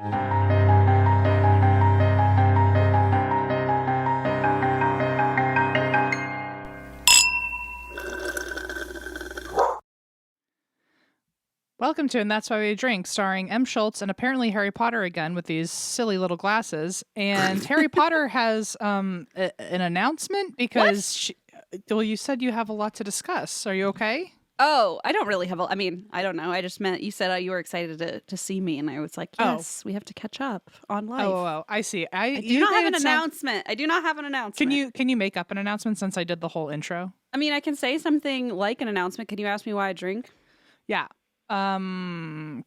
Welcome to And That's Why We Drink, starring M. Schultz and apparently Harry Potter again with these silly little glasses. And Harry Potter has an announcement because, well, you said you have a lot to discuss. Are you okay? Oh, I don't really have I mean, I don't know. I just meant you said you were excited to see me, and I was like, yes, we have to catch up on life. Oh, I see. I do not have an announcement. I do not have an announcement. Can you make up an announcement since I did the whole intro? I mean, I can say something like an announcement. Can you ask me why I drink? Yeah.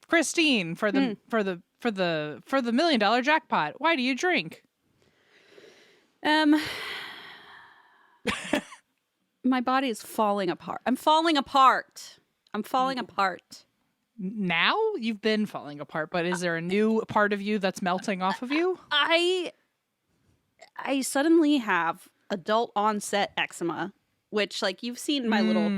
Christine, for the $1 million jackpot, why do you drink? My body is falling apart. I'm falling apart. Now you've been falling apart, but is there a new part of you that's melting off of you? I suddenly have adult onset eczema, which, like, you've seen my little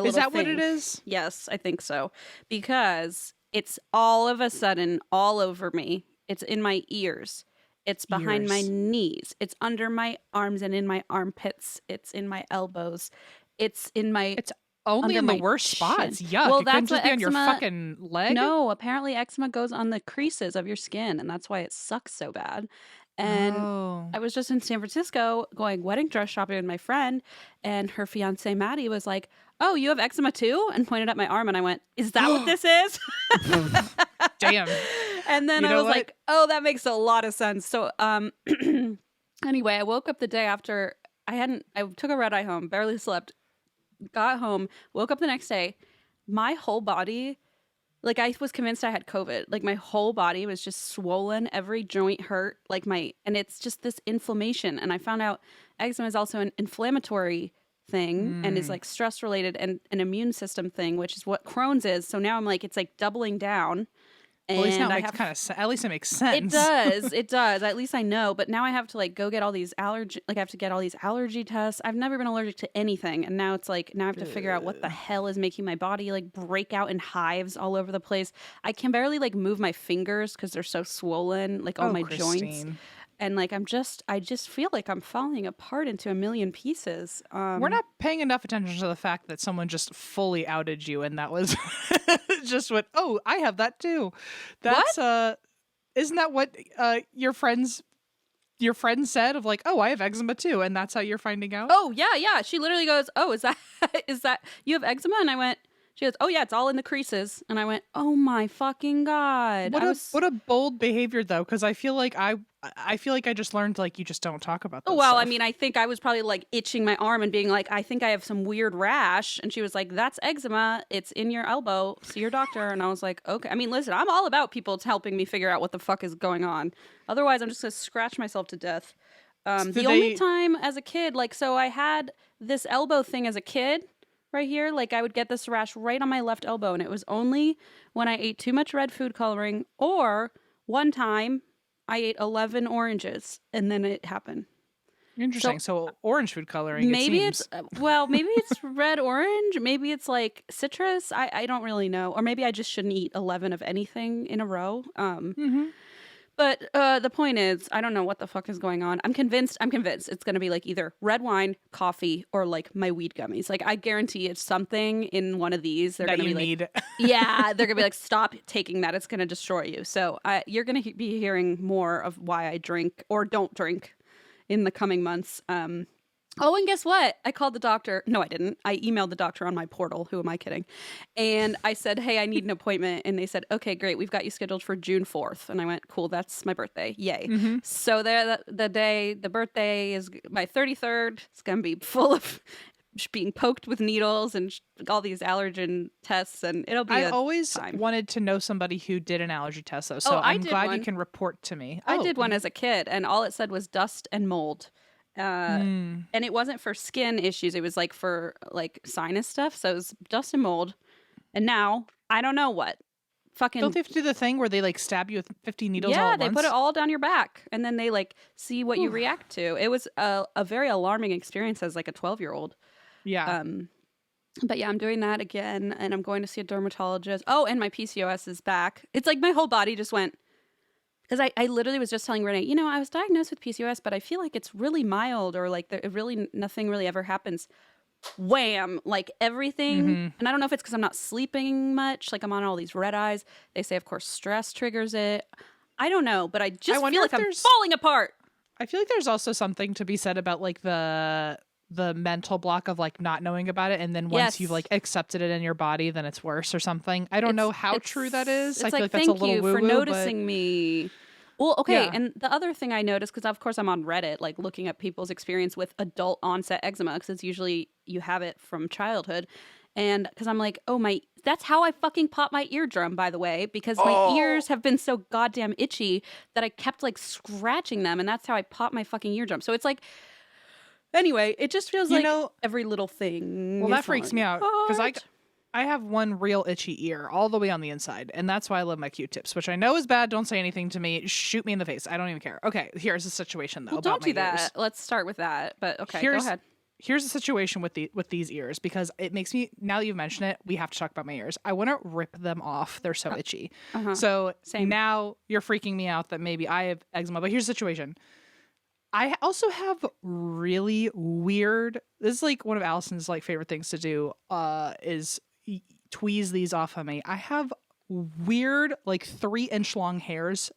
Is that thing. what it is? Yes, I think so. Because it's all of a sudden all over me. It's in my ears. It's behind my knees. It's under my arms and in my armpits. It's in my elbows. It's in my... It's only in the worst spots. Yuck. Well, it that's couldn't just what be on eczema... your fucking leg? No, apparently eczema goes on the creases of your skin, and that's why it sucks so bad. And I was just in San Francisco going wedding dress shopping with my friend, and her fiance Maddie was like, "Oh, you have eczema too?" and pointed at my arm, and I went, "Is that what this is?" Damn. And then I was like, "Oh, that makes a lot of sense." So, anyway, I woke up the day after I took a red eye home, barely slept, got home, woke up the next day, my whole body. Like, I was convinced I had COVID. Like, my whole body was just swollen. Every joint hurt. And it's just this inflammation. And I found out eczema is also an inflammatory thing and is, like, stress-related and an immune system thing, which is what Crohn's is. So now I'm like, it's, like, doubling down. Well, at least it makes sense. It does. At least I know. But now I have to, like, go get all these allergy tests. I've never been allergic to anything. And now it's like, now I have to figure out what the hell is making my body, like, break out in hives all over the place. I can barely, like, move my fingers because they're so swollen, like, all my joints. And, like, I just feel like I'm falling apart into a million pieces. We're not paying enough attention to the fact that someone just fully outed you, and that was just what, oh, I have that too. That's, what? Isn't that what your friend said of like, oh, I have eczema too, and that's how you're finding out? Oh, yeah. She literally goes, oh, is that you have eczema? And I went, she goes, oh yeah, it's all in the creases. And I went, oh my fucking God. What a bold behavior though, because I feel like I just learned, like, you just don't talk about this Well, stuff. I mean, I think I was probably like itching my arm and being like, I think I have some weird rash. And she was like, that's eczema. It's in your elbow. See your doctor. And I was like, okay. I mean, listen, I'm all about people helping me figure out what the fuck is going on. Otherwise, I'm just going to scratch myself to death. Only time as a kid, like, so I had this elbow thing as a kid. Right here, like, I would get this rash right on my left elbow, and it was only when I ate too much red food coloring, or one time I ate 11 oranges, and then it happened. Interesting. So orange food coloring. Maybe it's red orange. Maybe it's like citrus. I don't really know, or maybe I just shouldn't eat 11 of anything in a row. But the point is, I don't know what the fuck is going on. I'm convinced it's going to be like either red wine, coffee, or like my weed gummies. Like, I guarantee it's something in one of these. They're going to be need. Like, yeah, they're going to be like, stop taking that. It's going to destroy you. So you're going to be hearing more of why I drink or don't drink in the coming months. Oh, and guess what? I called the doctor. No, I didn't. I emailed the doctor on my portal. Who am I kidding? And I said, hey, I need an appointment. And they said, okay, great. We've got you scheduled for June 4th. And I went, cool. That's my birthday. Yay. Mm-hmm. So the birthday is my 33rd. It's going to be full of being poked with needles and all these allergen tests. And it'll be wanted to know somebody who did an allergy test, though. So I'm glad you can report to me. I did one as a kid, and all it said was dust and mold. And it wasn't for skin issues. It was like for like sinus stuff. So it was dust and mold. And now I don't know what. Fucking don't they have to do the thing where they like stab you with 50 needles all at once? Yeah, they put it all down your back, and then they like see what you react to. It was a very alarming experience as like a 12-year-old. Yeah. But yeah, I'm doing that again, and I'm going to see a dermatologist. Oh, and my PCOS is back. It's like my whole body just went, Because I literally was just telling Renee, I was diagnosed with PCOS, but I feel like it's really mild, or like nothing really ever happens. Wham, like everything. And I don't know if it's because I'm not sleeping much, like I'm on all these red eyes. They say, of course, stress triggers it. I don't know, but I just feel like I'm falling apart. I feel like there's also something to be said about like the mental block of like not knowing about it, and then once you've like accepted it in your body, then it's worse or something. I don't know how true that is. I feel like that's a little thank you woo-woo, for noticing me. Well, okay, Yeah. and the other thing I noticed, because of course I'm on Reddit, like looking at people's experience with adult onset eczema, because it's usually you have it from childhood, and because I'm like, that's how I fucking popped my eardrum, by the way, because my ears have been so goddamn itchy that I kept like scratching them, and that's how I popped my fucking eardrum. So it's like, anyway, it just feels like every little thing. Well, that freaks me out because I have one real itchy ear all the way on the inside, and that's why I love my Q-tips, which I know is bad. Don't say anything to me. Shoot me in the face. I don't even care. Okay, here's the situation though. Well, don't do that. Let's start with that. But okay, go ahead. Here's the situation with these ears, because it makes me, now that you've mentioned it, we have to talk about my ears. I want to rip them off. They're so itchy. So now you're freaking me out that maybe I have eczema, but here's the situation. I also have really weird, this is like one of Allison's like favorite things to do, is tweeze these off of me. I have weird like 3-inch long hairs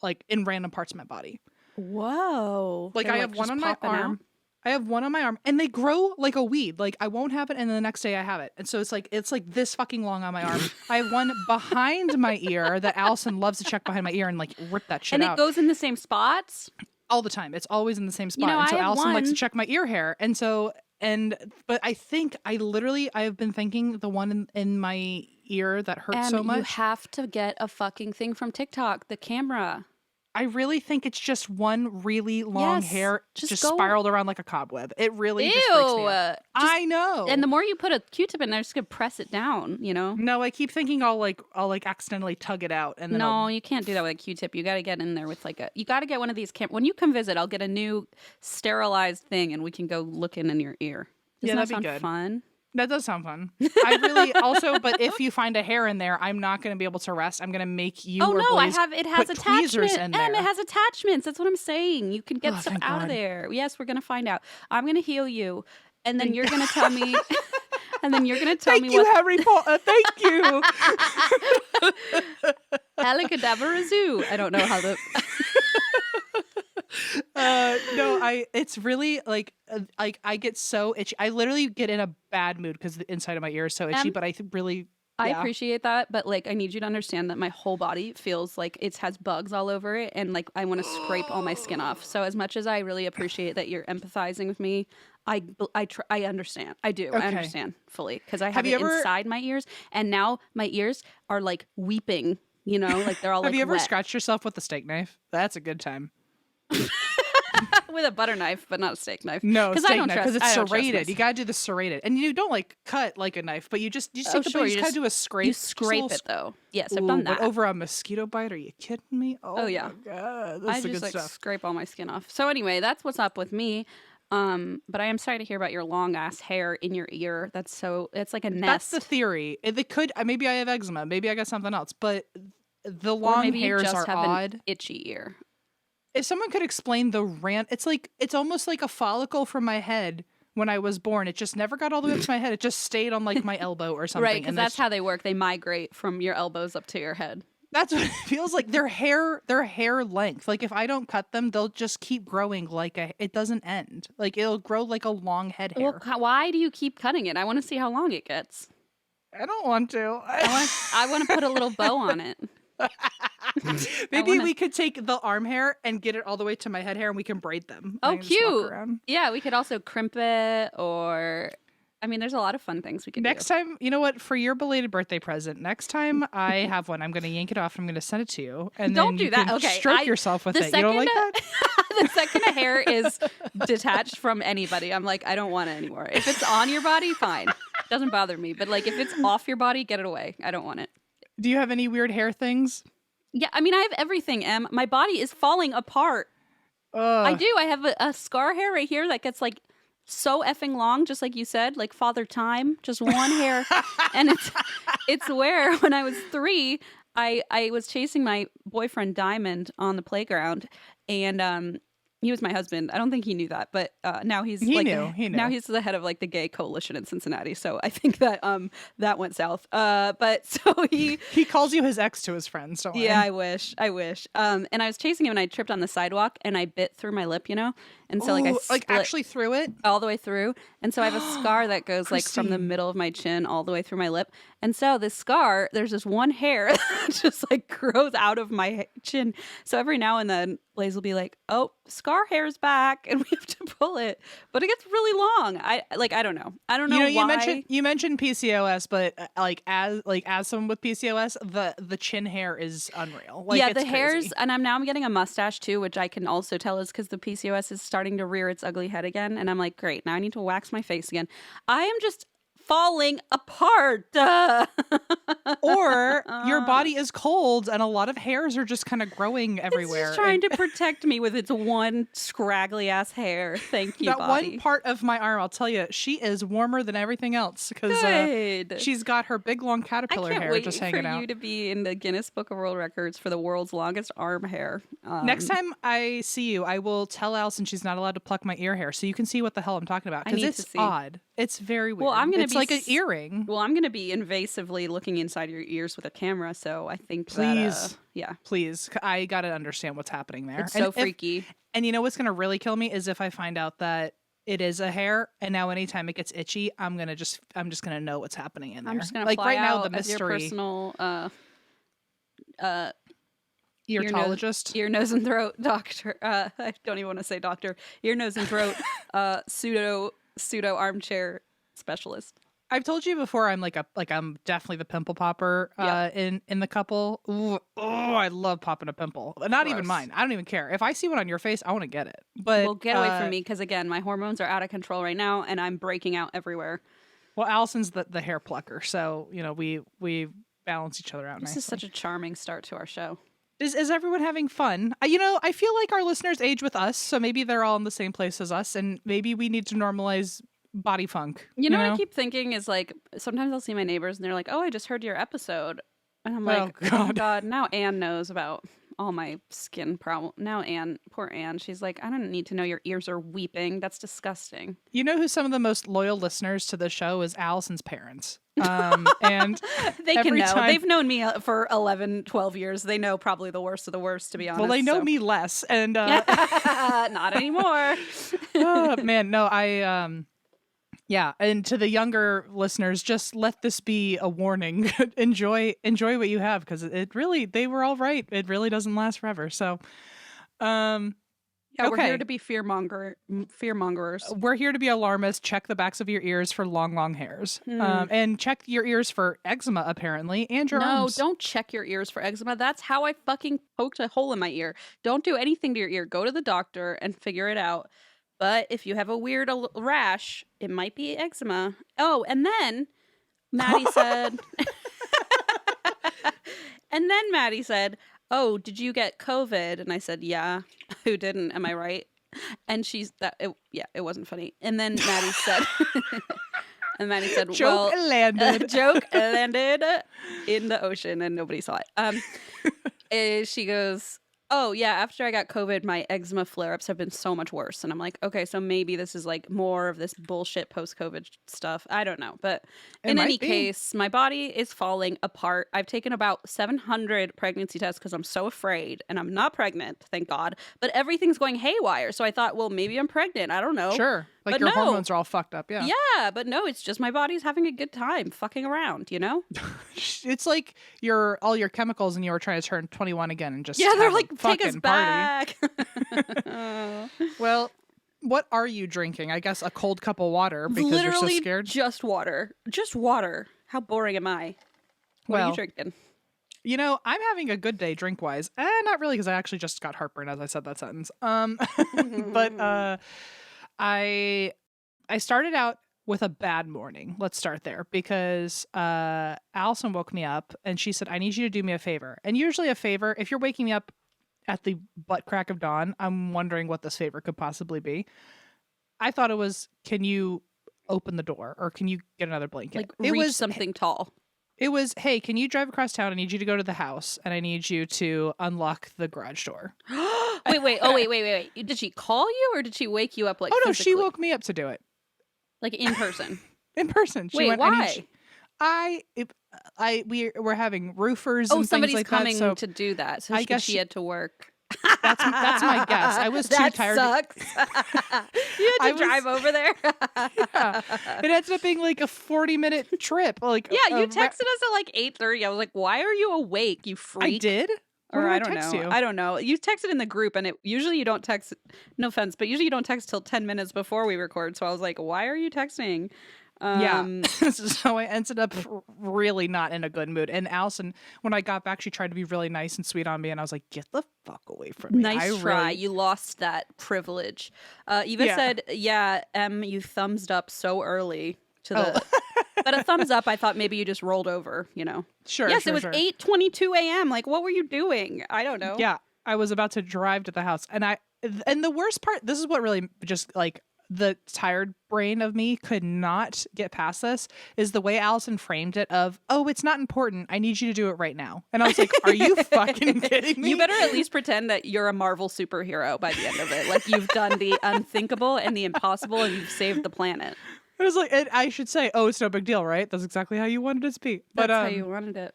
like in random parts of my body. Whoa. Like I have one on my arm. Out? I have one on my arm, and they grow like a weed. Like I won't have it, and then the next day I have it. And so it's like this fucking long on my arm. I have one behind my ear that Allison loves to check behind my ear and like rip that shit out. And it goes in the same spots? All the time. It's always in the same spot. And so Allison likes to check my ear hair. And so, but I think I've been thinking the one in my ear that hurts so much. You have to get a fucking thing from TikTok, the camera. I really think it's just one really long hair just spiraled around like a cobweb. It really just freaks me out. I know. And the more you put a Q-tip in there, it's gonna press it down, No, I keep thinking I'll accidentally tug it out, and then you can't do that with a Q-tip. You got to get in there with you got to get one of these when you come visit, I'll get a new sterilized thing and we can go look in your ear. Doesn't that sound fun? That does sound fun. I really also, but if you find a hair in there, I'm not going to be able to rest. I'm going to make you. Oh no, it has attachments. In there. It has attachments. That's what I'm saying. You can get stuff out of there. Yes, we're going to find out. I'm going to heal you, and then you're going to tell me. And then you're going to tell me what. Harry Potter. Thank you. Alicadaverazoo. I don't know how to. No, it's really like I get so itchy. I literally get in a bad mood because the inside of my ear is so itchy. But I appreciate that, but like I need you to understand that my whole body feels like it has bugs all over it, and like I want to scrape all my skin off. So as much as I really appreciate that you're empathizing with me, I understand. I do. Okay. I understand fully because I have it inside my ears, and now my ears are like weeping. Like they're all. Have you ever wet. scratched yourself with a steak knife? That's a good time. With a butter knife, but not a steak knife. No, steak knife because it's serrated. You gotta do the serrated, and you don't like cut like a knife, but you just take the blade, you just kind of do a scrape. You scrape it though. Yes, I've done that. But over a mosquito bite? Are you kidding me? Oh yeah. My God, I just like scrape all my skin off. So anyway, that's what's up with me. But I am sorry to hear about your long ass hair in your ear. It's like a nest. That's the theory. It could maybe I have eczema, maybe I got something else, but the long hairs are odd. An itchy ear. If someone could explain the rant, it's almost like a follicle from my head when I was born. It just never got all the way up to my head. It just stayed on like my elbow or something. Right, because that's how they work. They migrate from your elbows up to your head. That's what it feels like. Their hair length. Like if I don't cut them, they'll just keep growing it doesn't end. Like it'll grow like a long head hair. Well, why do you keep cutting it? I want to see how long it gets. I don't want to. I want to put a little bow on it. Maybe we could take the arm hair and get it all the way to my head hair and we can braid them. Oh, cute. Yeah, we could also crimp it there's a lot of fun things we could do. Next time, you know what? For your belated birthday present, next time I have one, I'm going to yank it off. I'm going to send it to you. And don't then do that. Okay. Stroke yourself with it. You don't like that? The second a hair is detached from anybody, I'm like, I don't want it anymore. If it's on your body, fine. Doesn't bother me. But like if it's off your body, get it away. I don't want it. Do you have any weird hair things? Yeah, I have everything, Em. My body is falling apart. I do. I have a scar hair right here that gets like so effing long, just like you said, like Father Time, just one hair. And it's where when I was 3, I was chasing my boyfriend Diamond on the playground, and he was my husband. I don't think he knew that, but now he's He like knew. now he's the head of like the gay coalition in Cincinnati. So I think that that went south. But so he calls you his ex to his friends. Don't yeah, worry. I wish. And I was chasing him and I tripped on the sidewalk and I bit through my lip, and so like I Ooh, split actually through it. all the way through, and so I have a scar that goes like from the Christine. middle of my chin all the way through my lip. And so this scar, there's this one hair that just like grows out of my chin. So every now and then Blaze will be like, "Oh, scar hair's back," and we have to pull it, but it gets really long. I don't know. I don't know why. You mentioned PCOS, but as someone with PCOS, the chin hair is unreal. Like, yeah, it's the hairs, crazy. and I'm getting a mustache too, which I can also tell is because the PCOS is starting to rear its ugly head again, and I'm like, great, now I need to wax my face again. I am just falling apart. Or your body is cold and a lot of hairs are just kind of growing everywhere. It's just trying to protect me with its one scraggly ass hair. Thank you, that body. one part of my arm, I'll tell you, she is warmer than everything else because she's got her big long caterpillar I can't hair wait just for hanging out. you to be in the Guinness Book of World Records for the world's longest arm hair. Next time I see you, I will tell Allison she's not allowed to pluck my ear hair so you can see what the hell I'm talking about, because it's odd. It's very weird. Well, it's like an earring. Well, I'm going to be invasively looking inside your ears with a camera, so I think please, yeah. Please, I got to understand what's happening there. It's so freaky. And you know what's going to really kill me is if I find out that it is a hair, and now anytime it gets itchy, I'm just gonna know what's happening in there. I'm just gonna like fly right out now the mystery. as your personal eartologist, ear, nose, and throat doctor. I don't even want to say doctor. Ear, nose, and throat pseudo armchair specialist. I've told you before, I'm I'm definitely the pimple popper in the couple. Ooh, oh, I love popping a pimple. Not Gross. even mine. I don't even care. If I see one on your face, I want to get it. But well, get away from me, because again, my hormones are out of control right now, and I'm breaking out everywhere. Well, Allison's the hair plucker, so we balance each other out. This nicely. is such a charming start to our show. Is everyone having fun? I feel like our listeners age with us, so maybe they're all in the same place as us, and maybe we need to normalize body funk. You know what I keep thinking is like, sometimes I'll see my neighbors and they're like, "Oh, I just heard your episode," and I'm like, "Oh God, now Anne knows about all my skin problem." Now Anne, poor Anne, she's like, "I don't need to know your ears are weeping. That's disgusting." You know who some of the most loyal listeners to the show is? Allison's parents. And they can know. They've known me for 11, 12 years. They know probably the worst of the worst, to be honest. Well, they know me less, and not anymore. Oh, man, no, yeah, and to the younger listeners, just let this be a warning. enjoy what you have, because they were all right. It really doesn't last forever. So, yeah, we're here to be fearmongers. We're here to be alarmists. Check the backs of your ears for long hairs, and check your ears for eczema, apparently, and your arms. No, don't check your ears for eczema. That's how I fucking poked a hole in my ear. Don't do anything to your ear. Go to the doctor and figure it out. But if you have a weird rash, it might be eczema. Oh, and then Maddie said, "Oh, did you get COVID?" And I said, "Yeah." Who didn't? Am I right? And it wasn't funny. And then Maddie said, joke landed. Joke landed in the ocean and nobody saw it. She goes, "Oh yeah, after I got COVID, my eczema flare-ups have been so much worse." And I'm like, okay, so maybe this is like more of this bullshit post-COVID stuff. I don't know. But in any case, my body is falling apart. I've taken about 700 pregnancy tests because I'm so afraid, and I'm not pregnant, thank God. But everything's going haywire. So I thought, well, maybe I'm pregnant. I don't know. Sure. Like, but your hormones are all fucked up, yeah. Yeah, but no, it's just my body's having a good time fucking around, you know? It's like all your chemicals and you were trying to turn 21 again and just they're like, take us party. back. Well, what are you drinking? I guess a cold cup of water because literally you're so scared? Just water. Just water. How boring am I? What are you drinking? I'm having a good day drink-wise. Not really, because I actually just got heartburn as I said that sentence. But I started out with a bad morning. Let's start there, because Allison woke me up and she said, "I need you to do me a favor." And usually a favor, if you're waking me up at the butt crack of dawn, I'm wondering what this favor could possibly be. I thought it was, can you open the door, or can you get another blanket? Like, reach something tall. It was, hey, can you drive across town? I need you to go to the house, and I need you to unlock the garage door. wait. Did she call you or did she wake you up like Oh, no, physically? she woke me up to do it. Like in person? In person. She Wait, went, why? We're having roofers and somebody's things like coming that. So to do that. So I guess she had to work. that's my guess. I was too That tired. sucks. You had to drive over there. Yeah. It ended up being like a 40-minute trip. Like Yeah, you texted us at like 8:30. I was like, "Why are you awake, you freak?" I did. Or What I did don't text know. you? I don't know. You texted in the group, and usually you don't text. No offense, but usually you don't text till 10 minutes before we record. So I was like, "Why are you texting?" Yeah. So I ended up really not in a good mood. And Allison, when I got back, she tried to be really nice and sweet on me. And I was like, get the fuck away from me. Nice try. You lost that privilege. Eva said, yeah, you thumbs up so early to the... But a thumbs up, I thought maybe you just rolled over, you know? Sure, Yes, sure, it was sure. 8:22 a.m. Like, what were you doing? I don't know. Yeah. I was about to drive to the house. And the worst part, this is what really just like... the tired brain of me could not get past this is the way Allison framed it of, oh, it's not important. I need you to do it right now. And I was like, are you fucking kidding me? You better at least pretend that you're a Marvel superhero by the end of it. Like you've done the unthinkable and the impossible and you've saved the planet. It was like, I should say, oh, it's no big deal, right? That's exactly how you wanted it to be. That's how you wanted it.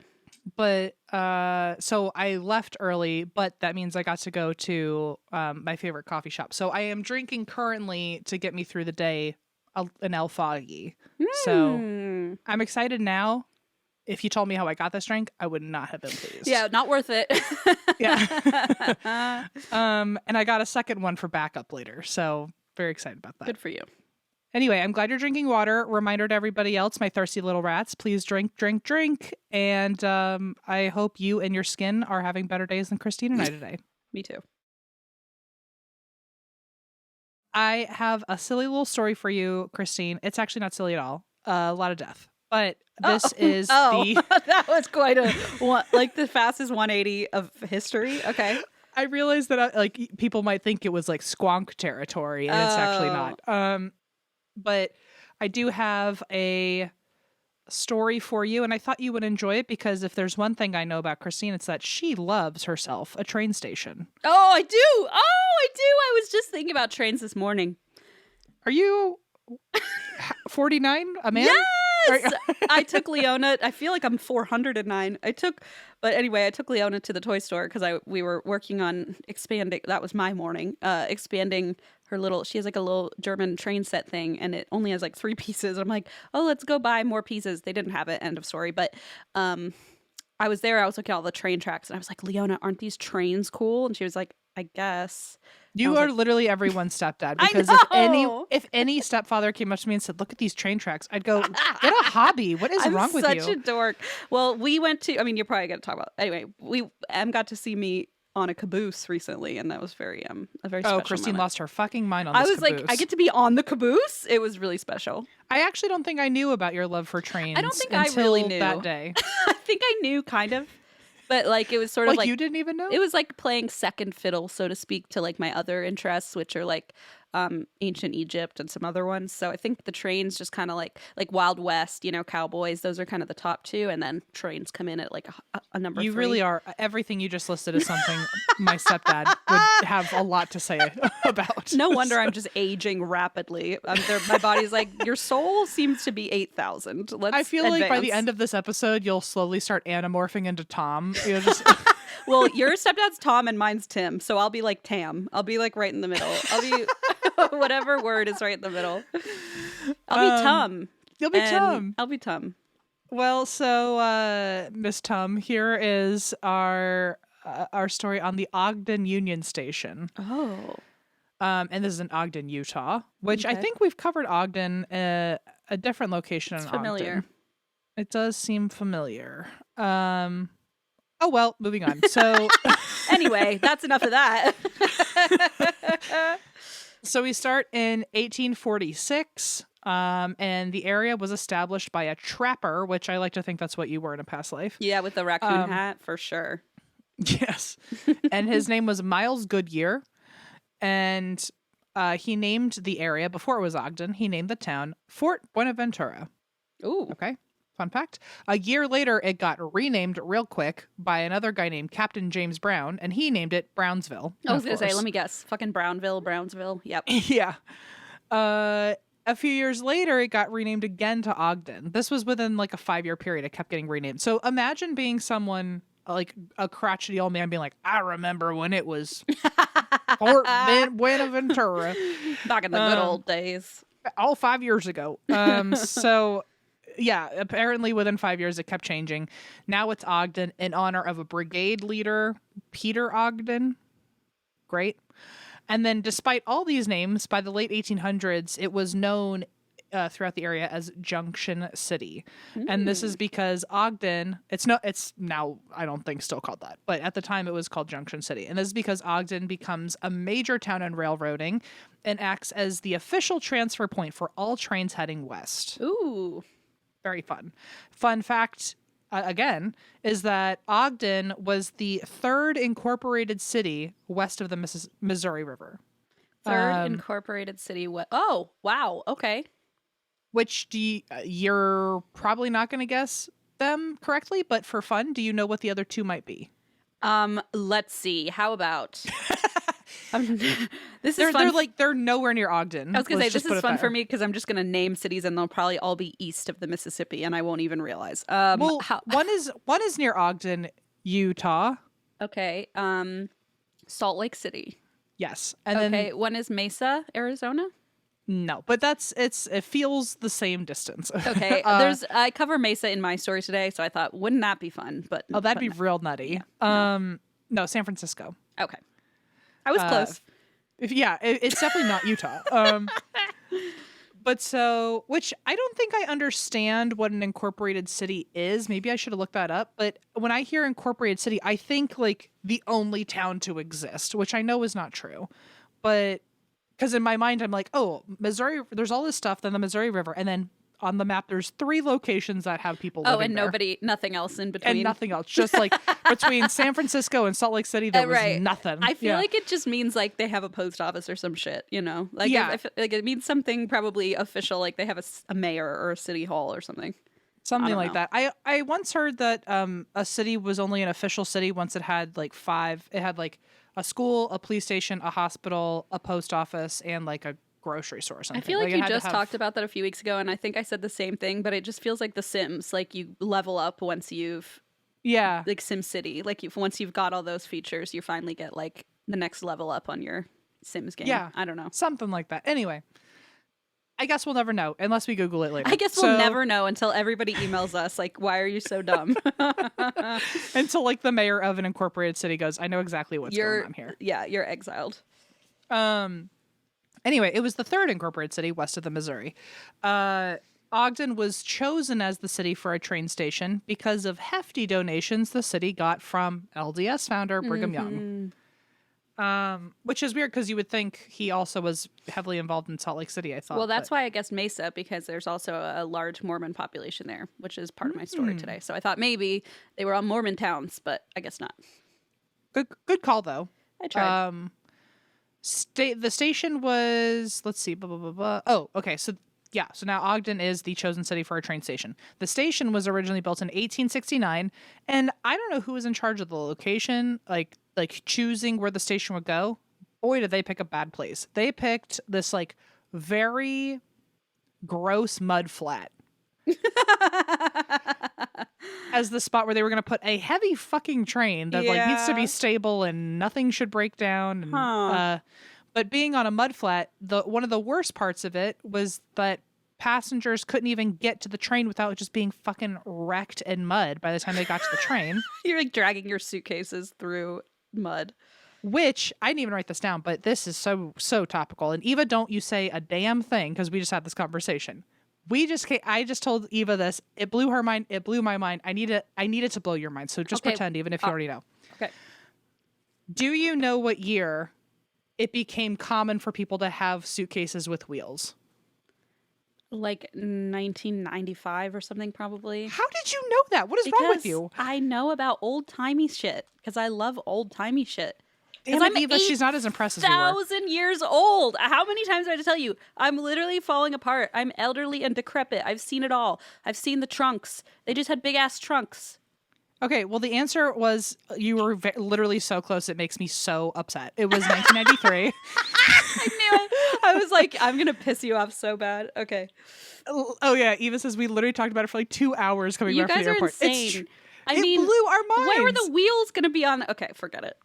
But so I left early, but that means I got to go to my favorite coffee shop. So I am drinking currently to get me through the day an El Foggy. So I'm excited now. If you told me how I got this drink, I would not have been pleased. Yeah, not worth it. Yeah. And I got a second one for backup later. So very excited about that. Good for you. Anyway, I'm glad you're drinking water. Reminder to everybody else, my thirsty little rats, please drink, drink, drink. And I hope you and your skin are having better days than Christine and I today. Me too. I have a silly little story for you, Christine. It's actually not silly at all. A lot of death. But this is the... That was quite like the fastest 180 of history. Okay. I realized that like people might think it was like squonk territory, and it's actually not. But I do have a story for you, and I thought you would enjoy it because if there's one thing I know about Christine, it's that she loves herself a train station. Oh, I do. I was just thinking about trains this morning. Are you 49? A man? Yes! I took Leona. I feel like I'm 409. I took Leona to the toy store because we were working on expanding. That was my morning. Expanding her little. She has like a little German train set thing, and it only has like 3 pieces. I'm like, oh, let's go buy more pieces. They didn't have it. End of story. But I was there. I was looking at all the train tracks, and I was like, Leona, aren't these trains cool? And she was like, I guess. You are literally everyone's stepdad, because if any stepfather came up to me and said, look at these train tracks, I'd go, get a hobby. What is wrong with you? I'm such a dork. Well, we went to, I mean, you're probably going to talk about, anyway, Em got to see me on a caboose recently, and that was a very special Christine moment. Lost her fucking mind on this caboose. I was like, I get to be on the caboose? It was really special. I actually don't think I knew about your love for trains. I don't think until I really knew. That day. I think I knew, kind of. But like it was sort of like you didn't even know? It was like playing second fiddle, so to speak, to like my other interests, which are like ancient Egypt and some other ones. So I think the trains just kind of like Wild West, cowboys. Those are kind of the top 2, and then trains come in at like a number 3. You really are. Everything you just listed is something my stepdad would have a lot to say about. No wonder I'm just aging rapidly. My body's like, your soul seems to be 8,000. I feel like by the end of this episode, you'll slowly start anamorphing into Tom. Well, your stepdad's Tom and mine's Tim, so I'll be like Tam. I'll be like right in the middle. I'll be whatever word is right in the middle. I'll be Tum. You'll be Tum. I'll be Tum. Well, so Miss Tum, here is our story on the Ogden Union Station. Oh. And this is in Ogden, Utah, which I think we've covered Ogden, a different location in familiar. Ogden. It does seem familiar. Oh, well, moving on. So anyway, that's enough of that. So we start in 1846, and the area was established by a trapper, which I like to think that's what you were in a past life. Yeah, with the raccoon hat, for sure. Yes. And his name was Miles Goodyear, and he named the area, before it was Ogden, he named the town Fort Buenaventura. Ooh. Okay. Fun fact. A year later, it got renamed real quick by another guy named Captain James Brown, and he named it Brownsville. I was going to say, let me guess. Fucking Brownsville. Yep. Yeah. A few years later, it got renamed again to Ogden. This was within like a 5-year period. It kept getting renamed. So imagine being someone like a crotchety old man being like, I remember when it was Fort Buenaventura. Back in the good old days. All 5 years ago. So yeah, apparently within 5 years, it kept changing. Now it's Ogden in honor of a brigade leader, Peter Ogden. Great. And then despite all these names, by the late 1800s, it was known throughout the area as Junction City. And this is because Ogden, it's now, I don't think, still called that. But at the time, it was called Junction City. And this is because Ogden becomes a major town in railroading and acts as the official transfer point for all trains heading west. Ooh. Very fun. Fun fact, again, is that Ogden was the third incorporated city west of the Missouri River. Third incorporated city. Oh, wow. Okay. Which you're probably not going to guess them correctly, but for fun, do you know what the other two might be? Let's see. How about... This is fun. They're nowhere near Ogden. I was going to say, this is fun for me because I'm just going to name cities and they'll probably all be east of the Mississippi and I won't even realize. One is near Ogden, Utah. Okay. Salt Lake City. Yes. And then one is Mesa, Arizona. No, but it feels the same distance. Okay. I cover Mesa in my story today, so I thought, wouldn't that be fun? But that'd be real nutty. Yeah. No, San Francisco. Okay. I was close. It's definitely not Utah. But so, which I don't think I understand what an incorporated city is. Maybe I should have looked that up. But when I hear incorporated city, I think like the only town to exist, which I know is not true. But because in my mind, I'm like, oh, Missouri, there's all this stuff, then the Missouri River. And then on the map, there's 3 locations that have people living there. Nothing else in between. And nothing else. Just like between San Francisco and Salt Lake City, there was nothing. I feel like it just means like they have a post office or some shit, you know? Like, like it means something probably official, like they have a mayor or a city hall or something. Something like that. I once heard that a city was only an official city once it had like 5. It had like a school, a police station, a hospital, a post office, and like a grocery store or something. I feel like you just talked about that a few weeks ago, and I think I said the same thing, but it just feels like The Sims. Like you level up once you've... Yeah. Like Sim City. Like once you've got all those features, you finally get like the next level up on your Sims game. Yeah. I don't know. Something like that. Anyway. I guess we'll never know unless we Google it later. I guess we'll never know until everybody emails us like, why are you so dumb? Until like the mayor of an incorporated city goes, I know exactly what's going on here. Yeah, you're exiled. Anyway, it was the third incorporated city west of the Missouri. Ogden was chosen as the city for a train station because of hefty donations the city got from LDS founder Brigham Young. Which is weird because you would think he also was heavily involved in Salt Lake City, I thought. Well, that's why I guess Mesa, because there's also a large Mormon population there, which is part of my story today. So I thought maybe they were all Mormon towns, but I guess not. Good call, though. I tried. The station was, let's see, blah, blah, blah, blah. Oh, okay. So now Ogden is the chosen city for a train station. The station was originally built in 1869, and I don't know who was in charge of the location, like choosing where the station would go. Boy, did they pick a bad place. They picked this like very gross mud flat as the spot where they were going to put a heavy fucking train that like needs to be stable and nothing should break down. And, but being on a mud flat, one of the worst parts of it was that passengers couldn't even get to the train without just being fucking wrecked in mud by the time they got to the train. You're like dragging your suitcases through mud. Which, I didn't even write this down, but this is so topical. And Eva, don't you say a damn thing because we just had this conversation. I just told Eva this. It blew her mind. It blew my mind. I need it to blow your mind. So just pretend, even if you already know. Okay. Do you know what year it became common for people to have suitcases with wheels? Like 1995 or something, probably. How did you know that? What is wrong with you? I know about old-timey shit because I love old-timey shit. Damn it, Eva, she's not as impressed as you were. 1,000 years old. How many times do I have to tell you? I'm literally falling apart. I'm elderly and decrepit. I've seen it all. I've seen the trunks. They just had big ass trunks. Okay, well, the answer was you were literally so close. It makes me so upset. It was 1993. I knew it. I was like, I'm going to piss you off so bad. Okay. Oh, yeah. Eva says we literally talked about it for like 2 hours coming back from the airport. You guys are insane. I mean, it blew our minds. Where were the wheels going to be on? Okay, forget it.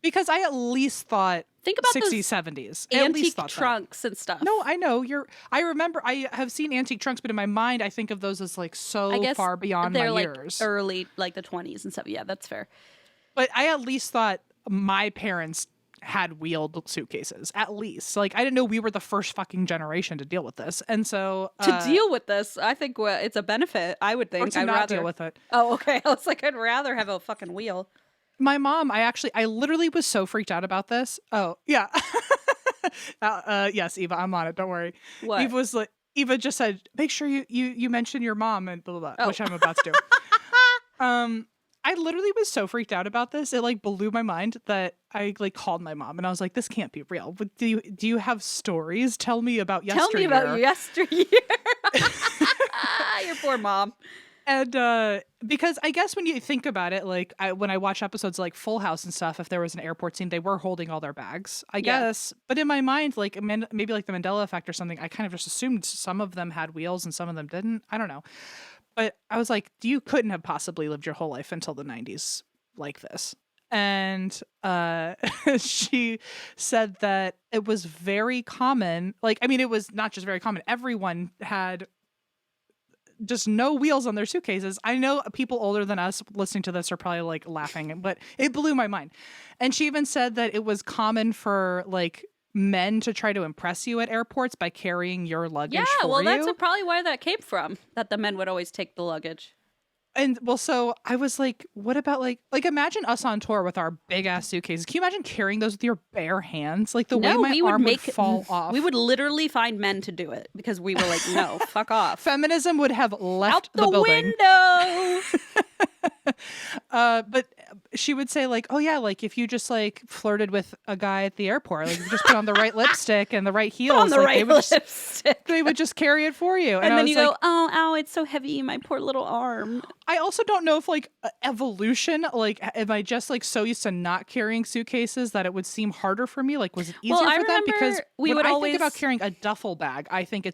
Because I at least thought think about 60s, those 70s. antique trunks and stuff. No, I know. I remember I have seen antique trunks, but in my mind I think of those as like so far beyond my years. Early, like the 20s and stuff. Yeah, that's fair. But I at least thought my parents had wheeled suitcases. At least. Like, I didn't know we were the first fucking generation to deal with this. And so to deal with this, I think it's a benefit, I would think. I'd rather deal with it. Oh, okay. I was like, I'd rather have a fucking wheel. My mom, I literally was so freaked out about this. Oh, yeah. Yes, Eva, I'm on it. Don't worry. What? Eva just said, make sure you mention your mom and blah, blah, blah, which I'm about to do. I literally was so freaked out about this. It like blew my mind that I like called my mom and I was like, this can't be real. But do you have stories? Tell me about yesteryear. Tell me about yesteryear. Your poor mom. And because I guess when you think about it, like when I watch episodes like Full House and stuff, if there was an airport scene, they were holding all their bags, I guess. But in my mind, like maybe like the Mandela effect or something, I kind of just assumed some of them had wheels and some of them didn't. I don't know. But I was like, you couldn't have possibly lived your whole life until the 90s like this. And she said that it was very common. Like, I mean, it was not just very common. Everyone had just no wheels on their suitcases. I know people older than us listening to this are probably like laughing, but it blew my mind. And she even said that it was common for like men to try to impress you at airports by carrying your luggage for you. That's probably where that came from, that the men would always take the luggage. And well, so I was like, what about like imagine us on tour with our big ass suitcases. Can you imagine carrying those with your bare hands? Like the way my arm would fall off. We would literally find men to do it because we were like, no, fuck off. Feminism would have left out the building. Window. But she would say like, oh yeah, like if you just like flirted with a guy at the airport, like you just put on the right lipstick and the right heels, on the like, right lipstick. They would just carry it for you. And then you go, oh, ow, it's so heavy, my poor little arm. I also don't know if like evolution, like am I just like so used to not carrying suitcases that it would seem harder for me? Like was it easier for them? Because when I think about carrying a duffel bag, I think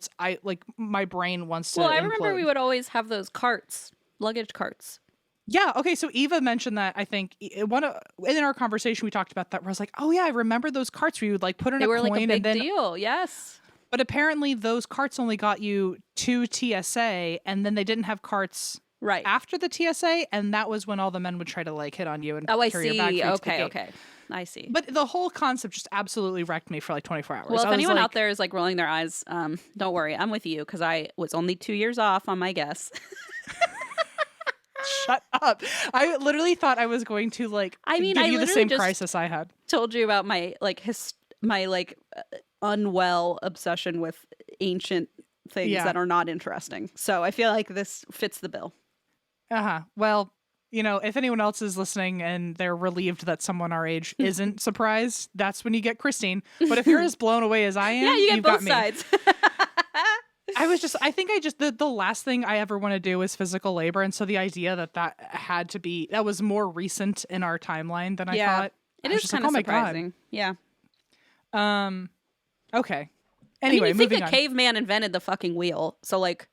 like my brain wants to. Well, I remember we would always have those carts, luggage carts. Yeah. Okay. So Eva mentioned that. I think in our conversation we talked about that. Where I was like, oh yeah, I remember those carts where you would like put in a coin like a big and then deal. Yes. But apparently those carts only got you to TSA, and then they didn't have carts right after the TSA, and that was when all the men would try to like hit on you and I carry see. your bag for you to the gate. Okay. I see. But the whole concept just absolutely wrecked me for like 24 hours. Well, if anyone out there is like rolling their eyes, don't worry, I'm with you because I was only 2 years off on my guess. Shut up. I literally thought I was going to like give you the same crisis I had. Told you about my unwell obsession with ancient things that are not interesting. So I feel like this fits the bill. Well, you know, if anyone else is listening and they're relieved that someone our age isn't surprised, that's when you get Christine. But if you're as blown away as I am, yeah, you get you've both got me. sides. I think the last thing I ever want to do is physical labor. And so the idea that was more recent in our timeline than I thought. It is kind of surprising. God. Yeah. Okay. Anyway, you think a caveman invented the fucking wheel. So like,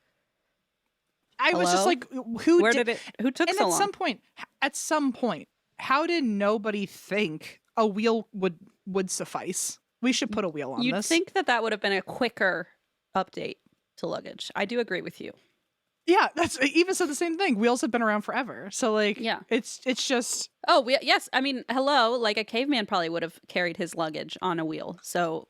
I was just like, who took so long? At some point, how did nobody think a wheel would suffice? We should put a wheel on this. You'd think that would have been a quicker update to luggage. I do agree with you. Yeah, that's even so the same thing. Wheels have been around forever. So like, yeah, it's just. Oh, yes. I mean, hello. Like a caveman probably would have carried his luggage on a wheel. So.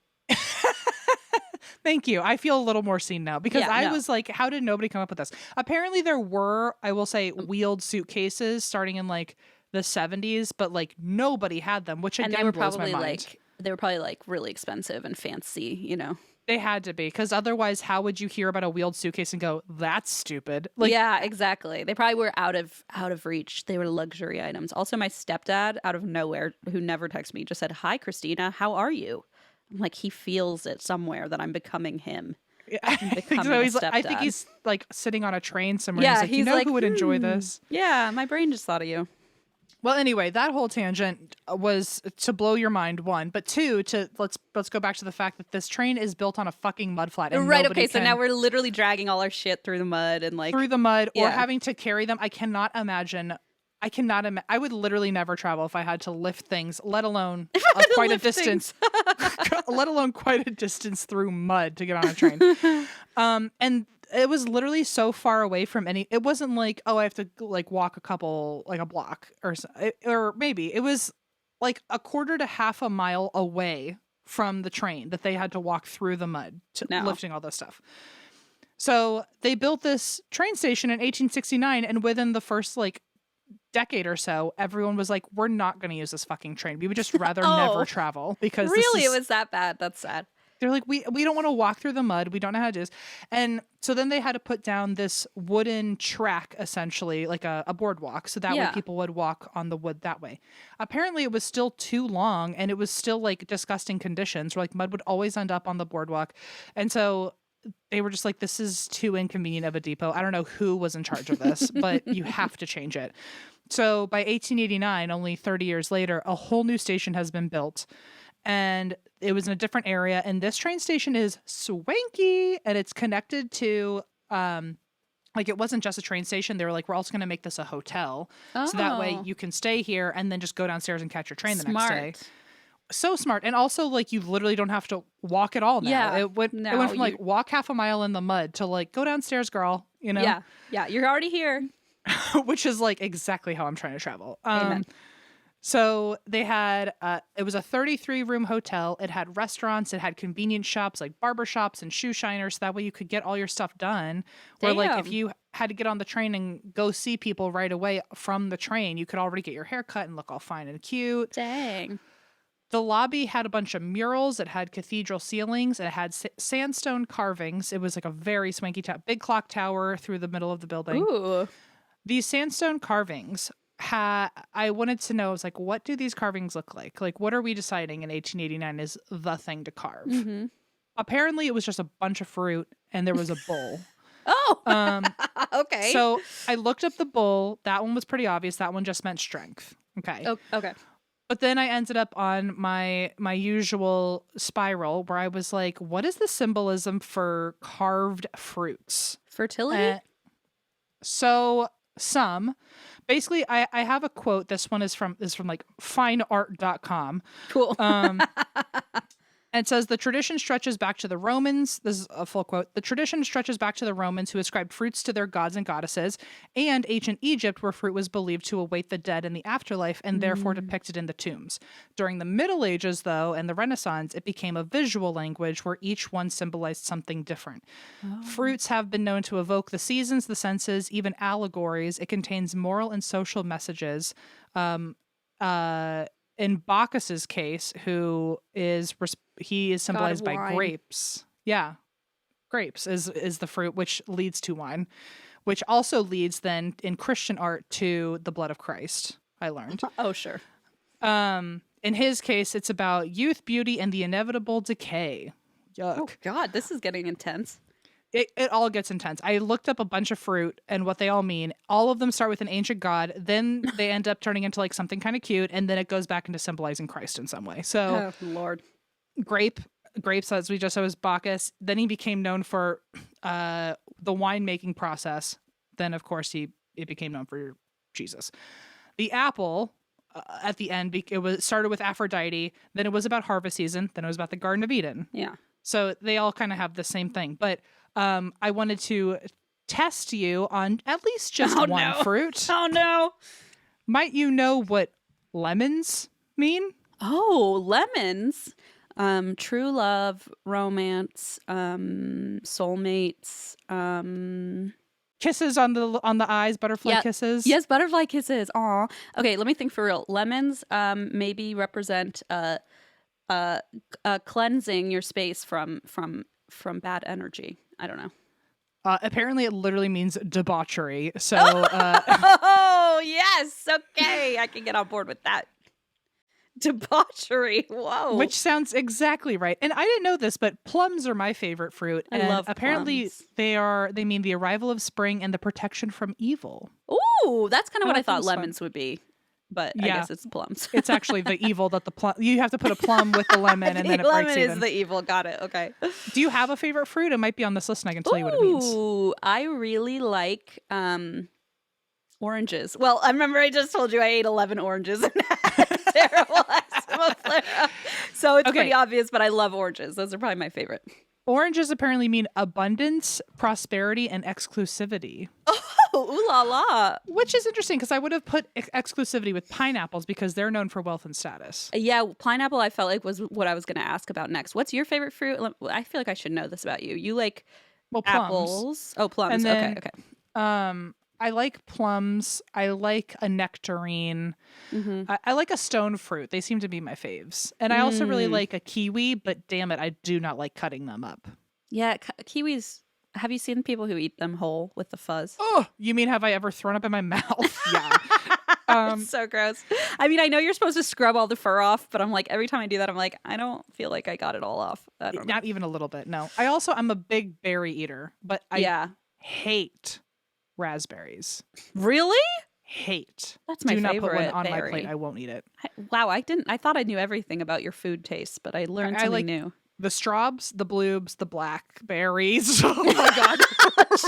Thank you. I feel a little more seen now because I was like, how did nobody come up with this? Apparently there were, I will say, wheeled suitcases starting in like the 70s, but like nobody had them, which again and they were blows probably my mind. Like They were probably like really expensive and fancy, you know. They had to be, because otherwise, how would you hear about a wheeled suitcase and go, "That's stupid"? Like, yeah, exactly. They probably were out of reach. They were luxury items. Also, my stepdad, out of nowhere, who never texts me, just said, "Hi, Christina. How are you?" I'm like, he feels it somewhere that I'm becoming him. I think so. I think he's like sitting on a train somewhere. Yeah, he's like, who would enjoy this? Yeah, my brain just thought of you. Well, anyway, that whole tangent was to blow your mind, one, but two, to let's go back to the fact that this train is built on a fucking mud flat. And right. Okay. So now we're literally dragging all our shit through the mud and like through the mud, or having to carry them. I cannot imagine. I would literally never travel if I had to lift things, let alone quite a distance, let alone quite a distance through mud to get on a train. And it was literally so far away from it wasn't like, oh, I have to like walk a block or maybe it was like a quarter to half a mile away from the train that they had to walk through the mud lifting all this stuff. So they built this train station in 1869, and within the first like decade or so, everyone was like, we're not going to use this fucking train. We would just rather never travel, because really it was that bad. That's sad. They're like, we don't want to walk through the mud. We don't know how to do this. And so then they had to put down this wooden track, essentially, like a boardwalk. So that way people would walk on the wood that way. Apparently it was still too long, and it was still like disgusting conditions where like mud would always end up on the boardwalk. And so they were just like, this is too inconvenient of a depot. I don't know who was in charge of this, but you have to change it. So by 1889, only 30 years later, a whole new station has been built. And it was in a different area. And this train station is swanky, and it's connected to, like, it wasn't just a train station. They were like, we're also going to make this a hotel. So that way you can stay here and then just go downstairs and catch your train the next day. So smart. And also, like, you literally don't have to walk at all now. Yeah. It went from like walk half a mile in the mud to like, go downstairs, girl, you know? Yeah. Yeah. You're already here. Which is like exactly how I'm trying to travel. Amen. So they had, it was a 33-room hotel. It had restaurants. It had convenience shops, like barber shops and shoe shiners. So that way you could get all your stuff done. Or like if you had to get on the train and go see people right away from the train, you could already get your hair cut and look all fine and cute. Dang. The lobby had a bunch of murals. It had cathedral ceilings. It had sandstone carvings. It was like a very swanky big clock tower through the middle of the building. Ooh. These sandstone carvings, I wanted to know, I was like, what do these carvings look like? Like, what are we deciding in 1889 is the thing to carve? Mm-hmm. Apparently, it was just a bunch of fruit, and there was a bull. Oh, okay. So I looked up the bull. That one was pretty obvious. That one just meant strength. Okay. Oh, okay. But then I ended up on my usual spiral where I was like, what is the symbolism for carved fruits? Fertility? Basically, I have a quote. This one is from like fineart.com. Cool. And it says, the tradition stretches back to the Romans. This is a full quote. The tradition stretches back to the Romans, who ascribed fruits to their gods and goddesses, and ancient Egypt, where fruit was believed to await the dead in the afterlife and therefore depicted in the tombs. During the Middle Ages, though, and the Renaissance, it became a visual language where each one symbolized something different. Oh. Fruits have been known to evoke the seasons, the senses, even allegories. It contains moral and social messages. In Bacchus's case, he is symbolized by grapes. Yeah. Grapes is the fruit, which leads to wine, which also leads then in Christian art to the blood of Christ, I learned. Oh, sure. In his case, it's about youth, beauty, and the inevitable decay. Yuck. Oh, God, this is getting intense. It all gets intense. I looked up a bunch of fruit and what they all mean. All of them start with an ancient god. Then they end up turning into like something kind of cute. And then it goes back into symbolizing Christ in some way. So, oh, Lord. Grapes, as we just said, was Bacchus. Then he became known for the winemaking process. Then, of course, it became known for Jesus. The apple, at the end, it started with Aphrodite. Then it was about harvest season. Then it was about the Garden of Eden. Yeah. So they all kind of have the same thing. But I wanted to test you on at least just one fruit. Oh, no. Might you know what lemons mean? Oh, lemons. True love, romance, soulmates, kisses on the eyes, butterfly kisses. Yes, butterfly kisses. Aw. Okay, let me think for real. Lemons maybe represent cleansing your space from bad energy. I don't know. Apparently, it literally means debauchery. So, Oh yes, okay, I can get on board with that. Debauchery. Whoa. which sounds exactly right. And I didn't know this, but plums are my favorite fruit. I And love apparently, plums. they mean the arrival of spring and the protection from evil. Ooh, that's kind of what I thought that was fun. lemons would be, but I Yeah. guess it's plums. It's actually the evil that the plum. You have to put a plum with the lemon, and then it lemon breaks is even. the evil. Got it. Okay. Do you have a favorite fruit? It might be on this list, and I can tell you what it means. Ooh, I really like oranges. Well, I remember I just told you I ate 11 oranges and had terrible asthma flare-up. So it's pretty obvious, but I love oranges. Those are probably my favorite. Oranges apparently mean abundance, prosperity, and exclusivity. Oh, ooh la la. Which is interesting because I would have put exclusivity with pineapples because they're known for wealth and status. Yeah, pineapple I felt like was what I was going to ask about next. What's your favorite fruit? I feel like I should know this about you. You like Well, apples. Oh, plums. And then, Okay. I like plums. I like a nectarine. Mm-hmm. I like a stone fruit. They seem to be my faves. And I also really like a kiwi, but damn it, I do not like cutting them up. Yeah, kiwis. Have you seen people who eat them whole with the fuzz? Oh, you mean have I ever thrown up in my mouth? Yeah. It's so gross. I mean, I know you're supposed to scrub all the fur off, but I'm like, every time I do that, I'm like, I don't feel like I got it all off. I don't know. Not even a little bit. No. I'm a big berry eater, but I hate raspberries. Really? Hate. That's my Do not favorite put one on berry. my plate. I won't eat it. Wow, I thought I knew everything about your food tastes, but I learned something new. The straws, the bloobs, the blackberries. Oh my god.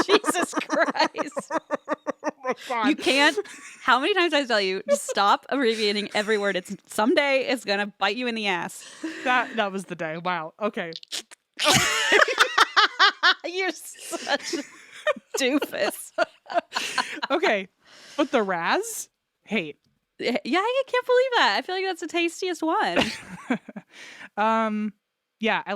Jesus Christ. Oh my god. You can't. How many times I tell you, just stop abbreviating every word. It's someday it's gonna bite you in the ass. That was the day. Wow. Okay. You're such a doofus. Okay. But the hate. Yeah, I can't believe that. I feel like that's the tastiest one. Yeah, I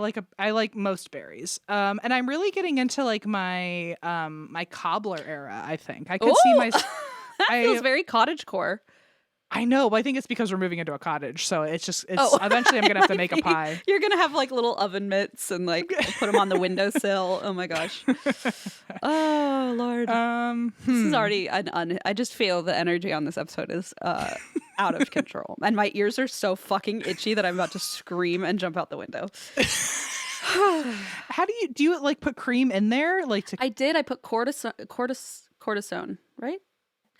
like most berries. And I'm really getting into like my my cobbler era, I think. I could see my that feels very cottagecore. I know, but I think it's because we're moving into a cottage, so eventually I'm gonna have to make a pie. You're gonna have like little oven mitts and like put them on the windowsill. Oh my gosh. Oh Lord. This is already I just feel the energy on this episode is out of control, and my ears are so fucking itchy that I'm about to scream and jump out the window. How do you like put cream in there? Like I did. I put cortisone, right?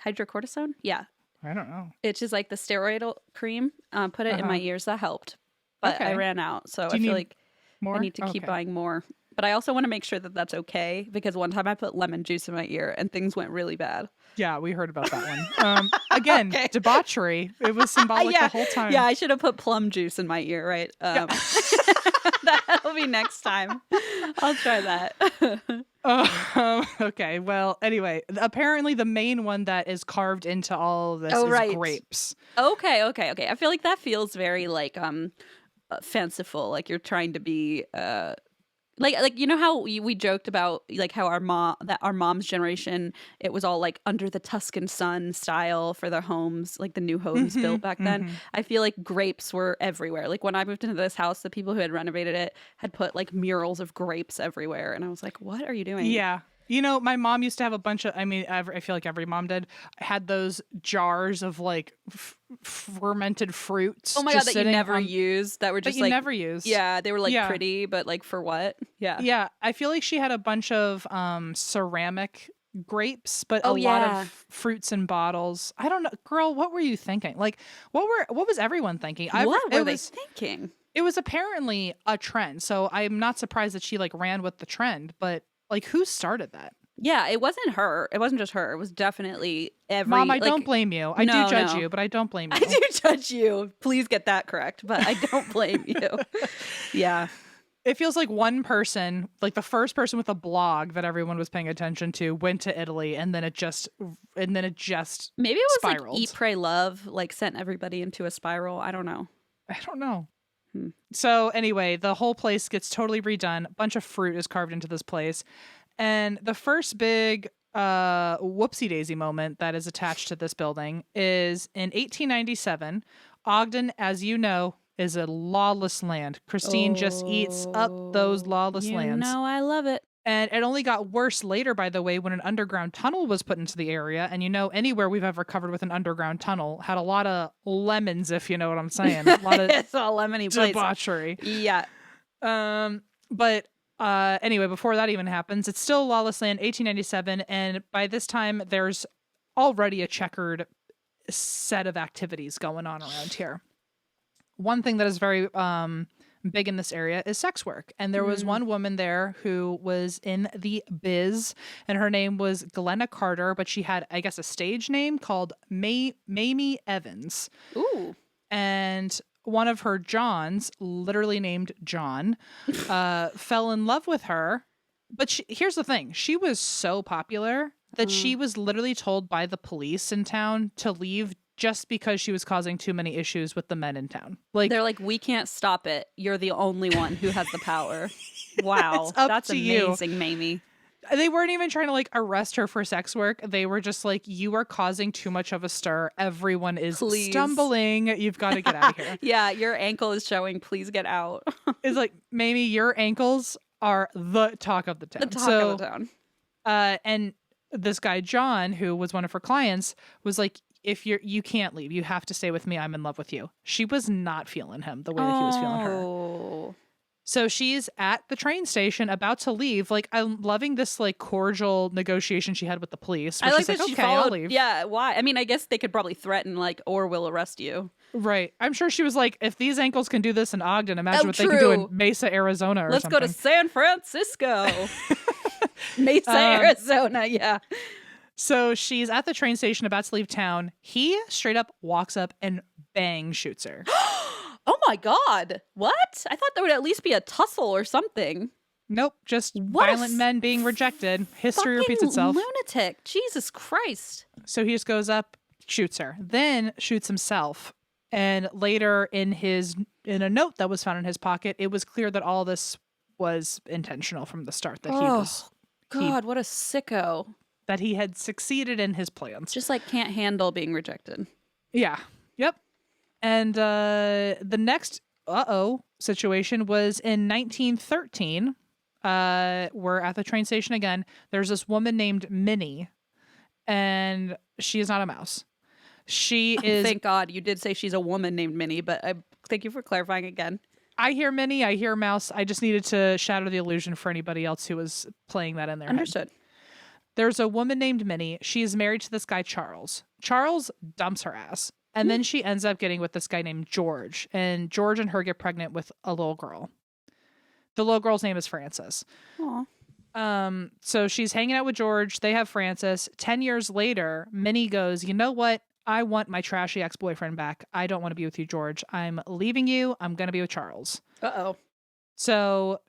Hydrocortisone? Yeah. I don't know. It's just like the steroidal cream. Put it in my ears. That helped. But I ran out. So I feel like more? I need to keep buying more. But I also want to make sure that that's okay, because one time I put lemon juice in my ear and things went really bad. Yeah, we heard about that one. Again, debauchery. It was symbolic the whole time. Yeah, I should have put plum juice in my ear, right? That'll be next time. I'll try that. Okay, well, anyway, apparently the main one that is carved into all of this is grapes. Okay. I feel like that feels very like fanciful, like you're trying to be like you know how we joked about like how our mom's generation, it was all like under the Tuscan sun style for their homes, like the new homes built back then. I feel like grapes were everywhere. Like when I moved into this house, the people who had renovated it had put like murals of grapes everywhere, and I was like, what are you doing? Yeah. You know, my mom used to have a bunch of, I feel like every mom did, had those jars of like fermented fruits. Oh my God, that you never used, that were just like. never used. Yeah, they were like pretty, but like for what? Yeah. Yeah, I feel like she had a bunch of ceramic grapes, but a lot of fruits in bottles. I don't know. Girl, what were you thinking? Like, what was everyone thinking? What were they thinking? It was apparently a trend, so I'm not surprised that she like ran with the trend, but like, who started that? Yeah, it wasn't her. It wasn't just her. It was definitely every. Mom, I don't blame you. I do judge you, but I don't blame you. I do judge you. Please get that correct, but I don't blame you. Yeah. It feels like one person, like the first person with a blog that everyone was paying attention to, went to Italy, and then it just maybe it was spiraled. Like Eat, Pray, Love, like sent everybody into a spiral. I don't know. So anyway, the whole place gets totally redone. A bunch of fruit is carved into this place. And the first big whoopsie daisy moment that is attached to this building is in 1897. Ogden, as you know, is a lawless land. Christine just eats up those lawless lands. You know I love it. And it only got worse later, by the way, when an underground tunnel was put into the area. And anywhere we've ever covered with an underground tunnel had a lot of lemons, if you know what I'm saying. A lot of It's all lemony debauchery. Yeah. But anyway, before that even happens, it's still lawless land, 1897. And by this time, there's already a checkered set of activities going on around here. One thing that is very big in this area is sex work. And there was one woman there who was in the biz, and her name was Glenna Carter, but she had, I guess, a stage name called Mamie Evans. Ooh. And one of her Johns, literally named John, fell in love with her. But here's the thing. She was so popular that she was literally told by the police in town to leave just because she was causing too many issues with the men in town. Like, they're like, we can't stop it. You're the only one who has the power. Wow. That's amazing, Mamie. They weren't even trying to arrest her for sex work. They were just like, you are causing too much of a stir. Everyone is stumbling. You've got to get out of here. Yeah, your ankle is showing. Please get out. It's like, Mamie, your ankles are the talk of the town. The talk of the town. And this guy, John, who was one of her clients, was like, if you can't leave, you have to stay with me. I'm in love with you. She was not feeling him the way that he was feeling her. So she's at the train station about to leave. I'm loving this cordial negotiation she had with the police. I like that she followed. I'll leave. Yeah, why? I mean, I guess they could probably threaten or we'll arrest you. Right. I'm sure she was like, if these ankles can do this in Ogden, imagine what they can do in Mesa, Arizona or Let's something. Go to San Francisco. Mesa, Arizona, yeah. So she's at the train station about to leave town. He straight up walks up and bang shoots her. Oh my God. What? I thought there would at least be a tussle or something. Nope. Just violent men being rejected. History repeats itself. Lunatic. Jesus Christ. So he just goes up, shoots her, then shoots himself. And later in a note that was found in his pocket, it was clear that all this was intentional from the start. That what a sicko. That he had succeeded in his plans. Just can't handle being rejected. Yeah. Yep. And the next situation was in 1913. We're at the train station again. There's this woman named Minnie, and she is not a mouse. She is. Thank God you did say she's a woman named Minnie, but thank you for clarifying again. I hear Minnie, I hear mouse. I just needed to shatter the illusion for anybody else who was playing that in their Understood. head. There's a woman named Minnie. She is married to this guy, Charles. Charles dumps her ass. And then she ends up getting with this guy named George. And George and her get pregnant with a little girl. The little girl's name is Frances. Aww. So she's hanging out with George. They have Frances. 10 years later, Minnie goes, you know what? I want my trashy ex-boyfriend back. I don't want to be with you, George. I'm leaving you. I'm going to be with Charles. Uh-oh. So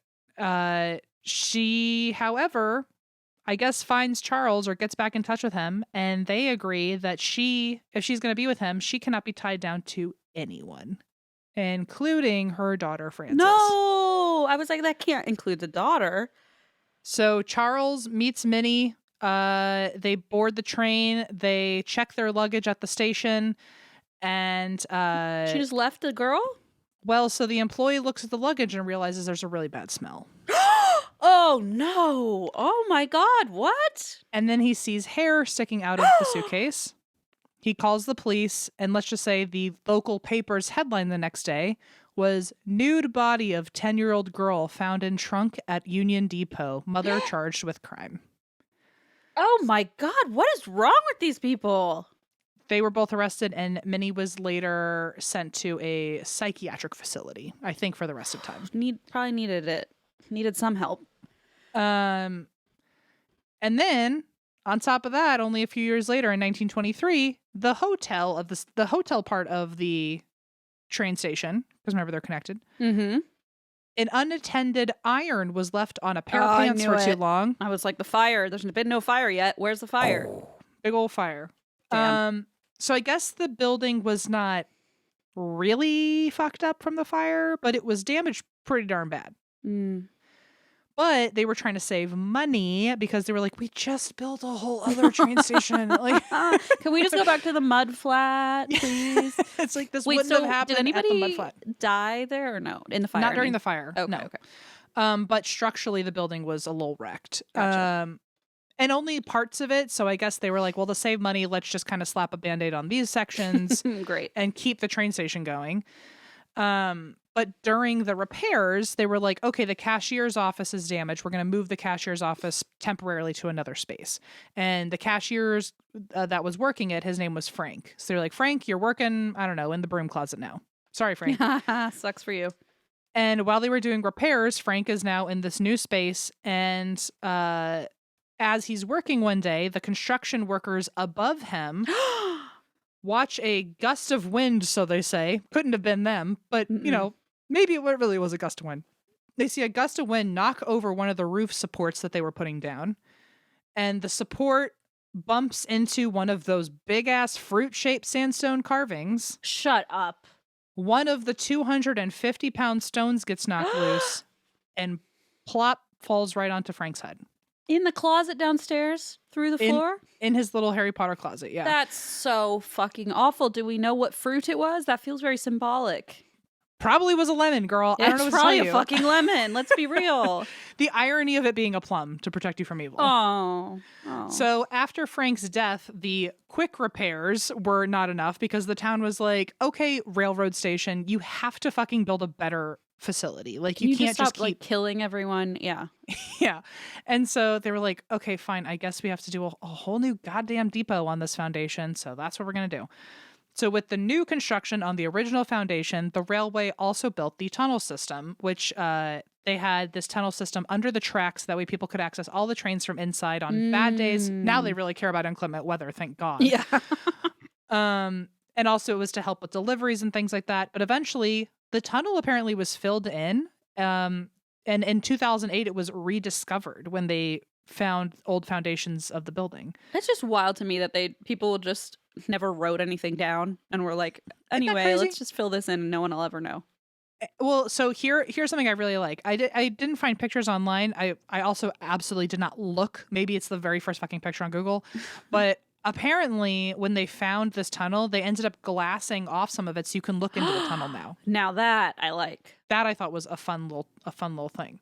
she, however, I guess finds Charles or gets back in touch with him, and they agree that if she's going to be with him, she cannot be tied down to anyone, including her daughter, Frances. No! I was like, that can't include the daughter. So Charles meets Minnie. They board the train. They check their luggage at the station, and she just left the girl? Well, so the employee looks at the luggage and realizes there's a really bad smell. Oh, no. Oh, my God. What? And then he sees hair sticking out of the suitcase. He calls the police, and let's just say the local paper's headline the next day was nude body of 10-year-old girl found in trunk at Union Depot. Mother charged with crime. Oh, my God. What is wrong with these people? They were both arrested, and Minnie was later sent to a psychiatric facility, I think, for the rest of time. Probably needed it. Needed some help. And then on top of that, only a few years later in 1923, the hotel part of the train station, because remember they're connected. Mm-hmm. An unattended iron was left on a pair of pants for too long. I was like, the fire. There's been no fire yet. Where's the fire? Big old fire. Damn. So I guess the building was not really fucked up from the fire, but it was damaged pretty darn bad. Mm. But they were trying to save money because they were like, we just built a whole other train station. Like, can we just go back to the mud flat, please? it's like this Wait, wouldn't so have happened did anybody at the mud flat. die there or no? In the fire? Not during the fire. Okay, no. okay. But structurally, the building was a little wrecked. Gotcha. And only parts of it. So I guess they were like, well, to save money, let's just kind of slap a Band-Aid on these sections. Great. And keep the train station going. But during the repairs, they were like, okay, the cashier's office is damaged. We're going to move the cashier's office temporarily to another space. And the cashier's that was working it, his name was Frank. So they're like, Frank, you're working, I don't know, in the broom closet now. Sorry, Frank. Sucks for you. And while they were doing repairs, Frank is now in this new space. And as he's working one day, the construction workers above him watch a gust of wind, so they say. Couldn't have been them, but, you know, maybe it really was a gust of wind. They see a gust of wind knock over one of the roof supports that they were putting down, and the support bumps into one of those big-ass fruit-shaped sandstone carvings. Shut up. One of the 250-pound stones gets knocked loose, and plop, falls right onto Frank's head. In the closet downstairs? Through the floor? In his little Harry Potter closet, yeah. That's so fucking awful. Do we know what fruit it was? That feels very symbolic. Probably was a lemon, girl. Yeah, I don't know what it's to tell probably you. a fucking lemon. Let's be real. The irony of it being a plum to protect you from evil. Oh. So after Frank's death, the quick repairs were not enough because the town was like, okay, railroad station, you have to fucking build a better facility. Like, you can't just just stop, like, killing everyone. Yeah. Yeah. And so they were like, okay, fine. I guess we have to do a whole new goddamn depot on this foundation. So that's what we're going to do. So with the new construction on the original foundation, the railway also built the tunnel system, which they had this tunnel system under the tracks. That way people could access all the trains from inside on bad days. Now they really care about inclement weather, thank God. Yeah. And also it was to help with deliveries and things like that. But eventually the tunnel apparently was filled in. And in 2008, it was rediscovered when they found old foundations of the building. It's just wild to me that people just never wrote anything down and were like, anyway, let's just fill this in and no one will ever know. Well, so here's something I really like. I didn't find pictures online. I also absolutely did not look. Maybe it's the very first fucking picture on Google. But apparently when they found this tunnel, they ended up glassing off some of it so you can look into the tunnel now. Now that I like. That I thought was a fun little thing.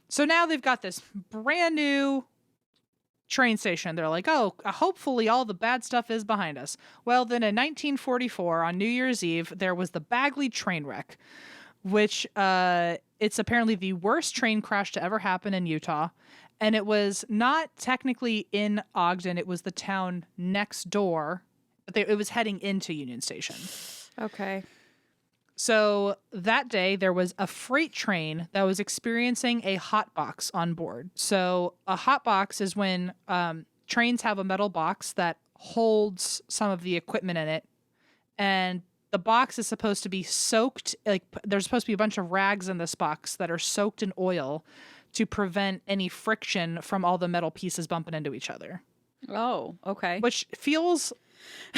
So now they've got this brand new train station. They're like, oh, hopefully all the bad stuff is behind us. Well, then in 1944 on New Year's Eve, there was the Bagley train wreck, which it's apparently the worst train crash to ever happen in Utah. And it was not technically in Ogden. It was the town next door, but it was heading into Union Station. Okay. So that day, there was a freight train that was experiencing a hot box on board. So a hot box is when trains have a metal box that holds some of the equipment in it. And the box is supposed to be soaked. Like, there's supposed to be a bunch of rags in this box that are soaked in oil to prevent any friction from all the metal pieces bumping into each other. Oh, okay. Which feels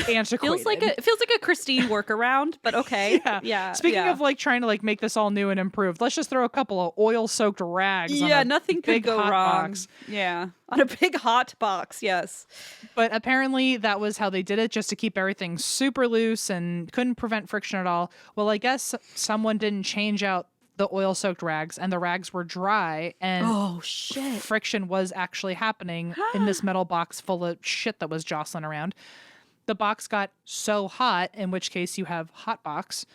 antiquated. It feels like a Christine workaround, but okay. Yeah. Speaking of like trying to like make this all new and improved, let's just throw a couple of oil-soaked rags. Yeah, on nothing could go wrong. Box. Yeah, on a big hot box. Yes. But apparently that was how they did it, just to keep everything super loose and couldn't prevent friction at all. Well, I guess someone didn't change out the oil-soaked rags, and the rags were dry, and oh shit, friction was actually happening in this metal box full of shit that was jostling around. The box got so hot, in which case you have hot box,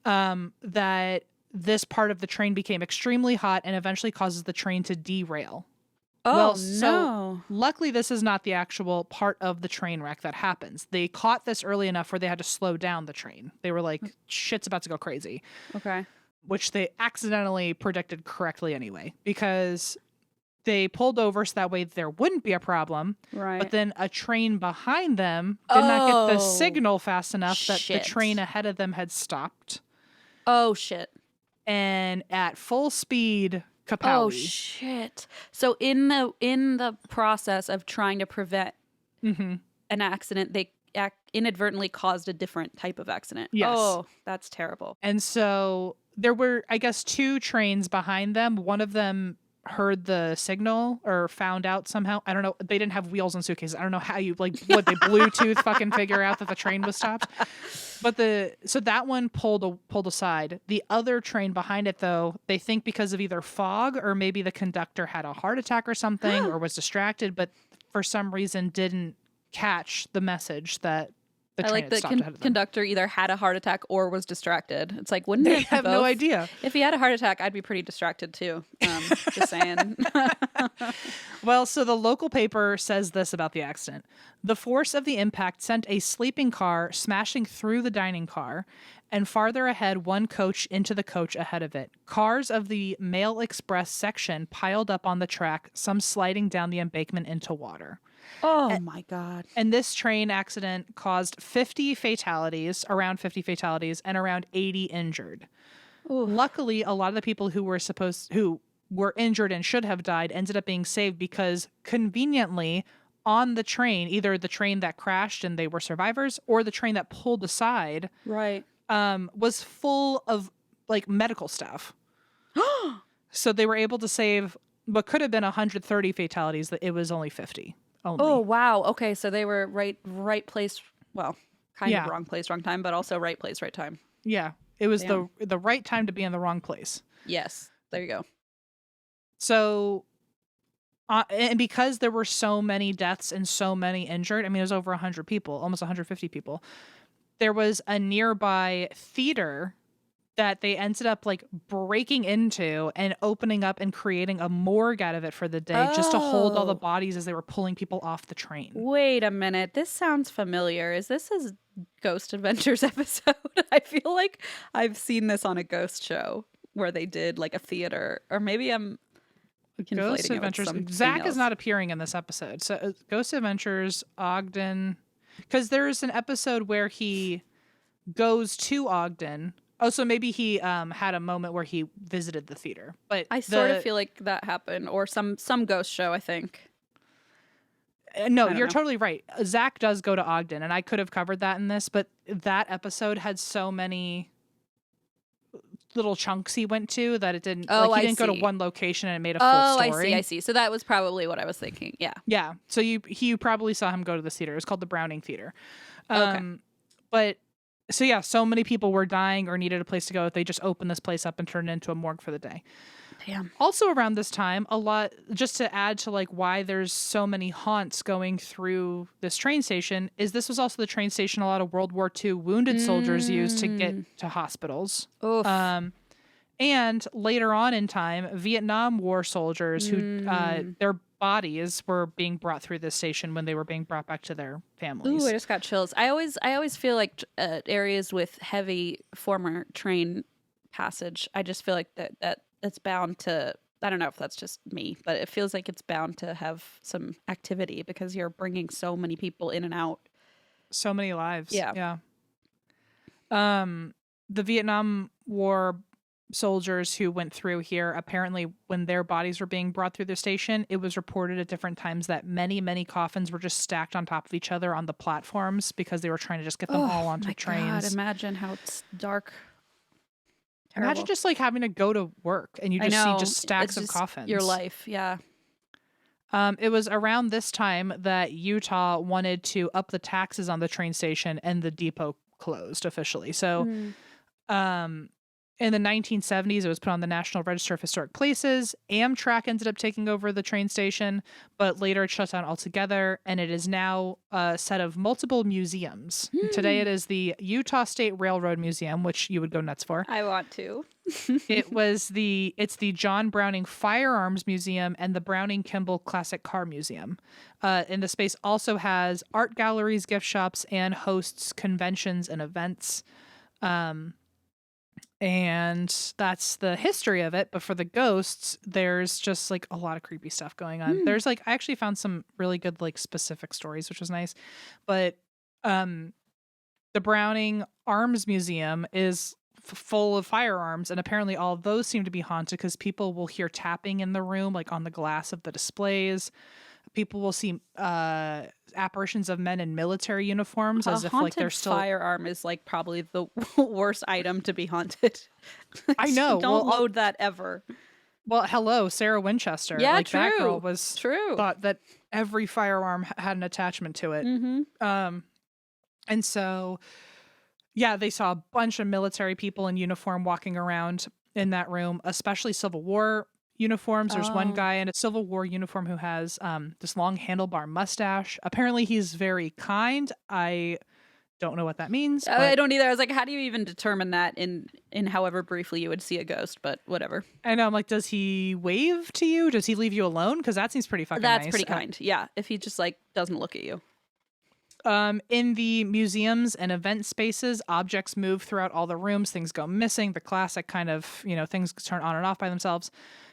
that this part of the train became extremely hot and eventually causes the train to derail. Oh, well, no. So luckily this is not the actual part of the train wreck that happens. They caught this early enough where they had to slow down the train. They were like, shit's about to go crazy. Okay. Which they accidentally predicted correctly anyway, because they pulled over so that way there wouldn't be a problem. Right. But then a train behind them did not get the signal fast enough that the train ahead of them had stopped. Oh, shit. And at full speed, kapow. Oh, shit. So in the process of trying to prevent an accident, they inadvertently caused a different type of accident. Yes. Oh, that's terrible. And so there were, I guess, two trains behind them. One of them heard the signal or found out somehow. I don't know. They didn't have wheels on suitcases. I don't know how you like what they Bluetooth fucking figure out that the train was stopped. But so that one pulled aside. The other train behind it, though, they think because of either fog or maybe the conductor had a heart attack or something or was distracted, but for some reason didn't catch the message that the I train like had the stopped ahead of them. conductor either had a heart attack or was distracted. It's like, wouldn't They it have no both? idea. If he had a heart attack, I'd be pretty distracted too. Just saying. Well, so the local paper says this about the accident. The force of the impact sent a sleeping car smashing through the dining car, and farther ahead, one coach into the coach ahead of it. Cars of the Mail Express section piled up on the track, some sliding down the embankment into water. Oh my God. And this train accident caused 50 fatalities, around 50 fatalities, and around 80 injured. Ooh. Luckily, a lot of the people who were injured and should have died ended up being saved because conveniently on the train, either the train that crashed and they were survivors or the train that pulled aside, Right. was full of like medical staff. So they were able to save what could have been 130 fatalities. That it was only 50. Only. Oh, wow. Okay. So they were right place. Well, kind Yeah. of wrong place, wrong time, but also right place, right time. Yeah, it was Damn. the right time to be in the wrong place. Yes. There you go. So, and because there were so many deaths and so many injured, I mean, it was over 100 people, almost 150 people. There was a nearby theater that they ended up like breaking into and opening up and creating a morgue out of it for the day just to hold all the Oh. bodies as they were pulling people off the train. Wait a minute. This sounds familiar. Is this a Ghost Adventures episode? I feel like I've seen this on a ghost show where they did like a theater, or maybe I'm conflating Ghost it with Adventures. something Zach is else. not appearing in this episode. So Ghost Adventures, Ogden, because there's an episode where he goes to Ogden. Oh, so maybe he had a moment where he visited the theater. But I sort of feel like that happened, or some ghost show, I think. No, I don't you're know. totally right. Zach does go to Ogden, and I could have covered that in this, but that episode had so many little chunks he went to that it didn't. Oh, like, he I didn't go to see. one location and it made a full Oh, story. I see. So that was probably what I was thinking. Yeah. Yeah. So you probably saw him go to the theater. It's called the Browning Theater. Okay. But so yeah, so many people were dying or needed a place to go. They just opened this place up and turned it into a morgue for the day. Damn. Also around this time, a lot, just to add to like why there's so many haunts going through this train station, is this was also the train station a lot of World War II wounded soldiers used to get to hospitals. Oof. And later on in time, Vietnam War soldiers who their bodies were being brought through this station when they were being brought back to their families. Ooh, I just got chills. I always feel like areas with heavy former train passage, I just feel like that's bound to, I don't know if that's just me, but it feels like it's bound to have some activity because you're bringing so many people in and out. So many lives. Yeah. The Vietnam War soldiers who went through here, apparently when their bodies were being brought through the station, it was reported at different times that many coffins were just stacked on top of each other on the platforms because they were trying to just get them all onto my trains. God, imagine how it's dark. Imagine Terrible. just like having to go to work and you I just see know. just stacks It's of just coffins. Your life, yeah. It was around this time that Utah wanted to up the taxes on the train station and the depot closed officially. So, in the 1970s, it was put on the National Register of Historic Places. Amtrak ended up taking over the train station, but later it shut down altogether, and it is now a set of multiple museums. Today it is the Utah State Railroad Museum, which you would go nuts for. I want to. It's the John Browning Firearms Museum and the Browning Kimball Classic Car Museum. And the space also has art galleries, gift shops, and hosts conventions and events. And that's the history of it. But for the ghosts, there's just like a lot of creepy stuff going on. There's like, I actually found some really good like specific stories, which was nice. But the Browning Arms Museum is full of firearms, and apparently all of those seem to be haunted because people will hear tapping in the room, like on the glass of the displays. People will see apparitions of men in military uniforms as if like they're still. Firearm is like probably the worst item to be haunted. I know. Don't Well, load that ever. Well, hello, Sarah Winchester. Yeah, like that girl true. was True. thought that every firearm had an attachment to it. And so yeah, they saw a bunch of military people in uniform walking around in that room, especially Civil War uniforms. There's one Oh. guy in a Civil War uniform who has this long handlebar mustache. Apparently he's very kind. I don't know what that means. I But don't either. I was like, how do you even determine that in however briefly you would see a ghost? But whatever. I know, I'm like, does he wave to you? Does he leave you alone? Because that seems pretty fucking That's nice. pretty kind. Yeah, if he just like doesn't look at you. In the museums and event spaces, objects move throughout all the rooms. Things go missing. The classic kind of, things turn on and off by themselves.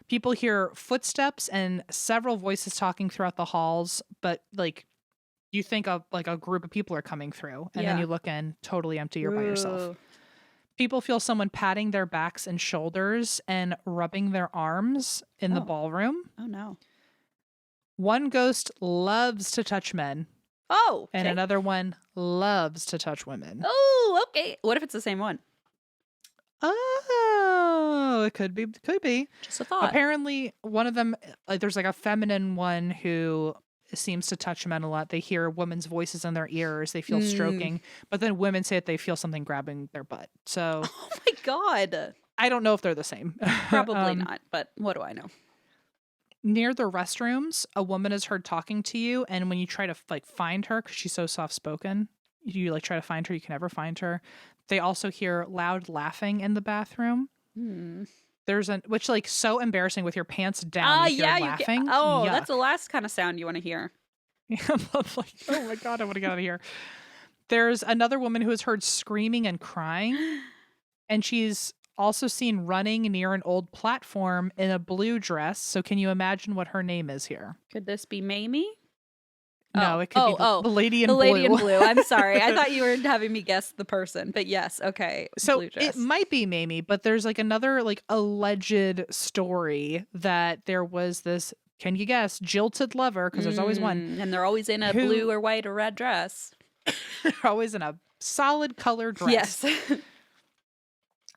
People hear footsteps and several voices talking throughout the halls, but like you think of like a group of people are coming through, and then Yeah. you look in, totally empty, you're by yourself. Ooh. People feel someone patting their backs and shoulders and rubbing their arms in the Oh. ballroom. Oh no. One ghost loves to touch men, Oh. and Okay. another one loves to touch women. Oh, okay. What if it's the same one? Oh, it could be. Could be. Just a thought. Apparently, one of them, there's like a feminine one who seems to touch men a lot. They hear women's voices in their ears. They feel stroking, but then women say that they feel something grabbing their butt. So Oh my god. I don't know if they're the same. Probably not, but what do I know? Near the restrooms, a woman is heard talking to you, and when you try to like find her because she's so soft spoken, you like try to find her, you can never find her. They also hear loud laughing in the bathroom. There's which like so embarrassing with your pants down. You hear laughing. Yuck. That's the last kind of sound you want to hear. I'm like, oh my god, I want to get out of here. There's another woman who is heard screaming and crying, and she's also seen running near an old platform in a blue dress. So can you imagine what her name is here? Could this be Mamie? No, it could be the lady in the blue. lady in blue. I'm sorry. I thought you were having me guess the person, but yes, okay. So blue dress. it might be Mamie, but there's like another like alleged story that there was this, can you guess, jilted lover, because there's always one. And they're always in a blue or white or red dress. They're always in a solid colored dress. Yes.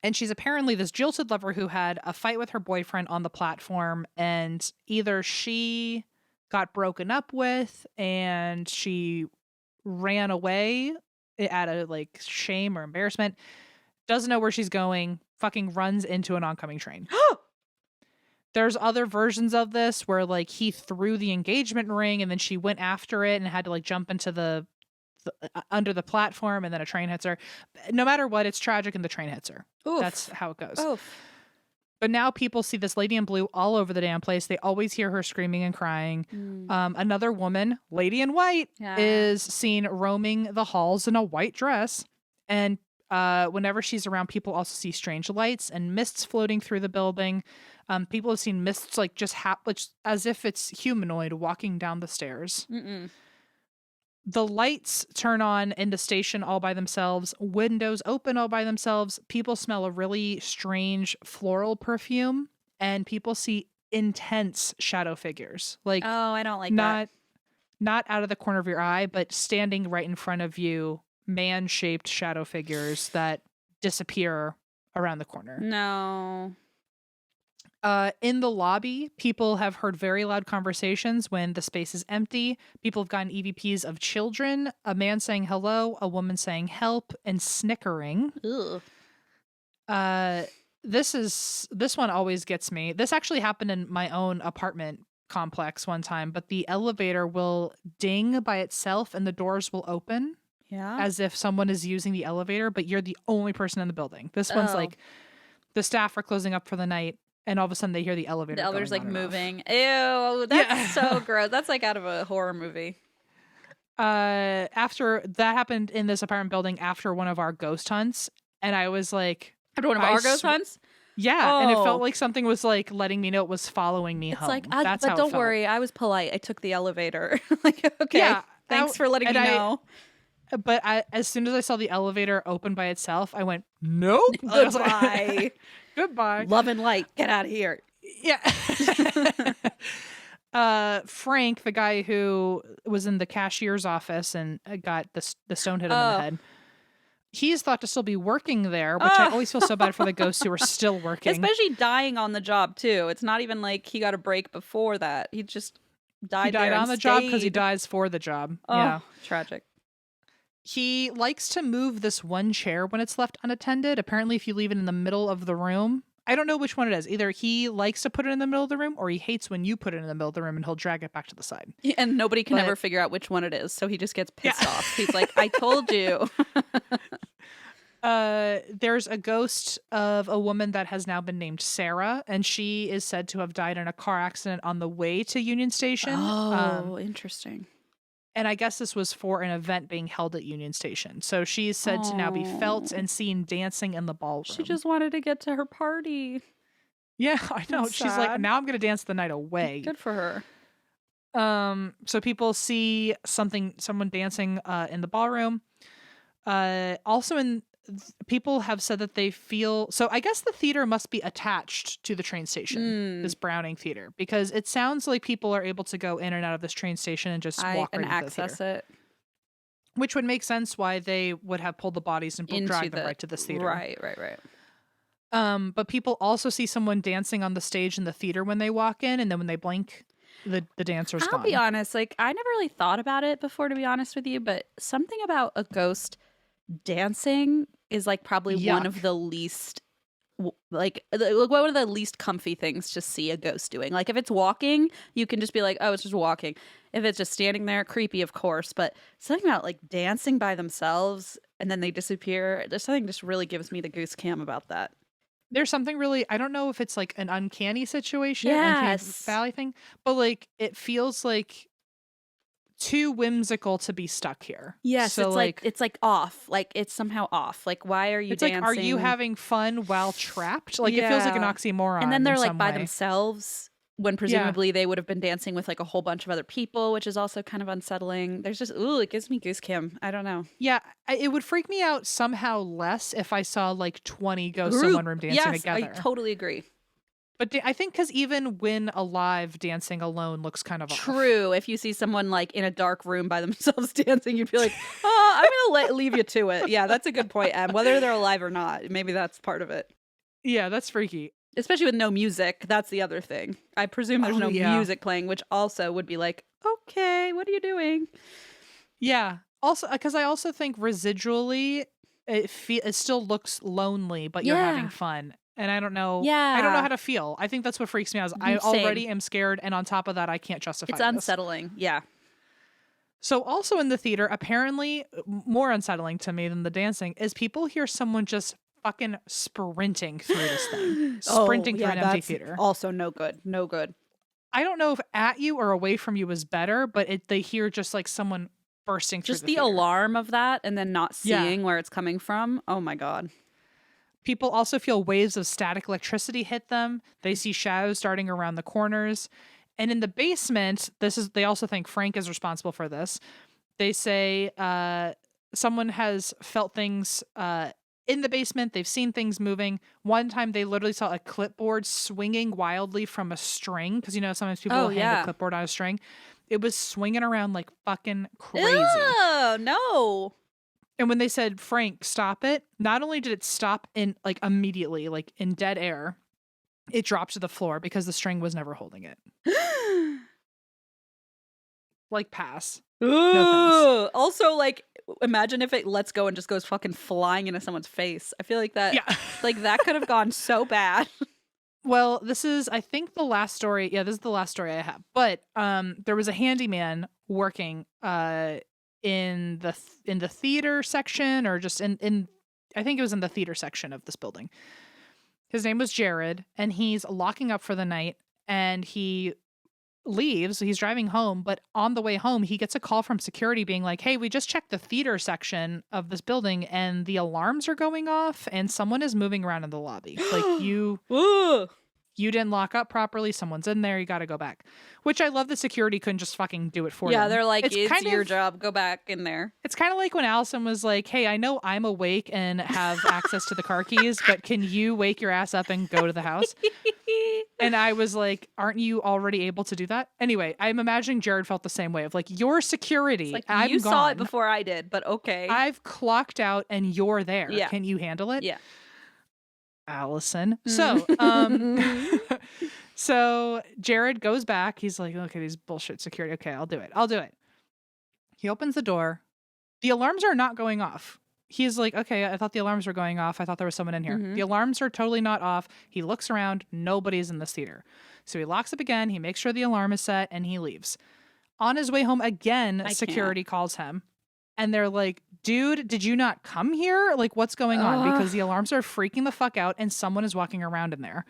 And she's apparently this jilted lover who had a fight with her boyfriend on the platform, and either she got broken up with and she ran away out of like shame or embarrassment, doesn't know where she's going, fucking runs into an oncoming train. There's other versions of this where like he threw the engagement ring and then she went after it and had to like jump into the under the platform, and then a train hits her. No matter what, it's tragic and the train hits her. Oof. That's how it goes. Oof. But now people see this lady in blue all over the damn place. They always hear her screaming and crying. Another woman, lady in white, is seen roaming the halls in a white dress. And whenever she's around, people also see strange lights and mists floating through the building. People have seen mists like just as if it's humanoid walking down the stairs. The lights turn on in the station all by themselves. Windows open all by themselves. People smell a really strange floral perfume, and people see intense shadow figures. Like, oh, I don't like that. Not out of the corner of your eye, but standing right in front of you, man-shaped shadow figures that disappear around the corner. No. In the lobby, people have heard very loud conversations when the space is empty. People have gotten EVPs of children, a man saying hello, a woman saying help, and snickering. Ugh. This one always gets me. This actually happened in my own apartment complex one time, but the elevator will ding by itself and the doors will open. Yeah. As if someone is using the elevator, but you're the only person in the building. This one's like the staff are closing up for the night, and all of a sudden they hear the elevator. The elevator's like going on and moving. Ew, that's so gross. That's like out of a horror movie. After that happened in this apartment building after one of our ghost hunts, and I was like, after one of our ghost hunts? Yeah, and it felt like something was like letting me know it was following me home. Like, That's but how it don't felt. worry, I was polite. I took the elevator. Like, okay, Yeah, thanks for letting me know. But as soon as I saw the elevator open by itself, I went, nope. Goodbye. Goodbye. Love and light. Get out of here. Yeah. Frank, the guy who was in the cashier's office and got the stone hit him in the head. He's thought to still be working there, which I always feel so bad for the ghosts who are still working. Especially dying on the job, too. It's not even like he got a break before that. He just died He died there on and the job because he stayed. dies for the job. Oh, Yeah. tragic. He likes to move this one chair when it's left unattended. Apparently, if you leave it in the middle of the room, I don't know which one it is. Either he likes to put it in the middle of the room or he hates when you put it in the middle of the room and he'll drag it back to the side. And nobody can But- ever figure out which one it is. So he just gets pissed Yeah. off. He's like, I told you. There's a ghost of a woman that has now been named Sarah, and she is said to have died in a car accident on the way to Union Station. Oh, interesting. And I guess this was for an event being held at Union Station. So she's said to now be felt and seen dancing in the ballroom. She just wanted to get to her party. Yeah, I know. That's She's like, sad. now I'm going to dance the night away. Good for her. So people see someone dancing in the ballroom. People have said that they feel, so I guess the theater must be attached to the train station, this Browning Theater, because it sounds like people are able to go in and out of this train station and just walk right and into the access theater. it. Which would make sense why they would have pulled the bodies and dragged them right to this theater. Right. But people also see someone dancing on the stage in the theater when they walk in, and then when they blink, the dancer's gone. I'll be honest, like I never really thought about it before, to be honest with you, but something about a ghost dancing is like probably one of the least like one of the least comfy things to see a ghost doing. Like if it's walking, you can just be like, oh, it's just walking. If it's just standing there, creepy, of course, but something about like dancing by themselves and then they disappear, there's something just really gives me the goose cam about that. There's something really, I don't know if it's like an uncanny situation, Yes. uncanny valley thing, but like it feels like too whimsical to be stuck here. Yes, so it's like off. Like it's somehow off. Like why are you it's dancing? like, are you having fun while trapped? Like it feels like an Yeah. oxymoron. And then they're in like some by way. themselves when presumably they would have been dancing with like a whole bunch of other people, which is also kind of unsettling. There's just it gives me goose cam. I don't know. Yeah, it would freak me out somehow less if I saw like 20 ghosts in one room dancing yes, together. I totally agree. But I think because even when alive, dancing alone looks kind of off. True. If you see someone like in a dark room by themselves dancing, you'd be like, oh, I'm going to leave you to it. Yeah, that's a good point, Em. Whether they're alive or not, maybe that's part of it. Yeah, that's freaky. Especially with no music. That's the other thing. I presume there's no music playing, which also would be like, okay, what are you doing? Yeah. Also, because I also think residually, it still looks lonely, but you're having fun. And I don't know. Yeah. I don't know how to feel. I think that's what freaks me out. Is I Same. already am scared, and on top of that, I can't justify It's this. unsettling. Yeah. So also in the theater, apparently more unsettling to me than the dancing is people hear someone just fucking sprinting through this thing. Sprinting through an empty theater. Also no good. No good. I don't know if at you or away from you is better, but they hear just like someone bursting through Just the the theater. alarm of that and then not seeing where it's coming from. Oh my God. People also feel waves of static electricity hit them. They see shadows darting around the corners. And in the basement, they also think Frank is responsible for this. They say someone has felt things in the basement. They've seen things moving. One time they literally saw a clipboard swinging wildly from a string. Because, sometimes people will hang a clipboard on a string. It was swinging around like fucking crazy. Oh, no. And when they said, Frank, stop it, not only did it stop in like immediately, like in dead air, it dropped to the floor because the string was never holding it. Like pass. No also, like, imagine if it lets go and just goes fucking flying into someone's face. I feel like that, that could have gone so bad. Well, this is, I think, the last story. Yeah, this is the last story I have. But there was a handyman working in the theater section, or just in I think it was in the theater section of this building. His name was Jared, and he's locking up for the night, and he leaves. He's driving home, but on the way home, he gets a call from security being like, hey, we just checked the theater section of this building, and the alarms are going off, and someone is moving around in the lobby. Like, you... Ooh. You didn't lock up properly. Someone's in there. You got to go back. Which I love the security couldn't just fucking do it for them. Yeah, they're like, it's your job. Go back in there. It's kind of like when Allison was like, hey, I know I'm awake and have access to the car keys, but can you wake your ass up and go to the house? And I was like, aren't you already able to do that? Anyway, I'm imagining Jared felt the same way of like, your security. Like, I'm you gone. saw it before I did, but okay. I've clocked out and you're there. Yeah. Can you handle it? Yeah. Allison. So, so Jared goes back. He's like, okay, these bullshit security. Okay, I'll do it. He opens the door. The alarms are not going off. He's like, okay, I thought the alarms were going off. I thought there was someone in here. The alarms are totally not off. He looks around. Nobody's in this theater. So he locks up again. He makes sure the alarm is set and he leaves. On his way home again, security calls him. And they're like, dude, did you not come here? Like, what's going on? Because the alarms are freaking the fuck out and someone is walking around in there.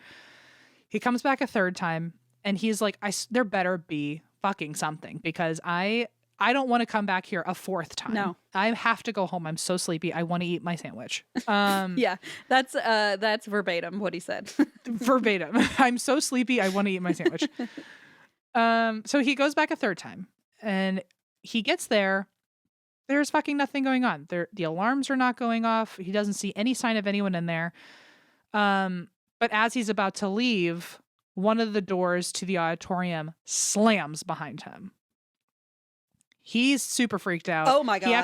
He comes back a third time and he's like, there better be fucking something because I don't want to come back here a fourth time. No. I have to go home. I'm so sleepy. I want to eat my sandwich. Yeah, that's verbatim what he said. Verbatim. I'm so sleepy. I want to eat my sandwich. So he goes back a third time and he gets there. There's fucking nothing going on. The alarms are not going off. He doesn't see any sign of anyone in there. But as he's about to leave, one of the doors to the auditorium slams behind him. He's super freaked out. Oh my God. He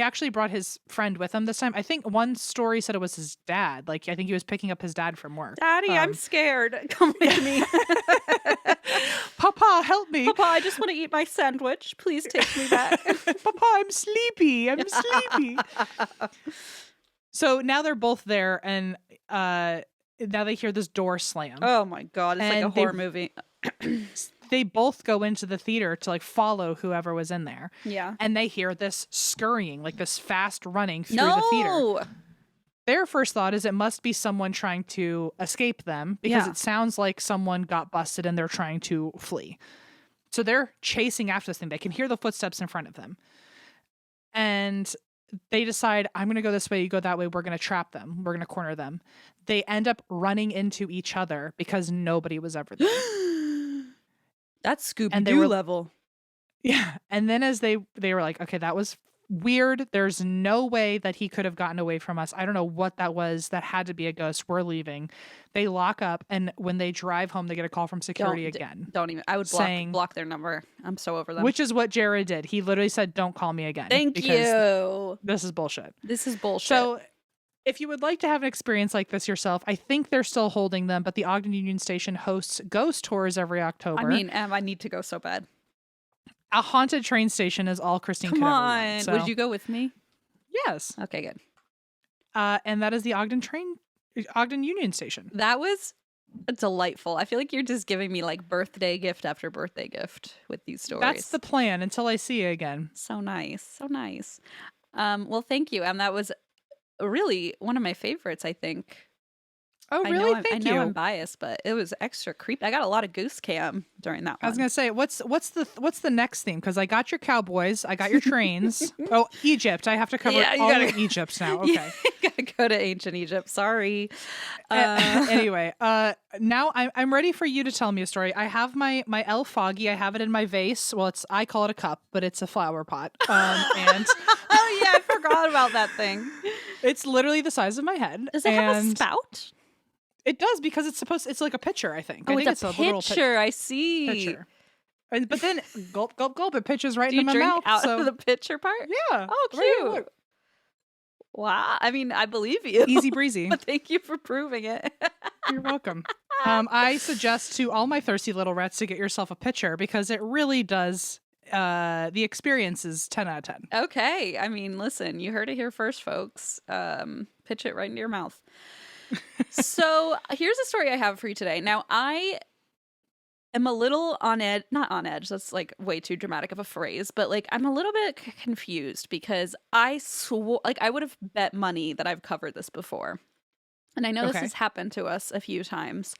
actually brought his friend with him this time. I think one story said it was his dad. Like, I think he was picking up his dad from work. Daddy, I'm scared. Come with me. Papa, help me. Papa, I just want to eat my sandwich. Please take me back. Papa, I'm sleepy. So now they're both there and now they hear this door slam. Oh my God. It's like a horror movie. They both go into the theater to like follow whoever was in there. Yeah. And they hear this scurrying, like this fast running through the theater. Their first thought is it must be someone trying to escape them because it sounds like someone got busted and they're trying to flee. So they're chasing after this thing. They can hear the footsteps in front of them. And they decide, I'm going to go this way, you go that way. We're going to trap them. We're going to corner them. They end up running into each other because nobody was ever there. That's Scooby-Doo level. Yeah. And then as they were like, okay, that was weird. There's no way that he could have gotten away from us. I don't know what that was. That had to be a ghost. We're leaving. They lock up. And when they drive home, they get a call from security again. Don't even. I would block their number. I'm so over them. Which is what Jared did. He literally said, don't call me again. Thank you. This is bullshit. So if you would like to have an experience like this yourself, I think they're still holding them, but the Ogden Union Station hosts ghost tours every October. I mean, I need to go so bad. A haunted train station is all Christine Come could on. ever want. So. Would you go with me? Yes. Okay, good. And that is the Ogden Union Station. That was delightful. I feel like you're just giving me like birthday gift after birthday gift with these stories. That's the plan until I see you again. So nice. So nice. Well, thank you. That was really one of my favorites, I think. Oh, really? Thank you. I know I'm biased, but it was extra creepy. I got a lot of goose cam during that one. I was gonna say, what's the next theme? Because I got your cowboys, I got your trains. Oh, Egypt! I have to cover all of Egypt now. Okay, you gotta go to ancient Egypt. Sorry. Anyway, now I'm ready for you to tell me a story. I have my El Foggy. I have it in my vase. Well, I call it a cup, but it's a flower pot. And oh yeah, I forgot about that thing. It's literally the size of my head. Does it have a spout? It does because it's like a pitcher, I think. Oh, I think it's a pitcher. I see. Pitcher. But then gulp, gulp, gulp. It pitches right into my drink mouth. Out of the pitcher part? Yeah. Oh, cute. Right, wow. I mean, I believe you. Easy breezy. But thank you for proving it. You're welcome. I suggest to all my thirsty little rats to get yourself a pitcher because it really does. The experience is 10 out of 10. Okay. I mean, listen, you heard it here first, folks. Pitch it right into your mouth. So here's a story I have for you today. Now, I am a little on edge, not on edge, that's like way too dramatic of a phrase, but like I'm a little bit confused because I swore, like I would have bet money that I've covered this before. And I know this has happened to us a few times.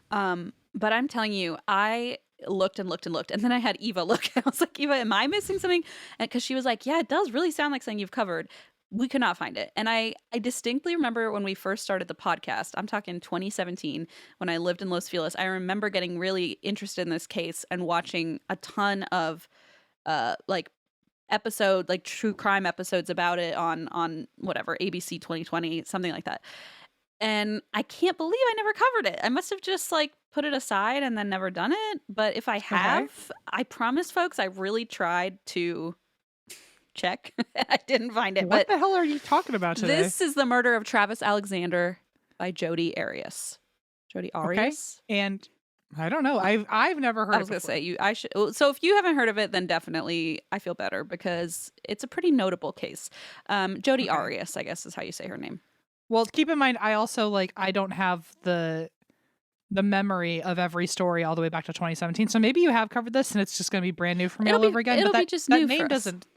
But I'm telling you, I looked and looked and looked. And then I had Eva look. I was like, Eva, am I missing something? And because she was like, yeah, it does really sound like something you've covered. we could not find it. And I distinctly remember when we first started the podcast, I'm talking 2017, when I lived in Los Feliz, I remember getting really interested in this case and watching a ton of like episode, like true crime episodes about it on whatever, ABC 2020, something like that. And I can't believe I never covered it. I must have just like put it aside and then never done it. But if I have, I promise folks, I really tried to check. I didn't find it. What the hell are you talking about today? This is the murder of Travis Alexander by Jodi Arias. Jodi Arias? Okay. And I don't know. I've never heard. I was going to say I should. So if you haven't heard of it, then definitely I feel better because it's a pretty notable case. Jodi Arias, I guess is how you say her name. Well, keep in mind, I also I don't have the memory of every story all the way back to 2017. So maybe you have covered this, and it's just going to be brand new for me all over again. It'll be just new name for us. doesn't.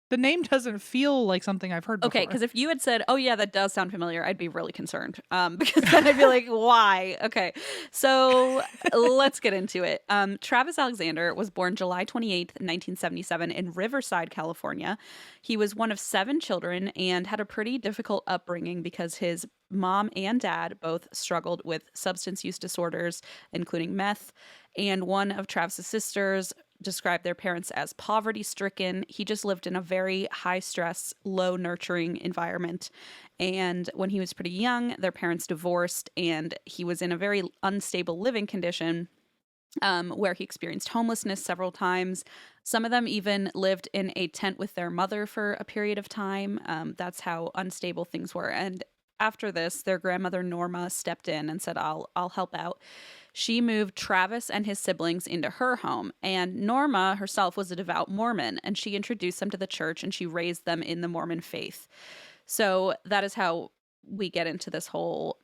The name doesn't feel like something I've heard before. Okay, because if you had said, "Oh yeah, that does sound familiar," I'd be really concerned. Because then I'd be like, "Why?" Okay, so let's get into it. Travis Alexander was born July 28th, 1977, in Riverside, California. He was one of 7 children and had a pretty difficult upbringing because his mom and dad both struggled with substance use disorders, including meth. And one of Travis's sisters described their parents as poverty-stricken. He just lived in a very high-stress, low-nurturing environment. And when he was pretty young, their parents divorced, and he was in a very unstable living condition where he experienced homelessness several times. Some of them even lived in a tent with their mother for a period of time. That's how unstable things were. And after this, their grandmother, Norma, stepped in and said, I'll help out. She moved Travis and his siblings into her home, and Norma herself was a devout Mormon, and she introduced them to the church, and she raised them in the Mormon faith. So that is how we get into this whole,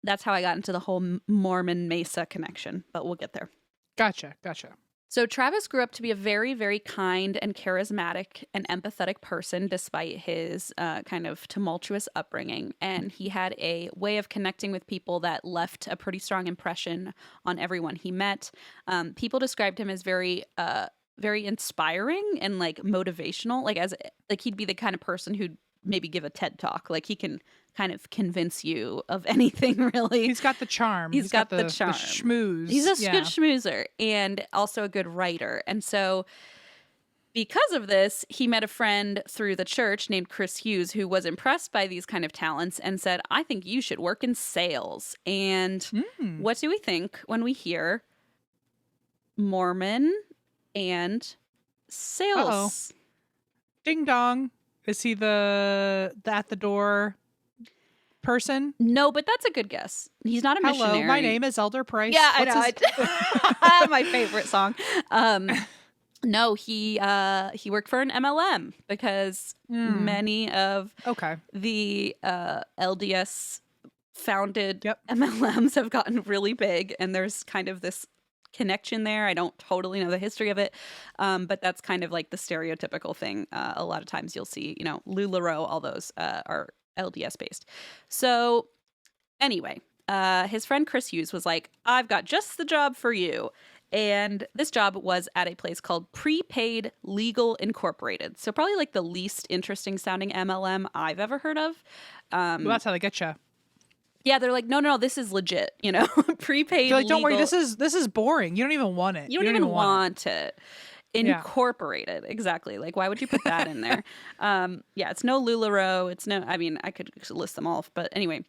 that's how I got into the whole Mormon Mesa connection, but we'll get there. Gotcha. So Travis grew up to be a very, very kind and charismatic and empathetic person despite his kind of tumultuous upbringing. And he had a way of connecting with people that left a pretty strong impression on everyone he met. People described him as very inspiring and like motivational, like he'd be the kind of person who'd maybe give a TED talk. Like he can kind of convince you of anything, really. He's got the charm. He's got the charm. The schmooze. He's a good schmoozer and also a good writer. And so because of this, he met a friend through the church named Chris Hughes, who was impressed by these kind of talents and said, I think you should work in sales. And what do we think when we hear Mormon and sales? Uh-oh. Ding dong. Is he the at the door person? No, but that's a good guess. He's not a missionary. Hello, my name is Elder Price. Yeah, I know. My favorite song. No, he worked for an MLM because many of the LDS founded MLMs have gotten really big, and there's kind of this connection there. I don't totally know the history of it, but that's kind of like the stereotypical thing. A lot of times you'll see, LuLaRoe, all those are LDS based. So anyway, his friend Chris Hughes was like, I've got just the job for you. And this job was at a place called Prepaid Legal Incorporated. So probably like the least interesting sounding MLM I've ever heard of. Well, that's how they get you. Yeah, they're like, no, this is legit, prepaid. They're like, don't legal. Worry, this is boring. You don't even want it. You don't even want it. Incorporated, exactly. Like, why would you put that in there? It's no LuLaRoe. It's no, I could list them all, but anyway.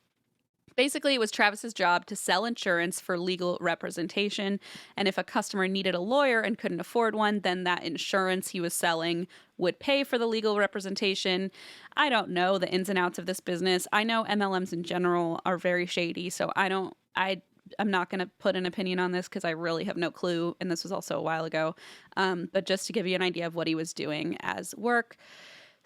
Basically, it was Travis's job to sell insurance for legal representation. And if a customer needed a lawyer and couldn't afford one, then that insurance he was selling would pay for the legal representation. I don't know the ins and outs of this business. I know MLMs in general are very shady, so I'm not going to put an opinion on this because I really have no clue. And this was also a while ago. But just to give you an idea of what he was doing as work.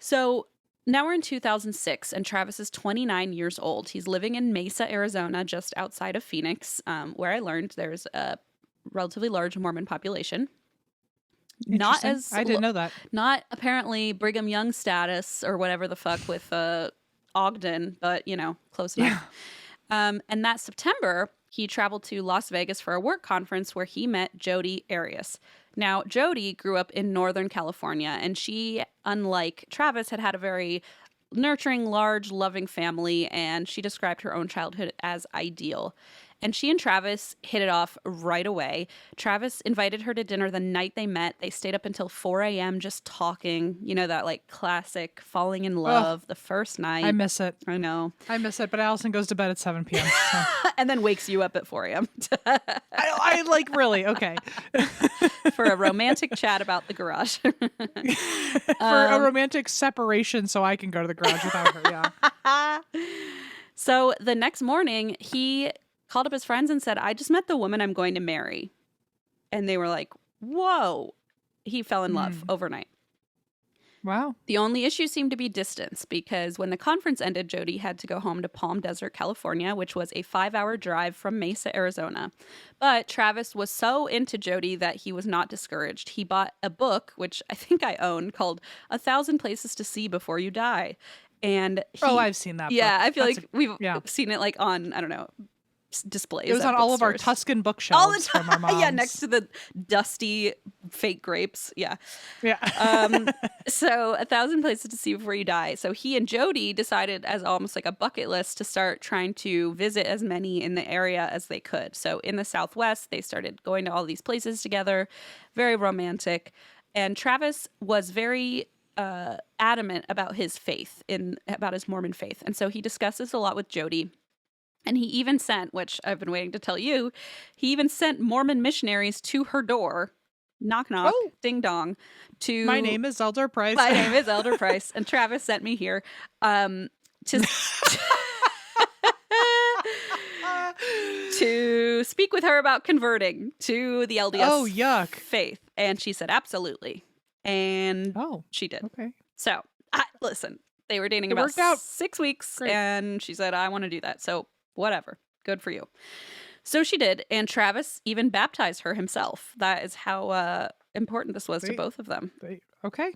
So now we're in 2006, and Travis is 29 years old. He's living in Mesa, Arizona, just outside of Phoenix, where I learned there's a relatively large Mormon population. Not as I didn't know that. Not apparently Brigham Young status or whatever the fuck with Ogden, but close enough. And that September, he traveled to Las Vegas for a work conference where he met Jodi Arias. Now, Jodi grew up in Northern California, and she, unlike Travis, had a very nurturing, large, loving family, and she described her own childhood as ideal. And she and Travis hit it off right away. Travis invited her to dinner the night they met. They stayed up until 4 a.m. just talking. You know, that like classic falling in love the first night. I miss it. I know. I miss it, but Allison goes to bed at 7 p.m. So. And then wakes you up at 4 a.m. I like, really? Okay. For a romantic chat about the garage. For a romantic separation so I can go to the garage without her, yeah. So the next morning, he called up his friends and said, I just met the woman I'm going to marry. And they were like, whoa. He fell in love overnight. Wow. The only issue seemed to be distance, because when the conference ended, Jodi had to go home to Palm Desert, California, which was a 5-hour drive from Mesa, Arizona. But Travis was so into Jodi that he was not discouraged. He bought a book, which I think I own, called 1,000 Places to See Before You Die. And I've seen that Yeah, book. I feel like we've seen it like on, I don't know, displays. It was on all of our Tuscan bookshelves all the time. From our moms. Yeah, next to the dusty fake grapes. Yeah. So 1,000 Places to See Before You Die. So he and Jodi decided, as almost like a bucket list, to start trying to visit as many in the area as they could. So in the Southwest, they started going to all these places together. Very romantic. And Travis was very adamant about his faith, about his Mormon faith. And so he discusses a lot with Jodi. And he even sent, which I've been waiting to tell you, he even sent Mormon missionaries to her door, knock, knock, ding dong, to... My name is Elder Price. My name is Elder Price. And Travis sent me here to speak with her about converting to the LDS faith. And she said, absolutely. And she did. Okay. So, listen, they were dating it about out. 6 weeks. Great. And she said, I want to do that. So whatever. Good for you. So she did. And Travis even baptized her himself. That is how important this was to both of them.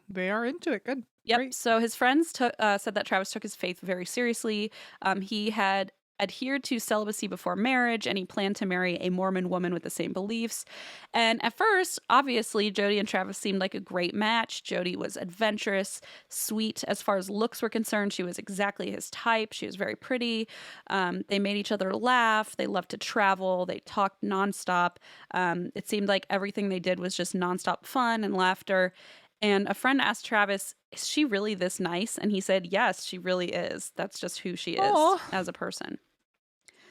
They are into it. Good. Yep. Great. So his friends said that Travis took his faith very seriously. He had adhered to celibacy before marriage, and he planned to marry a Mormon woman with the same beliefs. And at first, obviously, Jodi and Travis seemed like a great match. Jodi was adventurous, sweet. As far as looks were concerned, she was exactly his type. She was very pretty. They made each other laugh. They loved to travel. They talked nonstop. It seemed like everything they did was just nonstop fun and laughter. And a friend asked Travis, is she really this nice? And he said, yes, she really is. That's just who she is as a person.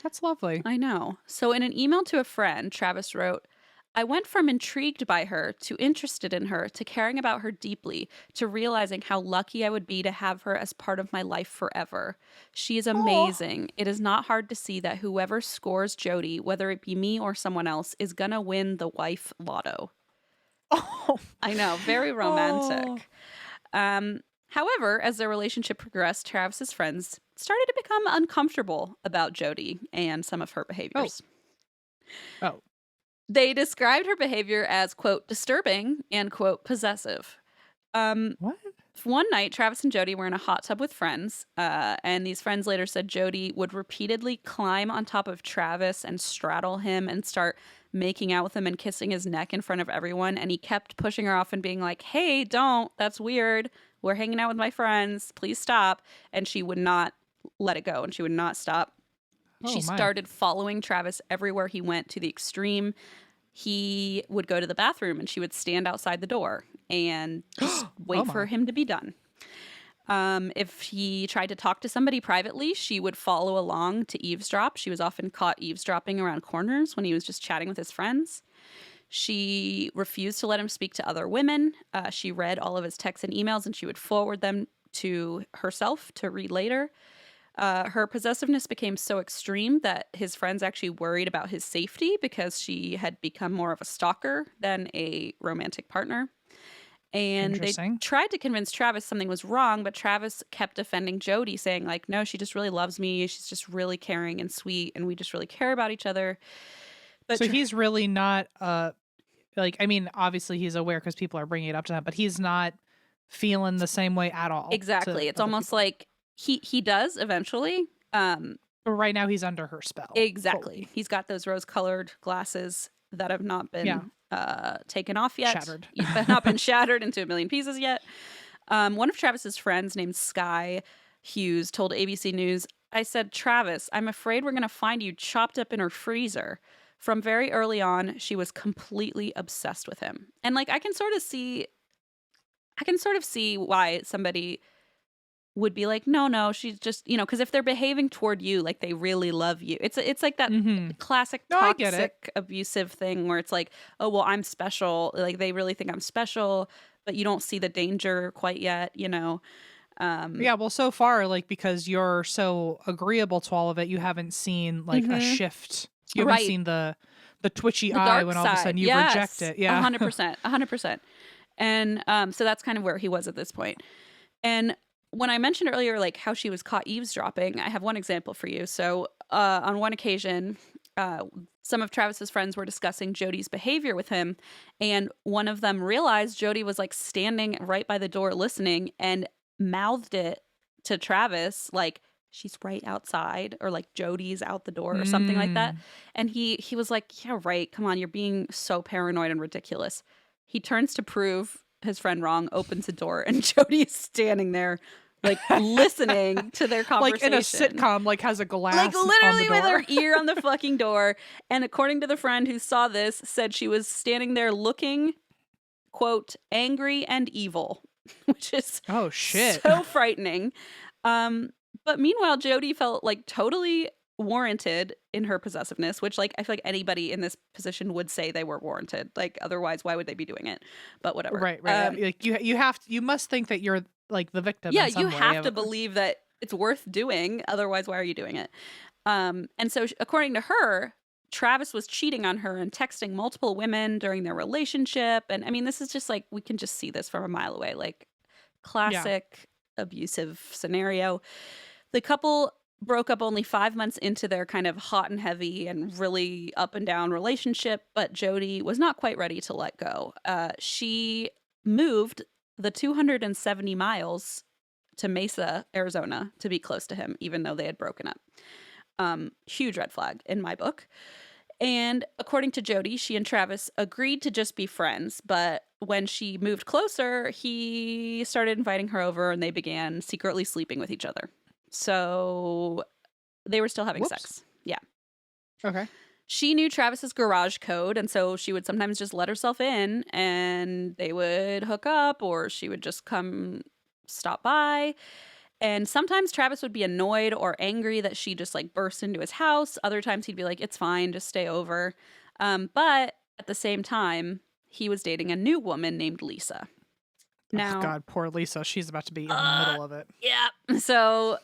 That's lovely. I know. So in an email to a friend, Travis wrote, I went from intrigued by her to interested in her to caring about her deeply to realizing how lucky I would be to have her as part of my life forever. She is amazing. It is not hard to see that whoever scores Jodi, whether it be me or someone else, is gonna win the wife lotto. Oh, I know, very romantic. However, as their relationship progressed, Travis's friends started to become uncomfortable about Jodi and some of her behaviors. They described her behavior as, quote, disturbing and, quote, possessive. What? One night, Travis and Jodi were in a hot tub with friends, and these friends later said Jodi would repeatedly climb on top of Travis and straddle him and start making out with him and kissing his neck in front of everyone, and he kept pushing her off and being like, hey, don't, that's weird. We're hanging out with my friends. Please stop. And she would not let it go, and she would not stop. She started following Travis everywhere he went to the extreme. He would go to the bathroom, and she would stand outside the door and just wait for him to be done. If he tried to talk to somebody privately, she would follow along to eavesdrop. She was often caught eavesdropping around corners when he was just chatting with his friends. She refused to let him speak to other women. She read all of his texts and emails, and she would forward them to herself to read later. Her possessiveness became so extreme that his friends actually worried about his safety because she had become more of a stalker than a romantic partner. And they tried to convince Travis something was wrong, but Travis kept defending Jodi, saying, like, no, she just really loves me. She's just really caring and sweet, and we just really care about each other. But so he's really not, like, I mean, obviously he's aware because people are bringing it up to him, but he's not feeling the same way at all. Exactly. It's almost like he does eventually. But right now he's under her spell. Exactly. Fully. He's got those rose-colored glasses that have not been taken off yet. Shattered. Have not been shattered into a million pieces yet. One of Travis's friends named Sky Hughes told ABC News, I said, Travis, I'm afraid we're going to find you chopped up in her freezer. From very early on, she was completely obsessed with him. And like, I can sort of see why somebody would be like, no, she's just, because if they're behaving toward you like they really love you, it's like that classic No, I get it. toxic abusive thing where it's like, oh, well, I'm special. Like they really think I'm special, but you don't see the danger quite yet, Yeah, well, so far, like, because you're so agreeable to all of it, you haven't seen like a shift. You haven't Right. seen the twitchy The eye dark when all of a side. sudden you Yes. reject it. Yeah, 100%. And so that's kind of where he was at this point. And when I mentioned earlier, like how she was caught eavesdropping, I have one example for you. So on one occasion, some of Travis's friends were discussing Jodi's behavior with him, and one of them realized Jodi was like standing right by the door listening and mouthed it to Travis like, she's right outside, or like Jodi's out the door or something like that. And he was like, yeah, right. Come on, you're being so paranoid and ridiculous. He turns to prove his friend wrong, opens the door, and Jodi is standing there like listening to their conversation. like in a sitcom, like has a glass, like literally on the with door. her ear on the fucking door. And according to the friend who saw this, said she was standing there looking, quote, angry and evil, which is Oh shit! so frightening. But meanwhile, Jodi felt like totally warranted in her possessiveness, which like I feel like anybody in this position would say they were warranted. Like otherwise, why would they be doing it? But whatever. Right. Like you must think that you're like the victim. Yeah, in some you way. have to believe that it's worth doing. Otherwise, why are you doing it? And so, according to her, Travis was cheating on her and texting multiple women during their relationship. And I mean, this is just like, we can just see this from a mile away, like classic abusive scenario. The couple broke up only 5 months into their kind of hot and heavy and really up and down relationship, but Jodi was not quite ready to let go. She moved the 270 miles to Mesa, Arizona, to be close to him, even though they had broken up. Huge red flag in my book. And according to Jodi, she and Travis agreed to just be friends, but when she moved closer, he started inviting her over and they began secretly sleeping with each other. So they were still having sex. Yeah. Okay. She knew Travis's garage code, and so she would sometimes just let herself in and they would hook up, or she would just come stop by. And sometimes Travis would be annoyed or angry that she just like burst into his house. Other times he'd be like, it's fine, just stay over. But at the same time, he was dating a new woman named Lisa. Now, oh God, poor Lisa. She's about to be in the middle of it. Yeah. So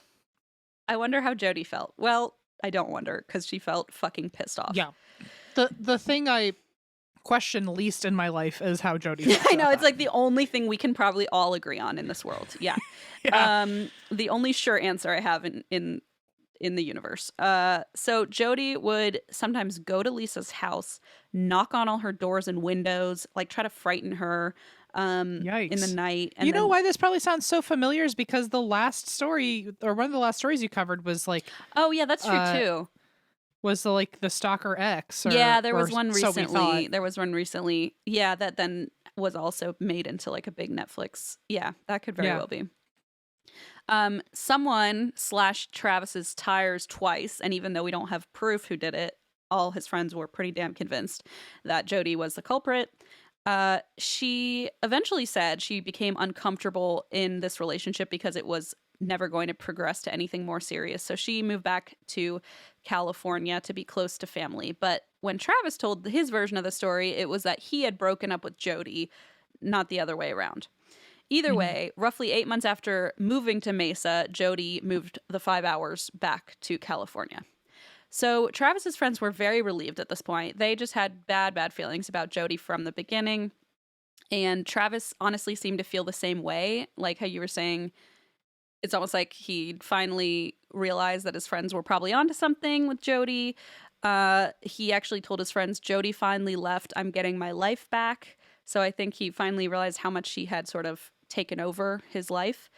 I wonder how Jodi felt. Well, I don't wonder, because she felt fucking pissed off. Yeah. The thing I question least in my life is how Jodi felt. I know, about it's that. like the only thing we can probably all agree on in this world. Yeah. Yeah. The only sure answer I have in the universe. So Jodi would sometimes go to Lisa's house, knock on all her doors and windows, like try to frighten her Yikes. in the night. And you know then, why this probably sounds so familiar is because the last story, or one of the last stories you covered was like, oh yeah, that's true too. Was like the stalker X. Yeah, there was or one so we recently. thought. There was one recently. Yeah, that then was also made into like a big Netflix. Yeah, that could very well be. Someone slashed Travis's tires twice, and even though we don't have proof who did it, all his friends were pretty damn convinced that Jodi was the culprit. She eventually said she became uncomfortable in this relationship because it was never going to progress to anything more serious. So she moved back to California to be close to family. But when Travis told his version of the story, it was that he had broken up with Jodi, not the other way around. Either way, roughly 8 months after moving to Mesa, Jodi moved the 5 hours back to California. So Travis's friends were very relieved at this point. They just had bad feelings about Jodi from the beginning. And Travis honestly seemed to feel the same way, like how you were saying. It's almost like he finally realized that his friends were probably onto something with Jodi. He actually told his friends, Jodi finally left. I'm getting my life back. So I think he finally realized how much she had sort of taken over his life.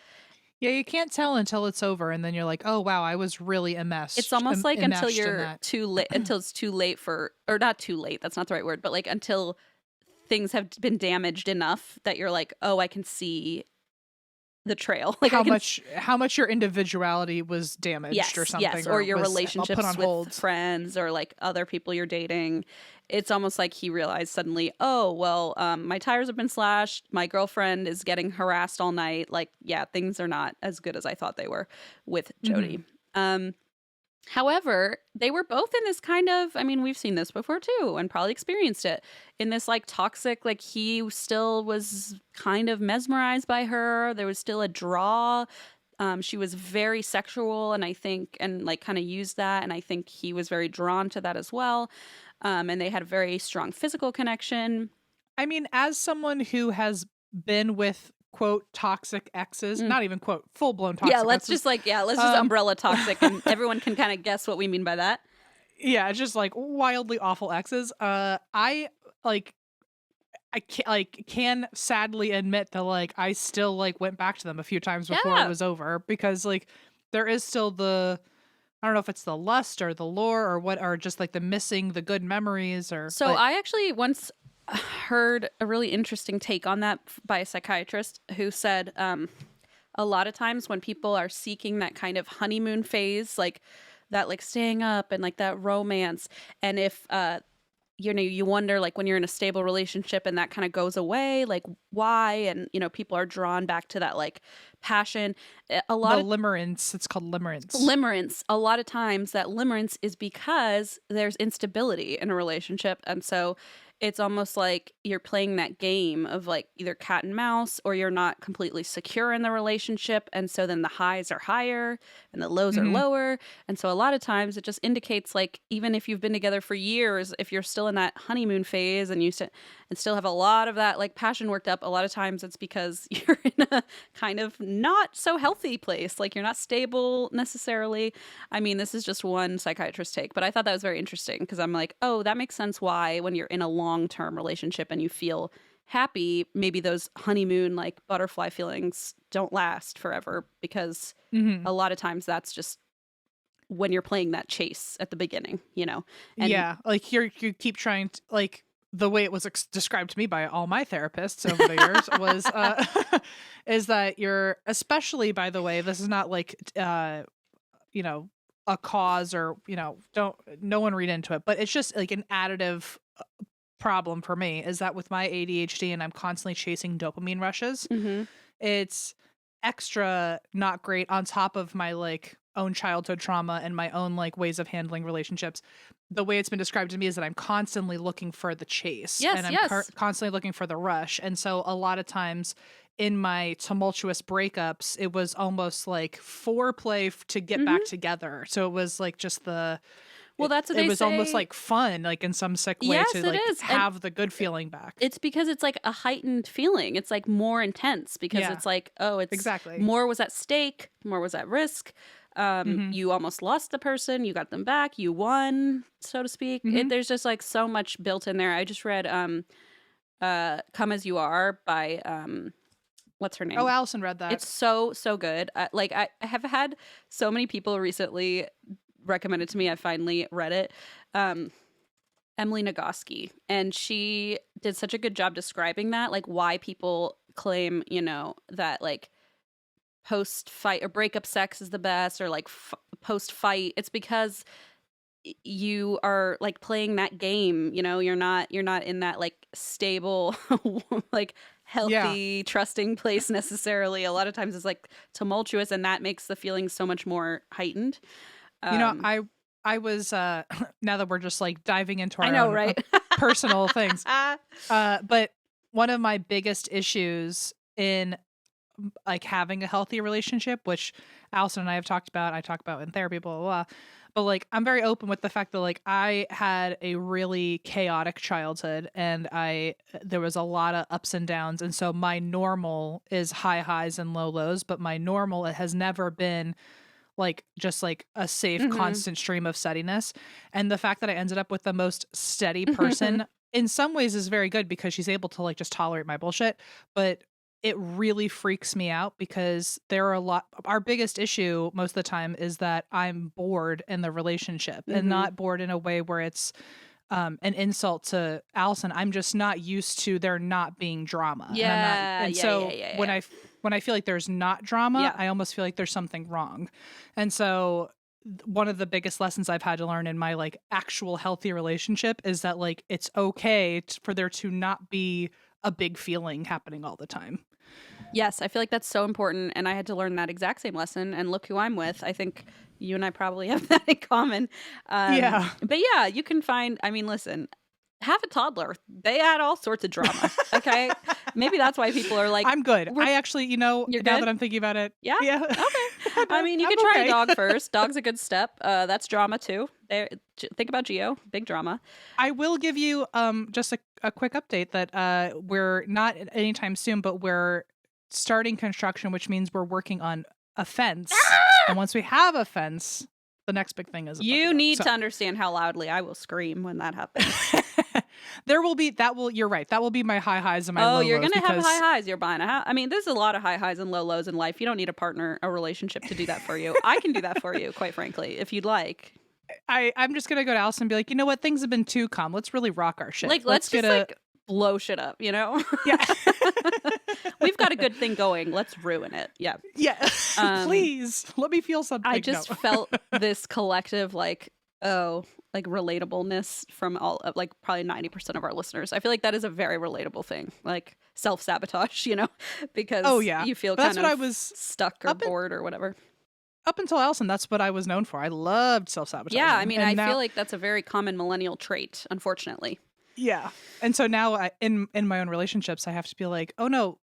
Yeah, you can't tell until it's over, and then you're like, "Oh wow, I was really enmeshed." It's almost like until enmeshed in you're that. too late, until it's too late for, or not too late. That's not the right word, but like until things have been damaged enough that you're like, "Oh, I can see the trail. Like how much your individuality was damaged or something. Yes, or your was relationships put on with hold. friends or like other people you're dating. It's almost like he realized suddenly, oh, well, my tires have been slashed. My girlfriend is getting harassed all night. Like, yeah, things are not as good as I thought they were with Jodi. However, they were both in this kind of, I mean, we've seen this before too and probably experienced it in this like toxic, like he still was kind of mesmerized by her. There was still a draw. She was very sexual and I think, and like kind of used that. And I think he was very drawn to that as well. And they had a very strong physical connection. I mean, as someone who has been with quote toxic exes, not even quote full blown toxic. Yeah, let's exes. just umbrella toxic, and everyone can kind of guess what we mean by that. Yeah, it's just like wildly awful exes. I can sadly admit that like I still like went back to them a few times before it was over because like there is still the, I don't know if it's the lust or the lore or what, or just like the missing the good memories or. So I actually once heard a really interesting take on that by a psychiatrist who said a lot of times when people are seeking that kind of honeymoon phase, like that, like staying up and like that romance, and if you wonder like when you're in a stable relationship and that kind of goes away, like why, and people are drawn back to that like passion. A lot of limerence, it's called limerence. Limerence. A lot of times that limerence is because there's instability in a relationship, and so it's almost like you're playing that game of like either cat and mouse, or you're not completely secure in the relationship. And so then the highs are higher and the lows are lower. And so a lot of times it just indicates like, even if you've been together for years, if you're still in that honeymoon phase and and still have a lot of that like passion worked up, a lot of times it's because you're in a kind of not so healthy place. Like you're not stable necessarily. I mean, this is just one psychiatrist take, but I thought that was very interesting because I'm like, oh, that makes sense why when you're in a long-term relationship and you feel happy, maybe those honeymoon like butterfly feelings don't last forever because a lot of times that's just when you're playing that chase at the beginning, And yeah, like you keep trying to, like the way it was described to me by all my therapists over the years was is that you're, especially by the way, this is not like a cause or no one read into it, but it's just like an additive problem for me is that with my ADHD and I'm constantly chasing dopamine rushes, it's extra not great on top of my like own childhood trauma and my own like ways of handling relationships. The way it's been described to me is that I'm constantly looking for the chase and I'm constantly looking for the rush. And so a lot of times in my tumultuous breakups, it was almost like foreplay to get back together. So it was like just well, that's what it they was say. Almost like fun, like in some sick way to like have the good feeling back. It's because it's like a heightened feeling. It's like more intense because it's like, oh, it's exactly more was at stake, more was at risk. You almost lost the person, you got them back, you won, so to speak. There's just like so much built in there. I just read Come As You Are by what's her name? Oh, Allison read that. It's so good. Like I have had so many people recently recommended to me. I finally read it. Emily Nagoski, and she did such a good job describing that, like why people claim, that like post-fight or breakup sex is the best, or like post-fight. It's because you are like playing that game. You're not in that like stable, like healthy, trusting place necessarily. A lot of times it's like tumultuous, and that makes the feelings so much more heightened. I was now that we're just like diving into our own, right? Personal things. But one of my biggest issues in like having a healthy relationship, which Allison and I have talked about, I talk about in therapy, blah, blah, blah. But like, I'm very open with the fact that like I had a really chaotic childhood and there was a lot of ups and downs. And so my normal is high highs and low lows, but my normal, it has never been like just like a safe constant stream of steadiness. And the fact that I ended up with the most steady person in some ways is very good because she's able to like just tolerate my bullshit, but it really freaks me out because our biggest issue most of the time is that I'm bored in the relationship and not bored in a way where it's an insult to Allison. I'm just not used to there not being drama. Yeah. And so when I When I feel like there's not drama, Yeah. I almost feel like there's something wrong. And so one of the biggest lessons I've had to learn in my like actual healthy relationship is that like it's okay for there to not be a big feeling happening all the time. Yes, I feel like that's so important, and I had to learn that exact same lesson. And look who I'm with. I think you and I probably have that in common. Yeah. But yeah, you can find. I mean, listen, have a toddler. They had all sorts of drama. Okay, maybe that's why people are like, I'm good. I actually, now You're that good? I'm thinking about it. Yeah? Yeah. Okay. I mean, you I'm could try okay. a dog first. Dog's a good step. That's drama too. Think about Geo. Big drama. I will give you just a quick update that we're not anytime soon, but we're starting construction, which means we're working on a fence. And once we have a fence, the next big thing is a puppy You dog. need So- to understand how loudly I will scream when that happens. You're right. That will be my high highs and my low Oh, you're lows going to have because- high highs. You're buying a house. I mean, there's a lot of high highs and low lows in life. You don't need a partner, a relationship to do that for you. I can do that for you, quite frankly, if you'd like. I'm just gonna go to Allison and be like, you know what, things have been too calm. Let's really rock our shit. Like, let's just like blow shit up, you know? Yeah. We've got a good thing going. Let's ruin it. Yeah. Yeah. Please let me feel something. I just felt this collective like relatability from all like probably 90% of our listeners. I feel like that is a very relatable thing, like self-sabotage, you know, because you feel but kind that's of what I was stuck or bored or whatever. Up until Allison, that's what I was known for. I loved self-sabotage. Yeah, I mean, I feel like that's a very common millennial trait, unfortunately. Yeah. And so now in my own relationships, I have to be like, oh no,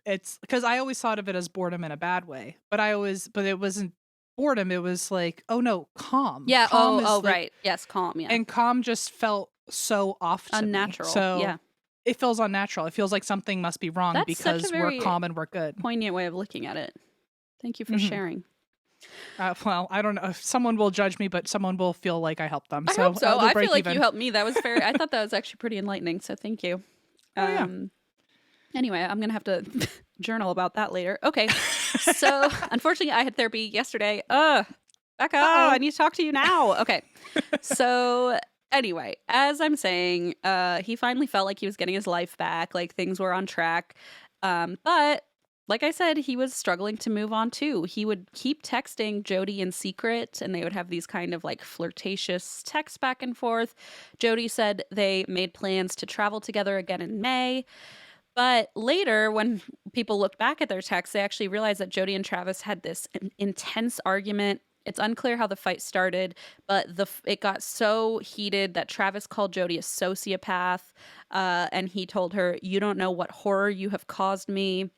it's because I always thought of it as boredom in a bad way, but it wasn't boredom. It was like, oh no, calm. Yeah. Calm is Right. Yes. Calm. Yeah. And calm just felt so off to unnatural. Me. So yeah. It feels unnatural. It feels like something must be wrong because we're calm and we're good. Poignant way of looking at it. Thank you for sharing. Well, I don't know if someone will judge me, but someone will feel like I helped them. I hope so. I feel like you helped me. That was very. I thought that was actually pretty enlightening. So thank you. Yeah. Anyway, I'm gonna have to journal about that later. Okay. So unfortunately, I had therapy yesterday. Becca, I need to talk to you now. Okay. So anyway, as I'm saying, he finally felt like he was getting his life back. Like things were on track. But like I said, he was struggling to move on too. He would keep texting Jodi in secret, and they would have these kind of like flirtatious texts back and forth. Jodi said they made plans to travel together again in May. But later, when people looked back at their texts, they actually realized that Jodi and Travis had this intense argument. It's unclear how the fight started, but it got so heated that Travis called Jodi a sociopath, and he told her, "You don't know what horror you have caused me."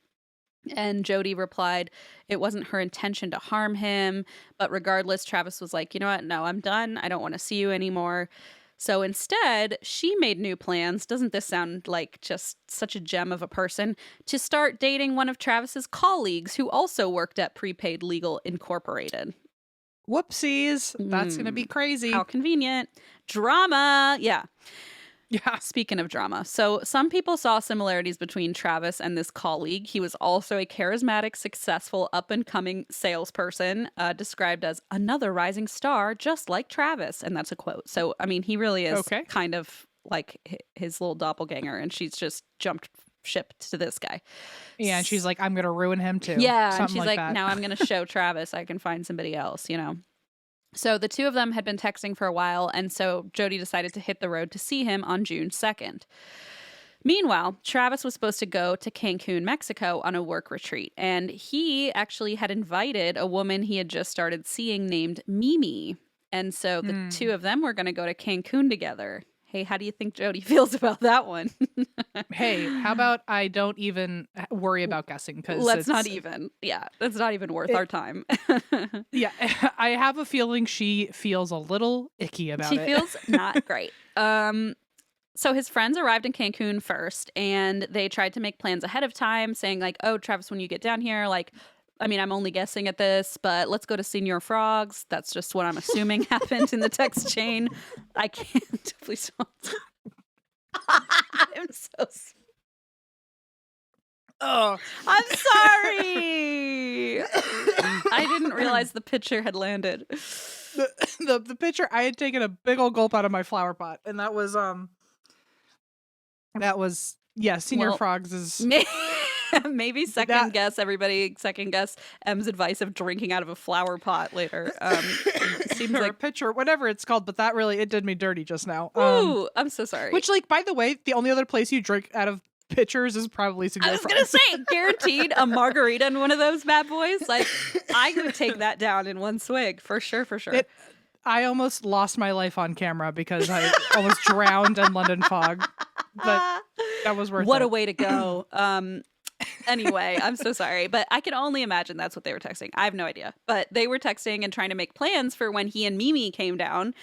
And Jodi replied, it wasn't her intention to harm him. But regardless, Travis was like, you know what? No, I'm done. I don't want to see you anymore. So instead, she made new plans. Doesn't this sound like just such a gem of a person? To start dating one of Travis's colleagues who also worked at Prepaid Legal Incorporated. Whoopsies. That's going to be crazy. How convenient. Drama. Yeah. Yeah. Speaking of drama, so some people saw similarities between Travis and this colleague. He was also a charismatic, successful, up-and-coming salesperson, described as another rising star, just like Travis. And that's a quote. So, I mean, he really is kind of like his little doppelganger, and she's just jumped ship to this guy. Yeah, and she's like, I'm going to ruin him too. Yeah, Something and she's like that. now I'm going to show Travis I can find somebody else, you know. So the two of them had been texting for a while, and so Jodi decided to hit the road to see him on June 2nd. Meanwhile, Travis was supposed to go to Cancun, Mexico on a work retreat, and he actually had invited a woman he had just started seeing named Mimi. And so the two of them were going to go to Cancun together. Hey, how do you think Jodi feels about that one? Hey, how about I don't even worry about guessing? Because that's not even worth our time. Yeah, I have a feeling she feels a little icky about it. She feels not great. So his friends arrived in Cancun first, and they tried to make plans ahead of time, saying like, "Oh, Travis, when you get down here, like, I mean, I'm only guessing at this, but let's go to Senior Frogs." That's just what I'm assuming happened in the text chain. I can't. Please don't. I'm so sorry. Oh, I'm sorry. I didn't realize the pitcher had landed. The pitcher, I had taken a big old gulp out of my flower pot, and that was Senior Frogs is Maybe second guess M's advice of drinking out of a flower pot later. Seems or like a pitcher, whatever it's called, but that really, it did me dirty just now. Ooh, I'm so sorry. Which, like, by the way, the only other place you drink out of pitchers is probably I was gonna say, guaranteed a margarita in one of those bad boys. Like, I would take that down in one swig for sure. I almost lost my life on camera because I almost drowned in London fog, but that was worth it. What a way to go. Anyway, I'm so sorry, but I can only imagine that's what they were texting. I have no idea, but they were texting and trying to make plans for when he and Mimi came down.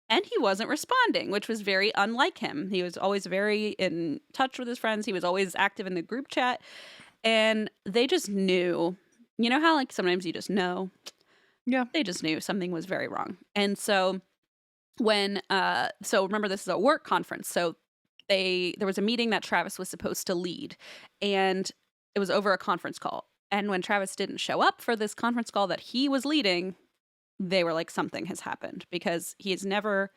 And he wasn't responding, which was very unlike him. He was always very in touch with his friends. He was always active in the group chat. And they just knew. You know how, like, sometimes you just know? Yeah. They just knew something was very wrong. And so so remember, this is a work conference. So there was a meeting that Travis was supposed to lead. And it was over a conference call. And when Travis didn't show up for this conference call that he was leading, they were like, something has happened, because he has never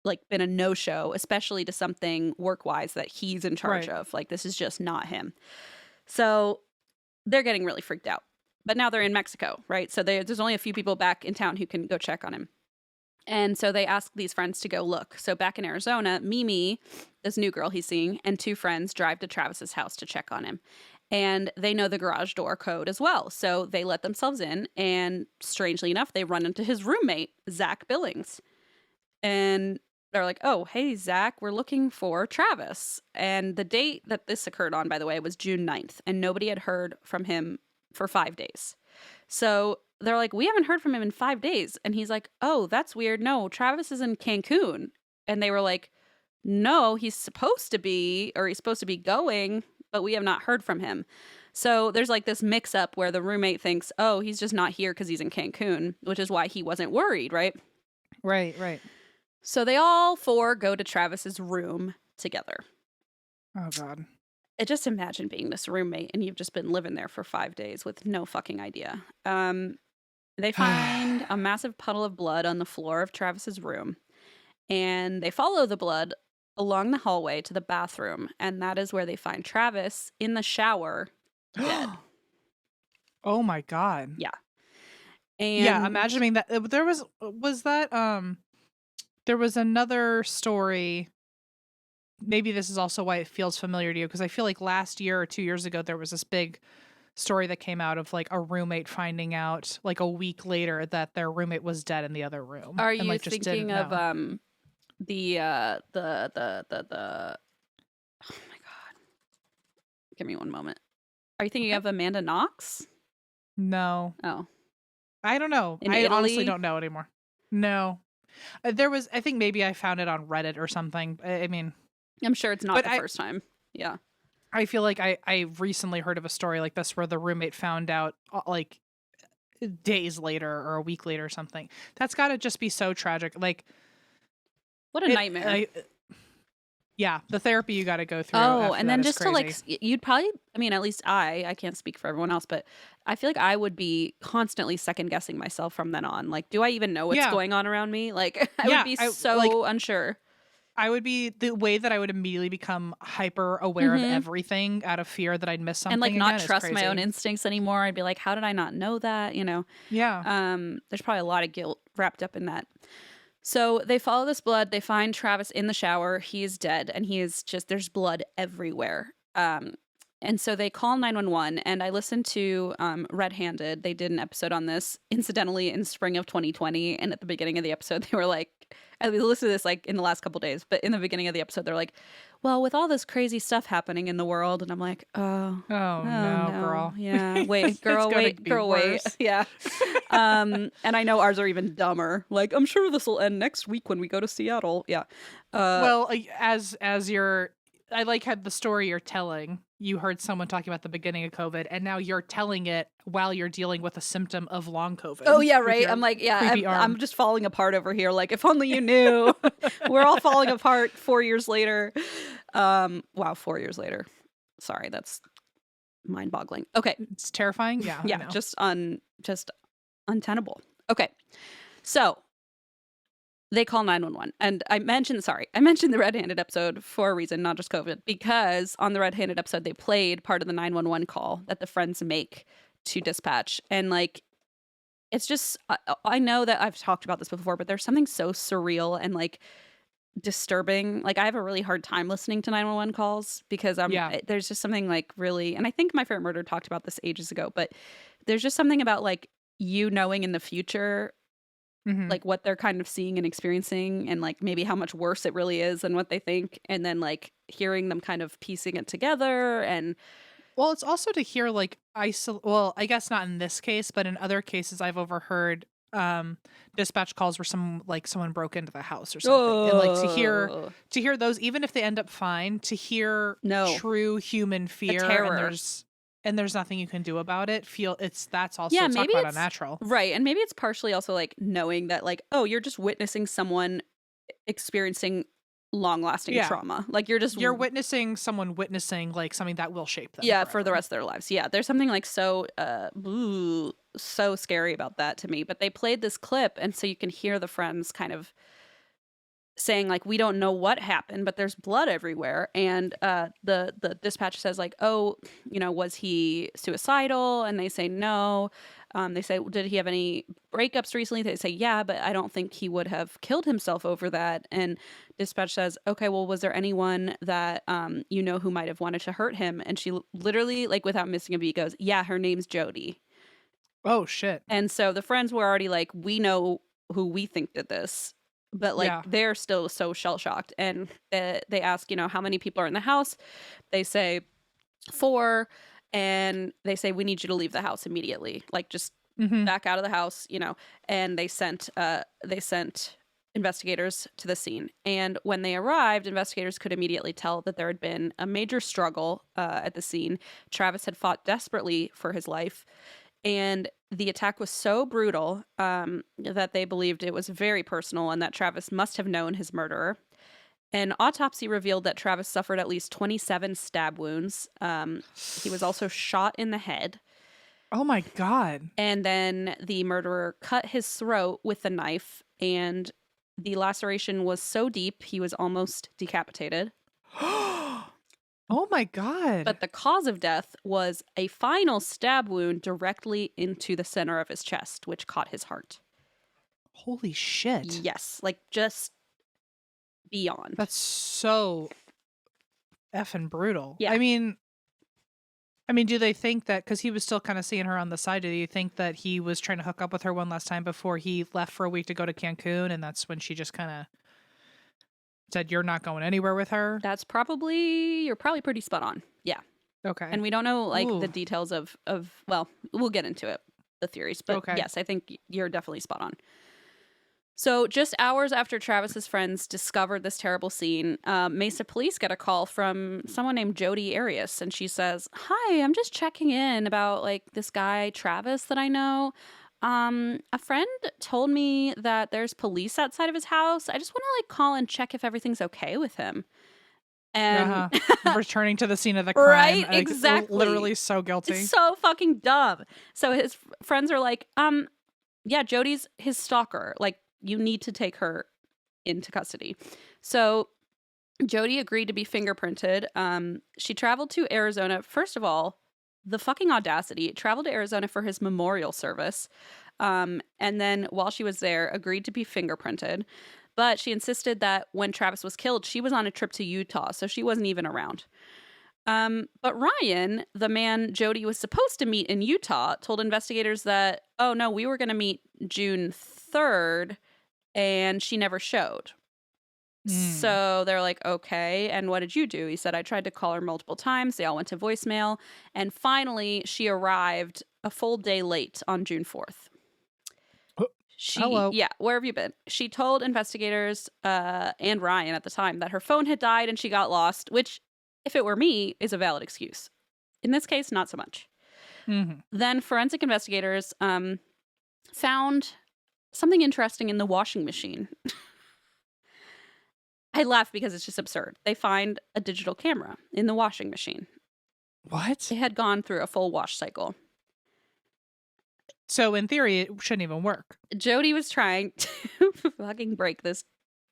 like been a no-show, especially to something work-wise that he's in charge of. Like, this is just not him. So they're getting really freaked out. But now they're in Mexico, right? So there's only a few people back in town who can go check on him. And so they ask these friends to go look. So back in Arizona, Mimi, this new girl he's seeing, and two friends drive to Travis's house to check on him. And they know the garage door code as well. So they let themselves in. And strangely enough, they run into his roommate, Zach Billings. And they're like, oh, hey, Zach, we're looking for Travis. And the date that this occurred on, by the way, was June 9th. And nobody had heard from him for 5 days. So they're like, we haven't heard from him in 5 days. And he's like, oh, that's weird. No, Travis is in Cancun. And they were like, no, he's supposed to be going, but we have not heard from him. So there's like this mix up where the roommate thinks, oh, he's just not here because he's in Cancun, which is why he wasn't worried, right? Right. So they all four go to Travis's room together. Oh, God. I just imagine being this roommate and you've just been living there for 5 days with no fucking idea. They find a massive puddle of blood on the floor of Travis's room, and they follow the blood along the hallway to the bathroom, and that is where they find Travis in the shower, dead. Oh my God. Yeah. And yeah, imagining that there was another story. Maybe this is also why it feels familiar to you, because I feel like last year or 2 years ago there was this big story that came out of like a roommate finding out like a week later that their roommate was dead in the other room. Are and, you like, just thinking of the oh my God. Give me one moment. Are you thinking of Amanda Knox? No. Oh. I don't know. In I Italy? honestly don't know anymore. No. There was, I think maybe I found it on Reddit or something. I mean, I'm sure it's not the first time. Yeah. I feel like I recently heard of a story like this where the roommate found out like days later or a week later or something. That's got to just be so tragic. Like, what a nightmare. Yeah, the therapy you got to go through. Oh, and then just crazy. to like, you'd probably, I mean, at least I can't speak for everyone else, but I feel like I would be constantly second guessing myself from then on. Like, do I even know what's going on around me? Like, I would be so unsure. I would be the way that I would immediately become hyper aware of everything out of fear that I'd miss something. And like not trust my own instincts anymore. I'd be like, how did I not know that? You know? Yeah. There's probably a lot of guilt wrapped up in that. So they follow this blood. They find Travis in the shower. He is dead, and he is just, there's blood everywhere. And so they call 911, and I listened to Red Handed. They did an episode on this, incidentally, in spring of 2020. And at the beginning of the episode, they were like, I listened to this like in the last couple days, but in the beginning of the episode, they're like, well, with all this crazy stuff happening in the world. And I'm like, oh no, girl. Yeah, wait, girl, wait. Yeah. And I know ours are even dumber. Like, I'm sure this will end next week when we go to Seattle. Yeah. Well, as I like had the story you're telling. You heard someone talking about the beginning of COVID, and now you're telling it while you're dealing with a symptom of long COVID. Oh, yeah, right. I'm like, yeah, I'm just falling apart over here. Like, if only you knew. We're all falling apart 4 years later. Wow, 4 years later. Sorry, that's mind-boggling. Okay. It's terrifying. Yeah. Yeah, just untenable. Okay. So they call 911. And I mentioned the Red-Handed episode for a reason, not just COVID, because on the Red-Handed episode, they played part of the 911 call that the friends make to dispatch. And like, it's just, I know that I've talked about this before, but there's something so surreal and like disturbing. Like, I have a really hard time listening to 911 calls because there's just something like really, and I think My Favorite Murder talked about this ages ago, but there's just something about like you knowing in the future like what they're kind of seeing and experiencing and like maybe how much worse it really is than what they think, and then like hearing them kind of piecing it together. And well, it's also to hear like well, I guess not in this case, but in other cases I've overheard dispatch calls where someone broke into the house or something. And like to hear those, even if they end up fine, to hear true human fear and there's nothing you can do about it. That's also talk about unnatural. Right. And maybe it's partially also like knowing that like, oh, you're just witnessing someone experiencing long-lasting trauma. Like you're witnessing someone witnessing like something that will shape them for the rest of their lives. Yeah, there's something like so scary about that to me. But they played this clip, and so you can hear the friends kind of saying like, we don't know what happened, but there's blood everywhere. And the dispatch says like, oh, was he suicidal? And they say no. They say, did he have any breakups recently? They say, yeah, but I don't think he would have killed himself over that. And dispatch says, okay, well, was there anyone that who might have wanted to hurt him? And she literally, like without missing a beat, goes, yeah, her name's Jodi. Oh, shit. And so the friends were already like, we know who we think did this. But like they're still so shell-shocked. And they ask, how many people are in the house? They say 4. And they say, we need you to leave the house immediately. Like just back out of the house, And they sent investigators to the scene. And when they arrived, investigators could immediately tell that there had been a major struggle at the scene. Travis had fought desperately for his life. And the attack was so brutal that they believed it was very personal and that Travis must have known his murderer. An autopsy revealed that Travis suffered at least 27 stab wounds. He was also shot in the head. Oh my God. And then the murderer cut his throat with a knife, and the laceration was so deep he was almost decapitated. Oh my God. But the cause of death was a final stab wound directly into the center of his chest, which caught his heart. Holy shit. Yes, like just beyond. That's so effing brutal. Yeah. I mean, do they think that, because he was still kind of seeing her on the side, do you think that he was trying to hook up with her one last time before he left for a week to go to Cancun, and that's when she just kind of said, you're not going anywhere with her? You're probably pretty spot on. Yeah. Okay. And we don't know like the details of well, we'll get into it, the theories, but yes, I think you're definitely spot on. So just hours after Travis's friends discovered this terrible scene, Mesa police get a call from someone named Jodi Arias, and she says, hi, I'm just checking in about like this guy, Travis, that I know. A friend told me that there's police outside of his house. I just want to like call and check if everything's okay with him. And returning to the scene of the crime. Right, exactly. Literally so guilty. It's so fucking dumb. So his friends are like, yeah, Jodi's his stalker. Like, you need to take her into custody. So Jodi agreed to be fingerprinted. She traveled to Arizona. First of all, the fucking audacity. Traveled to Arizona for his memorial service. And then while she was there, agreed to be fingerprinted. But she insisted that when Travis was killed, she was on a trip to Utah, so she wasn't even around. But Ryan, the man Jodi was supposed to meet in Utah, told investigators that, oh no, we were going to meet June 3rd, and she never showed. So they're like, okay, and what did you do? He said, I tried to call her multiple times. They all went to voicemail. And finally, she arrived a full day late on June 4th. Hello. Yeah, where have you been? She told investigators and Ryan at the time that her phone had died and she got lost, which, if it were me, is a valid excuse. In this case, not so much. Then forensic investigators found something interesting in the washing machine. I laugh because it's just absurd. They find a digital camera in the washing machine. What? It had gone through a full wash cycle. So in theory, it shouldn't even work. Jodi was trying to fucking break this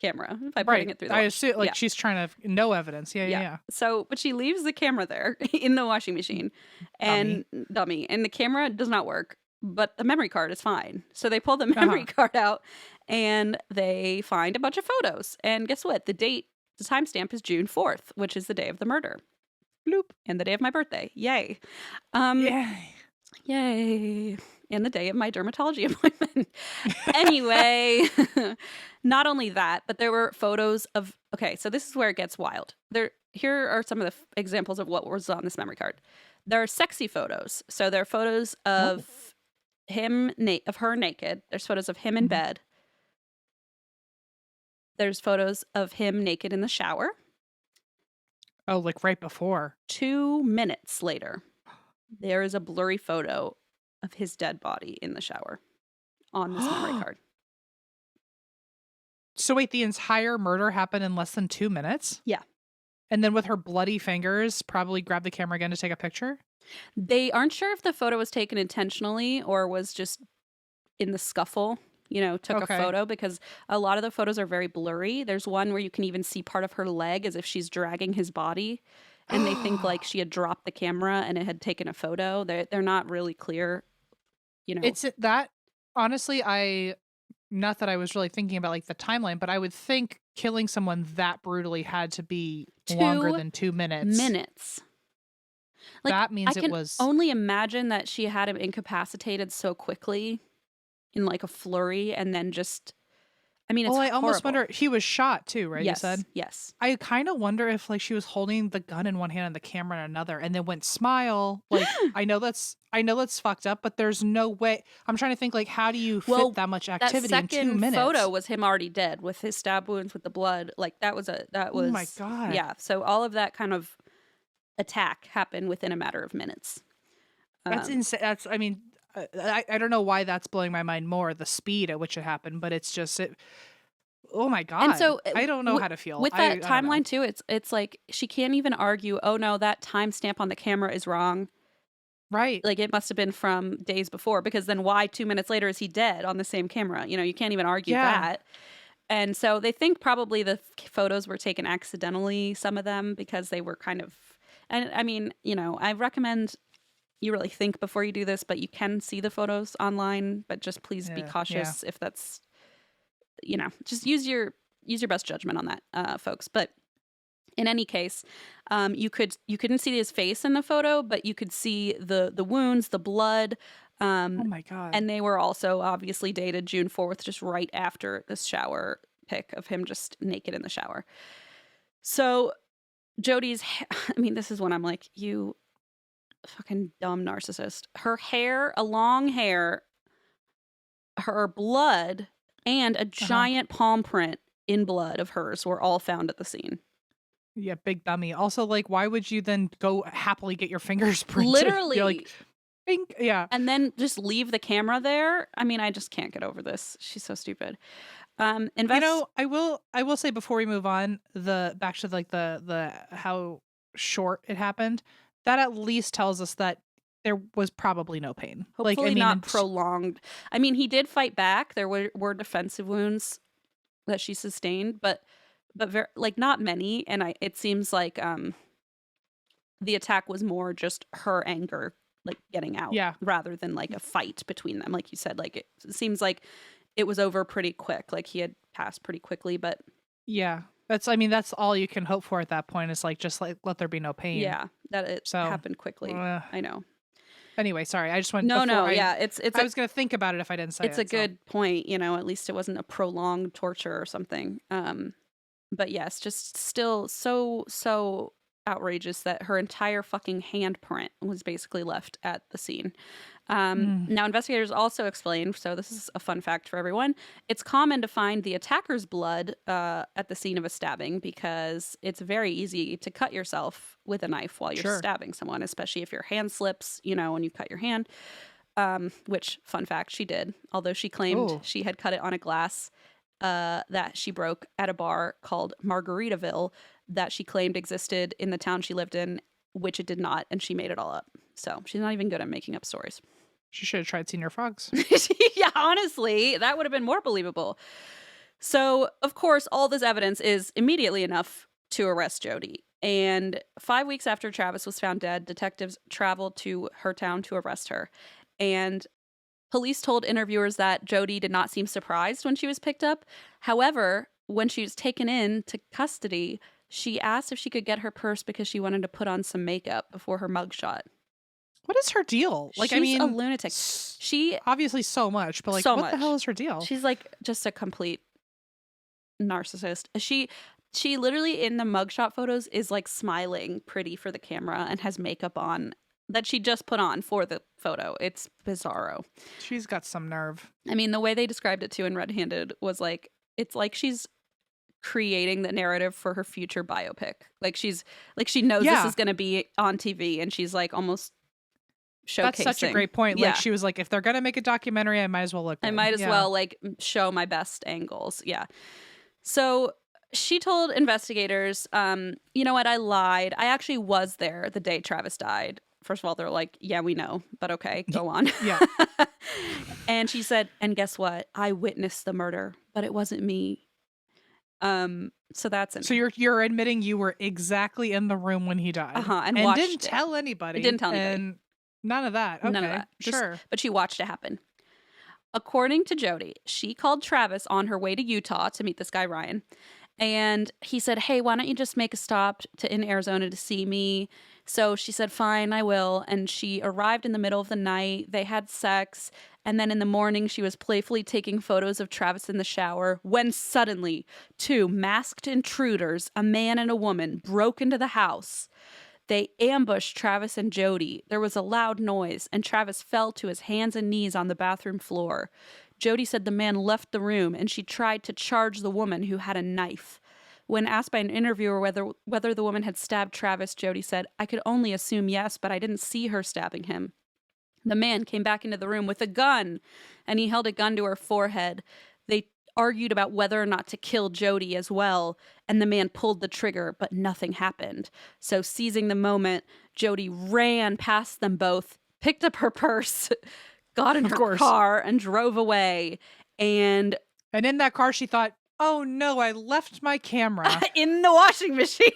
camera by putting it through the I wash. assume, like, she's trying to, no evidence. Yeah. So, but she leaves the camera there in the washing machine and dummy, and the camera does not work, but the memory card is fine. So they pull the memory card out and they find a bunch of photos. And guess what? The timestamp is June 4th, which is the day of the murder. Bloop. And the day of my birthday. Yay. Yay. And the day of my dermatology appointment. Anyway, not only that, but there were photos of, okay, so this is where it gets wild. Here are some of the examples of what was on this memory card. There are sexy photos. So there are photos of of her naked. There's photos of him in bed. There's photos of him naked in the shower. Oh, like right before. 2 minutes later, there is a blurry photo of his dead body in the shower on this memory card. So wait, the entire murder happened in less than 2 minutes? Yeah. And then with her bloody fingers, probably grabbed the camera again to take a picture? They aren't sure if the photo was taken intentionally or was just in the scuffle, took a photo, because a lot of the photos are very blurry. There's one where you can even see part of her leg as if she's dragging his body. And they think like she had dropped the camera and it had taken a photo. They're not really clear, It's that, honestly, not that I was really thinking about like the timeline, but I would think killing someone that brutally had to be longer than 2 minutes. Like, that means I can only imagine that she had him incapacitated so quickly in like a flurry and then just, it's I almost horrible. wonder, he was shot too, right? Yes, you said? yes. I kind of wonder if like she was holding the gun in one hand and the camera in another and then went smile. Like, I know that's fucked up, but there's no way. I'm trying to think like, how do you fit that much activity in 2 minutes? That second photo was him already dead with his stab wounds, with the blood. Like that was oh my God. Yeah. So all of that kind of attack happened within a matter of minutes. That's insane. I don't know why that's blowing my mind more, the speed at which it happened, but it's just oh my God. And so I don't know how to feel. With that timeline too, it's like she can't even argue, oh no, that timestamp on the camera is wrong. Right. Like it must have been from days before, because then why 2 minutes later is he dead on the same camera? You can't even argue that. And so they think probably the photos were taken accidentally, some of them, because they were kind of, and I recommend you really think before you do this, but you can see the photos online, but just please be cautious if that's, just use your best judgment on that, folks. But in any case, you couldn't see his face in the photo, but you could see the wounds, the blood. Oh my God. And they were also obviously dated June 4th, just right after this shower pic of him just naked in the shower. So Jodi's, this is when I'm like, you fucking dumb narcissist. Her hair, a long hair, her blood, and a giant palm print in blood of hers were all found at the scene. Yeah, big dummy. Also, like, why would you then go happily get your fingers printed? Literally. You're like, bink. Yeah. And then just leave the camera there. I just can't get over this. She's so stupid. I will say before we move on, back to like the how short it happened, that at least tells us that there was probably no pain. Hopefully not prolonged. He did fight back. There were defensive wounds that she sustained, but very, like, not many. And it seems like the attack was more just her anger, like, getting out, rather than like a fight between them. Like you said, like it seems like it was over pretty quick. Like he had passed pretty quickly, but yeah. That's all you can hope for at that point, is like, just like, let there be no pain. Yeah, that it happened quickly. I know. Anyway, sorry. I just went. It's. I was gonna think about it if I didn't say it. It's a good point. At least it wasn't a prolonged torture or something. But yes, just still so outrageous that her entire fucking handprint was basically left at the scene. Now, investigators also explained, so this is a fun fact for everyone, it's common to find the attacker's blood at the scene of a stabbing, because it's very easy to cut yourself with a knife while you're stabbing someone, especially if your hand slips, when you cut your hand, which, fun fact, she did, although she claimed she had cut it on a glass that she broke at a bar called Margaritaville that she claimed existed in the town she lived in, which it did not, and she made it all up. So she's not even good at making up stories. She should have tried Senior Frogs. Yeah, honestly, that would have been more believable. So, of course, all this evidence is immediately enough to arrest Jodi. And 5 weeks after Travis was found dead, detectives traveled to her town to arrest her. And police told interviewers that Jodi did not seem surprised when she was picked up. However, when she was taken into custody, she asked if she could get her purse because she wanted to put on some makeup before her mugshot. What is her deal? Like, She's I mean, a lunatic. She obviously so much, but like, so what much. the hell is her deal? She's like just a complete narcissist. She literally in the mugshot photos is like smiling pretty for the camera and has makeup on that she just put on for the photo. It's bizarro. She's got some nerve. I mean, the way they described it too in Red Handed was like, it's like she's creating the narrative for her future biopic. Like she knows this is going to be on TV and she's like almost showcasing. That's such a great point. Yeah. Like she was like, if they're going to make a documentary, I might as well look good. I might as well like show my best angles. Yeah. So she told investigators, you know what? I lied. I actually was there the day Travis died. First of all, they're like, yeah, we know, but okay, go on. Yeah. And she said, and guess what? I witnessed the murder, but it wasn't me. So that's so you're admitting you were exactly in the room when he died, and didn't tell anybody. Didn't tell anybody. And none of that. Okay, none of that. Sure. But she watched it happen. According to Jodi, she called Travis on her way to Utah to meet this guy Ryan, and he said, "Hey, why don't you just make a stop in Arizona to see me?" So she said, "Fine, I will." And she arrived in the middle of the night. They had sex. And then in the morning, she was playfully taking photos of Travis in the shower when suddenly 2 masked intruders, a man and a woman, broke into the house. They ambushed Travis and Jodi. There was a loud noise, and Travis fell to his hands and knees on the bathroom floor. Jodi said the man left the room, and she tried to charge the woman who had a knife. When asked by an interviewer whether the woman had stabbed Travis, Jodi said, "I could only assume yes, but I didn't see her stabbing him." The man came back into the room with a gun, and he held a gun to her forehead. They argued about whether or not to kill Jodi as well, and the man pulled the trigger, but nothing happened. So seizing the moment, Jodi ran past them both, picked up her purse, got in her car, and drove away. And in that car, she thought, oh no, I left my camera in the washing machine.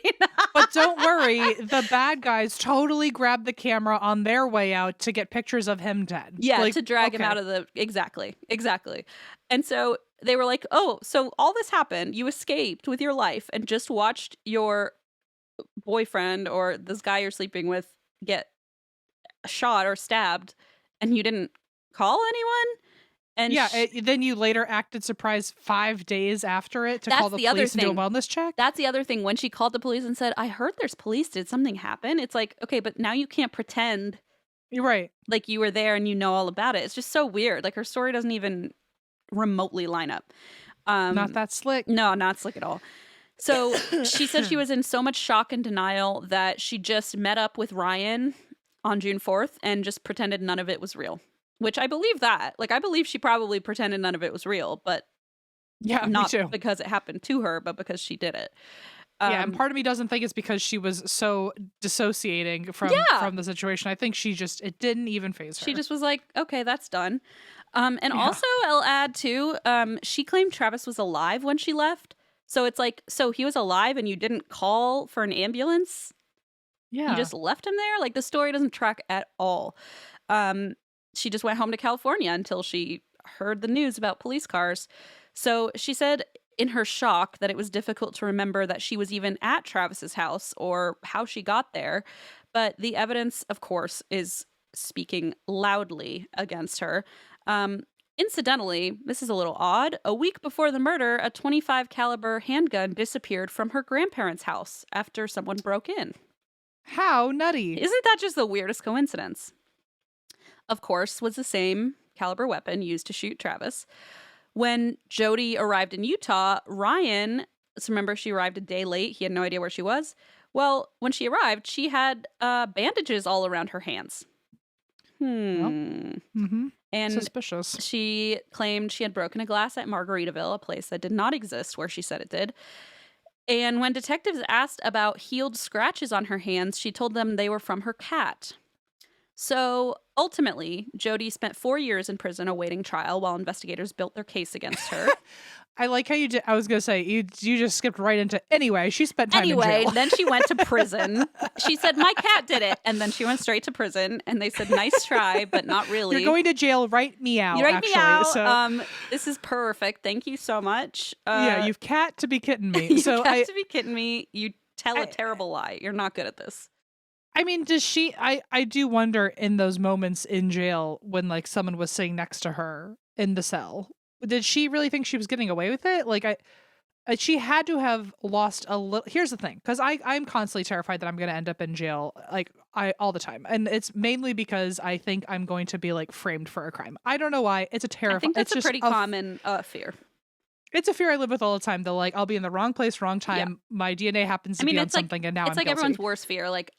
But don't worry, the bad guys totally grabbed the camera on their way out to get pictures of him dead. Yeah, like, to drag him out of the... Exactly. And so they were like, oh, so all this happened. You escaped with your life and just watched your boyfriend or this guy you're sleeping with get shot or stabbed, and you didn't call anyone? And then you later acted surprised 5 days after it to call the police and do a wellness check? That's the other thing. When she called the police and said, I heard there's police. Did something happen? It's like, okay, but now you can't pretend. You're right. Like you were there and you know all about it. It's just so weird. Like her story doesn't even remotely line up. Not that slick. No, not slick at all. So she said she was in so much shock and denial that she just met up with Ryan on June 4th and just pretended none of it was real. Which I believe that. Like, I believe she probably pretended none of it was real, but not because it happened to her, but because she did it. And part of me doesn't think it's because she was so dissociating from the situation. I think it didn't even faze her. She just was like, okay, that's done. Also, I'll add too, she claimed Travis was alive when she left. So it's like, so he was alive and you didn't call for an ambulance? Yeah. You just left him there? Like, the story doesn't track at all. She just went home to California until she heard the news about police cars. So she said in her shock that it was difficult to remember that she was even at Travis's house or how she got there. But the evidence, of course, is speaking loudly against her. Incidentally, this is a little odd. A week before the murder, a .25 caliber handgun disappeared from her grandparents' house after someone broke in. How nutty. Isn't that just the weirdest coincidence? Of course, was the same caliber weapon used to shoot Travis. When Jodi arrived in Utah, Ryan, so remember she arrived a day late. He had no idea where she was. Well, when she arrived, she had bandages all around her hands. And suspicious. She claimed she had broken a glass at Margaritaville, a place that did not exist where she said it did. And when detectives asked about healed scratches on her hands, she told them they were from her cat. So Ultimately, Jodi spent 4 years in prison awaiting trial while investigators built their case against her. I like how you did. I was going to say, you just skipped right into, anyway, she spent time in jail. Then she went to prison. She said, my cat did it. And then she went straight to prison. And they said, nice try, but not really. You're going to jail right meow, You right actually. meow. So. This is perfect. Thank you so much. Yeah, you've cat to be kidding me. To be kidding me. You tell a terrible lie. You're not good at this. I mean, does she, I do wonder in those moments in jail when like someone was sitting next to her in the cell, did she really think she was getting away with it? Like she had to have lost a little. Here's the thing, because I'm constantly terrified that I'm going to end up in jail, like all the time, and it's mainly because I think I'm going to be like framed for a crime. I don't know why. It's a terrifying. I think that's it's a pretty common fear. It's a fear I live with all the time. That like I'll be in the wrong place, wrong time. Yeah. My DNA happens to be on something, and now it's I'm like guilty. Everyone's worst fear, like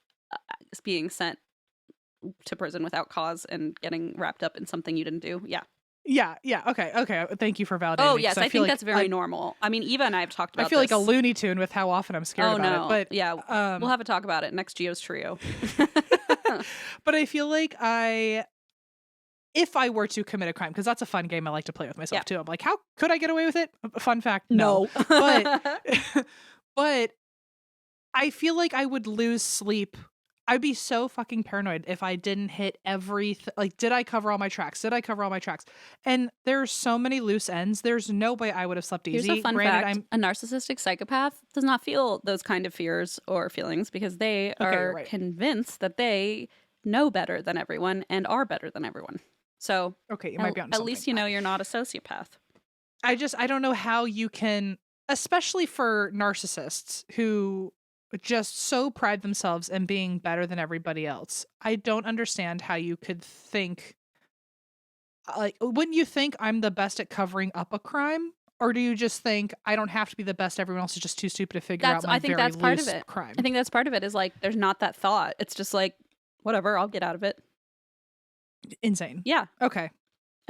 being sent to prison without cause and getting wrapped up in something you didn't do. Yeah. Okay. Thank you for validating. Oh yes, I think that's very normal. I mean, Eva and I have talked about. I feel this. like a Looney Tune with how often I'm scared about it. But yeah, we'll have a talk about it next Geo's Trio. But I feel like if I were to commit a crime, because that's a fun game I like to play with myself too. I'm like, how could I get away with it? Fun fact, no. But I feel like I would lose sleep. I'd be so fucking paranoid if I didn't hit everything. Like, did I cover all my tracks? And there's so many loose ends. There's no way I would have slept easy. Here's a fun fact. A narcissistic psychopath does not feel those kind of fears or feelings because they are convinced that they know better than everyone and are better than everyone. So you might be on something. At least you know you're not a sociopath. I don't know how you can, especially for narcissists who just so pride themselves in being better than everybody else. I don't understand how you could think, like, wouldn't you think I'm the best at covering up a crime? Or do you just think I don't have to be the best, everyone else is just too stupid to figure out my very loose part of it. Crime? I think that's part of it is like, there's not that thought. It's just like, whatever, I'll get out of it. Insane. Yeah. Okay.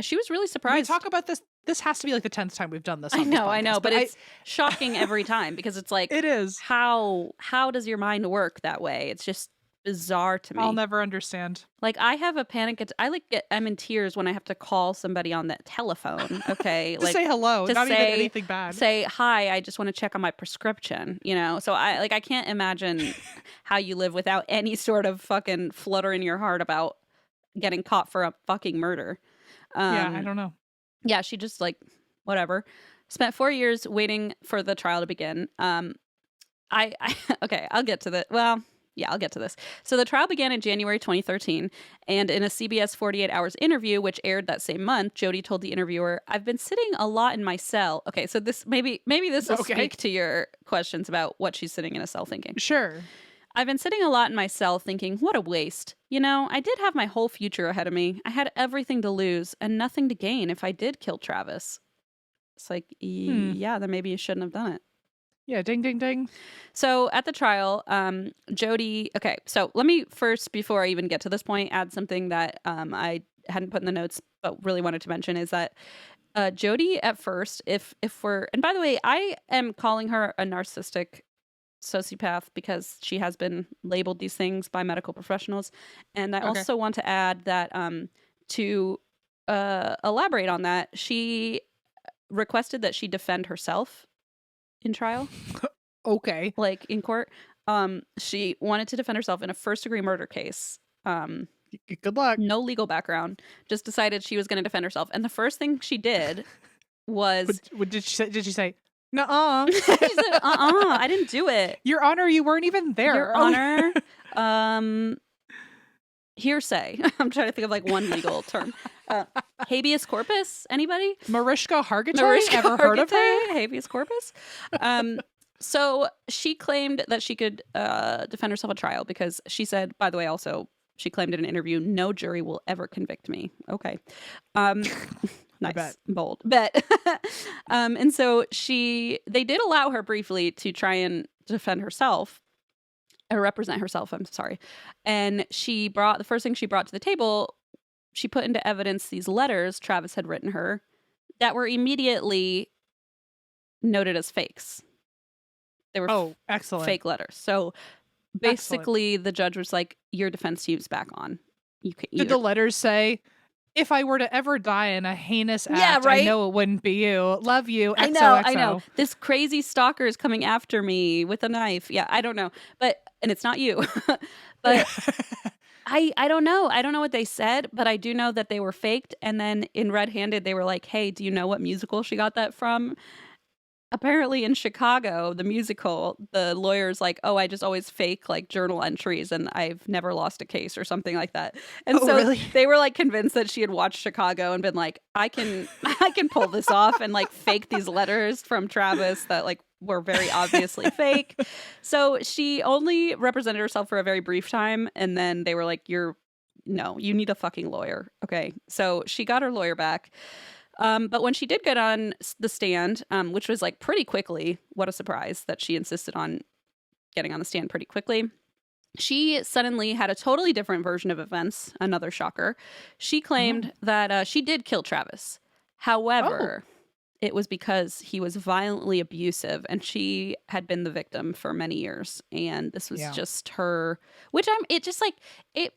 She was really surprised. We talk about this. This has to be like the 10th time we've done this. I know, but it's shocking every time because it's like, it is. How does your mind work that way? It's just bizarre to me. I'll never understand. Like, I have a panic. I'm in tears when I have to call somebody on that telephone. Okay, to say hello, not even anything bad. Say hi. I just want to check on my prescription. You know, so I can't imagine how you live without any sort of fucking flutter in your heart about getting caught for a fucking murder. I don't know. Yeah, she just like whatever. Spent 4 years waiting for the trial to begin. Okay, I'll get to the I'll get to this. So the trial began in January 2013, and in a CBS 48 Hours interview, which aired that same month, Jodi told the interviewer, "I've been sitting a lot in my cell." Okay, so this maybe this will speak to your questions about what she's sitting in a cell thinking. Sure. "I've been sitting a lot in my cell thinking, what a waste. You know, I did have my whole future ahead of me. I had everything to lose and nothing to gain if I did kill Travis." It's like, yeah, then maybe you shouldn't have done it. Yeah, ding, ding, ding. So at the trial, Jodi... Okay, so let me first, before I even get to this point, add something that I hadn't put in the notes but really wanted to mention is that Jodi at first, if we're... And by the way, I am calling her a narcissistic sociopath because she has been labeled these things by medical professionals. And I also want to add that to elaborate on that, she requested that she defend herself in trial. Okay. Like in court. She wanted to defend herself in a first-degree murder case. Good luck. No legal background. Just decided she was going to defend herself. And the first thing she did was... What did she say? Nuh-uh. She said, I didn't do it. Your Honor, you weren't even there. Your Honor. Hearsay. I'm trying to think of like one legal term. Habeas corpus? Anybody? Mariska Hargitay? Ever heard of her? Habeas corpus? So she claimed that she could defend herself at trial because she said, by the way, also, she claimed in an interview, no jury will ever convict me. Okay. Nice. Bold. Bet. And so they did allow her briefly to try and defend herself. Or represent herself, I'm sorry. And the first thing she brought to the table, she put into evidence these letters Travis had written her that were immediately noted as fakes. They were excellent. Fake letters. So basically the judge was like, your defense team's back on. Did the letters say, if I were to ever die in a heinous act, Yeah, right? I know it wouldn't be you. Love you. I XOXO. know. This crazy stalker is coming after me with a knife. Yeah, I don't know. And it's not you. But I don't know. I don't know what they said, but I do know that they were faked. And then in Red Handed, they were like, hey, do you know what musical she got that from? Apparently in Chicago, the musical, the lawyer's like, oh, I just always fake like journal entries and I've never lost a case or something like that. And so really? they were like convinced that she had watched Chicago and been like, I can pull this off and like fake these letters from Travis that like were very obviously fake. So she only represented herself for a very brief time. And then they were like, you need a fucking lawyer. Okay. So she got her lawyer back. But when she did get on the stand, which was like pretty quickly, what a surprise that she insisted on getting on the stand pretty quickly. She suddenly had a totally different version of events. Another shocker. She claimed that she did kill Travis. However, it was because he was violently abusive and she had been the victim for many years. And this was just her, it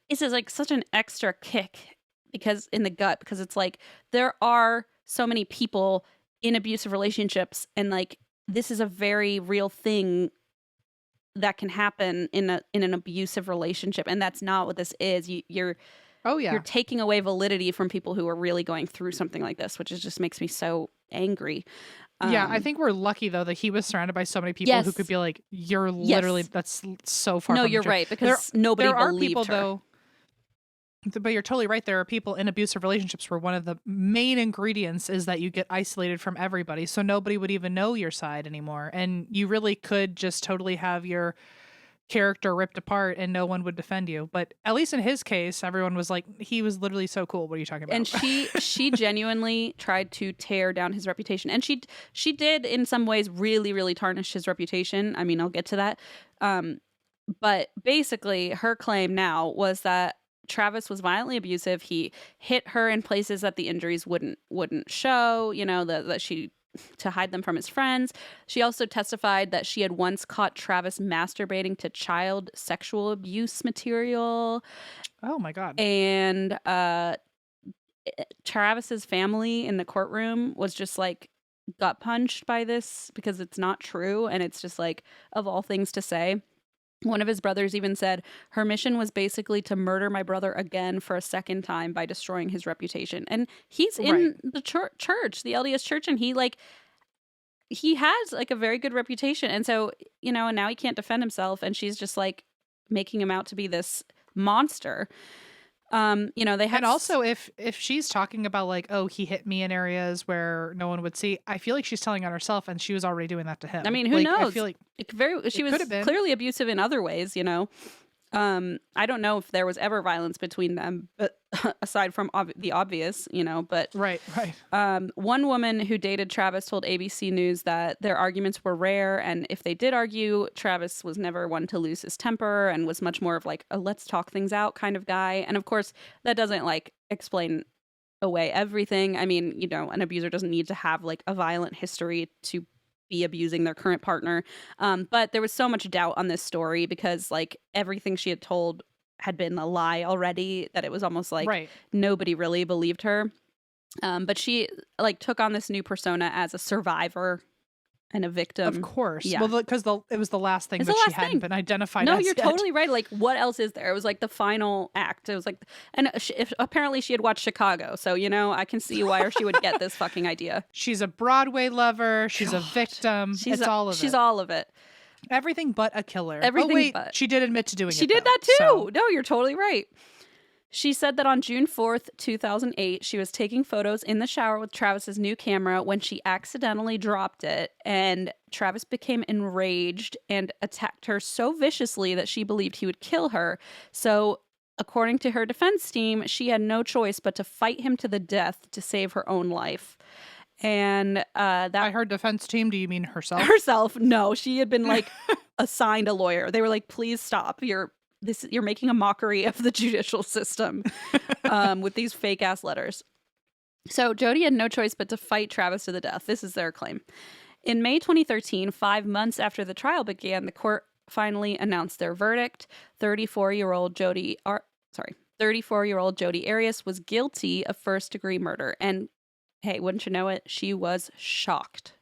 is like such an extra kick because in the gut, because it's like there are so many people in abusive relationships and like this is a very real thing that can happen in an abusive relationship, and that's not what this is. You're taking away validity from people who are really going through something like this, which just makes me so angry. I think we're lucky though that he was surrounded by so many people who could be like, you're literally that's so far. No, from you're the truth. right, because nobody believed her. Though, but you're totally right. There are people in abusive relationships where one of the main ingredients is that you get isolated from everybody. So nobody would even know your side anymore. And you really could just totally have your character ripped apart and no one would defend you. But at least in his case, everyone was like, he was literally so cool. What are you talking about? And she genuinely tried to tear down his reputation. And she did in some ways really, really tarnish his reputation. I mean, I'll get to that. But basically her claim now was that Travis was violently abusive. He hit her in places that the injuries wouldn't show, that she to hide them from his friends. She also testified that she had once caught Travis masturbating to child sexual abuse material. Oh my God. And Travis's family in the courtroom was just like gut punched by this because it's not true. And it's just like, of all things to say. One of his brothers even said, her mission was basically to murder my brother again for a second time by destroying his reputation. And he's in the church, the LDS church, and he has like a very good reputation. And so, and now he can't defend himself. And she's just like making him out to be this monster. They had. And also if she's talking about like, oh, he hit me in areas where no one would see, I feel like she's telling on herself and she was already doing that to him. I mean, who knows? I feel like she was clearly abusive in other ways, I don't know if there was ever violence between them, but aside from the obvious, but right. One woman who dated Travis told ABC News that their arguments were rare, and if they did argue, Travis was never one to lose his temper and was much more of like a let's talk things out kind of guy. And of course, that doesn't like explain away everything. I mean, an abuser doesn't need to have like a violent history to be abusing their current partner. But there was so much doubt on this story because like everything she had told had been a lie already that it was almost like nobody really believed her. But she like took on this new persona as a survivor and a victim. Of course. Yeah. Well, because it was the last thing that she hadn't been identified as. No, you're yet. totally right. Like, what else is there? It was like the final act. It was like, and apparently she had watched Chicago. So, I can see why she would get this fucking idea. She's a Broadway lover. She's a victim. She's all of it. Everything but a killer. Everything but. She did admit to doing it. She did that too. No, you're totally right. She said that on June 4th, 2008, she was taking photos in the shower with Travis's new camera when she accidentally dropped it, and Travis became enraged and attacked her so viciously that she believed he would kill her. So, according to her defense team, she had no choice but to fight him to the death to save her own life. And by her defense team, do you mean herself? Herself? No, she had been like assigned a lawyer. They were like, "Please stop. You're making a mockery of the judicial system with these fake ass letters." So Jodi had no choice but to fight Travis to the death. This is their claim. In May 2013, 5 months after the trial began, the court finally announced their verdict. 34-year-old 34-year-old Jodi Arias was guilty of first-degree murder. And hey, wouldn't you know it? She was shocked.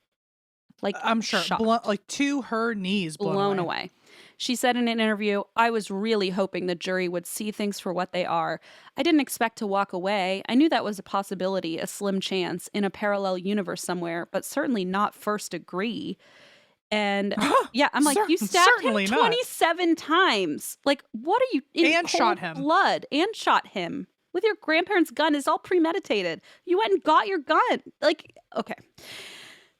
Like, I'm sure. shocked. Like to her knees, blown away. She said in an interview, "I was really hoping the jury would see things for what they are. I didn't expect to walk away. I knew that was a possibility, a slim chance, in a parallel universe somewhere, but certainly not first degree." And yeah, I'm like, you stabbed him 27 times. Like, what are you in and shot him. blood and shot him with your grandparents' gun is all premeditated. You went and got your gun. Like, okay.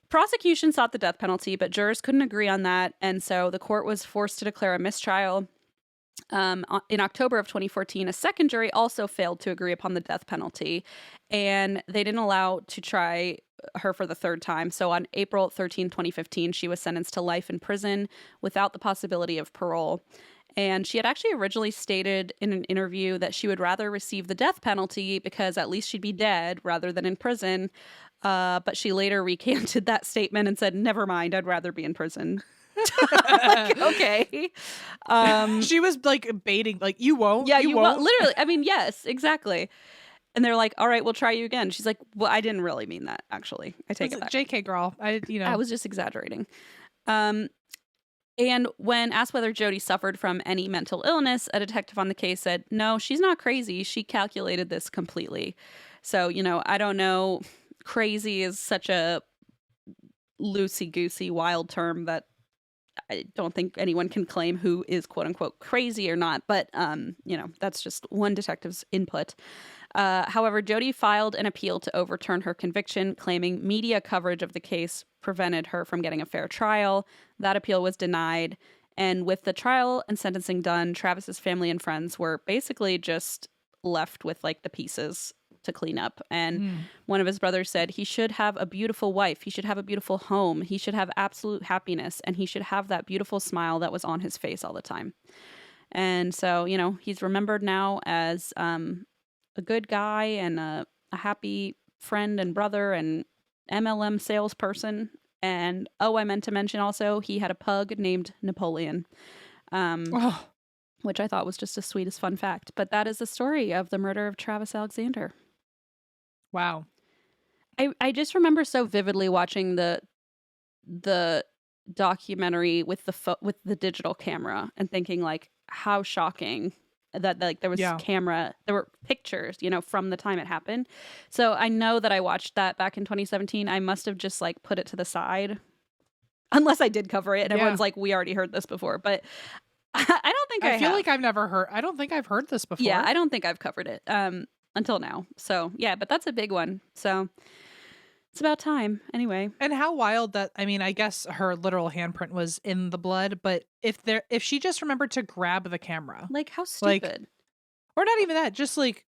Prosecution sought the death penalty, but jurors couldn't agree on that, and so the court was forced to declare a mistrial. In October of 2014, a second jury also failed to agree upon the death penalty, and they didn't allow to try her for the third time. So on April 13, 2015, she was sentenced to life in prison without the possibility of parole. And she had actually originally stated in an interview that she would rather receive the death penalty because at least she'd be dead rather than in prison. But she later recanted that statement and said, "Never mind, I'd rather be in prison." Like, okay. She was like baiting, like, you won't. Yeah, you won't. Literally. I mean, yes, exactly. And they're like, "All right, we'll try you again." She's like, "Well, I didn't really mean that, actually. I take it back. JK girl. I was just exaggerating." And when asked whether Jodi suffered from any mental illness, a detective on the case said, "No, she's not crazy. She calculated this completely." So, I don't know. Crazy is such a loosey-goosey, wild term that I don't think anyone can claim who is quote-unquote crazy or not. But, that's just one detective's input. However, Jodi filed an appeal to overturn her conviction, claiming media coverage of the case prevented her from getting a fair trial. That appeal was denied. And with the trial and sentencing done, Travis's family and friends were basically just left with like the pieces to clean up. And one of his brothers said he should have a beautiful wife. He should have a beautiful home. He should have absolute happiness. And he should have that beautiful smile that was on his face all the time. And so, he's remembered now as a good guy and a happy friend and brother and MLM salesperson. And I meant to mention also he had a pug named Napoleon, which I thought was just the sweetest fun fact. But that is the story of the murder of Travis Alexander. Wow. I just remember so vividly watching the documentary with the digital camera and thinking like how shocking that like there was camera, there were pictures, from the time it happened. So I know that I watched that back in 2017. I must have just like put it to the side, unless I did cover it and everyone's like, we already heard this before. But I don't think I feel like I've never heard. I don't think I've heard this before. Yeah, I don't think I've covered it until now. So yeah, but that's a big one. So it's about time anyway. And how wild that, I guess her literal handprint was in the blood, but if she just remembered to grab the camera. Like how stupid. Or not even that, just like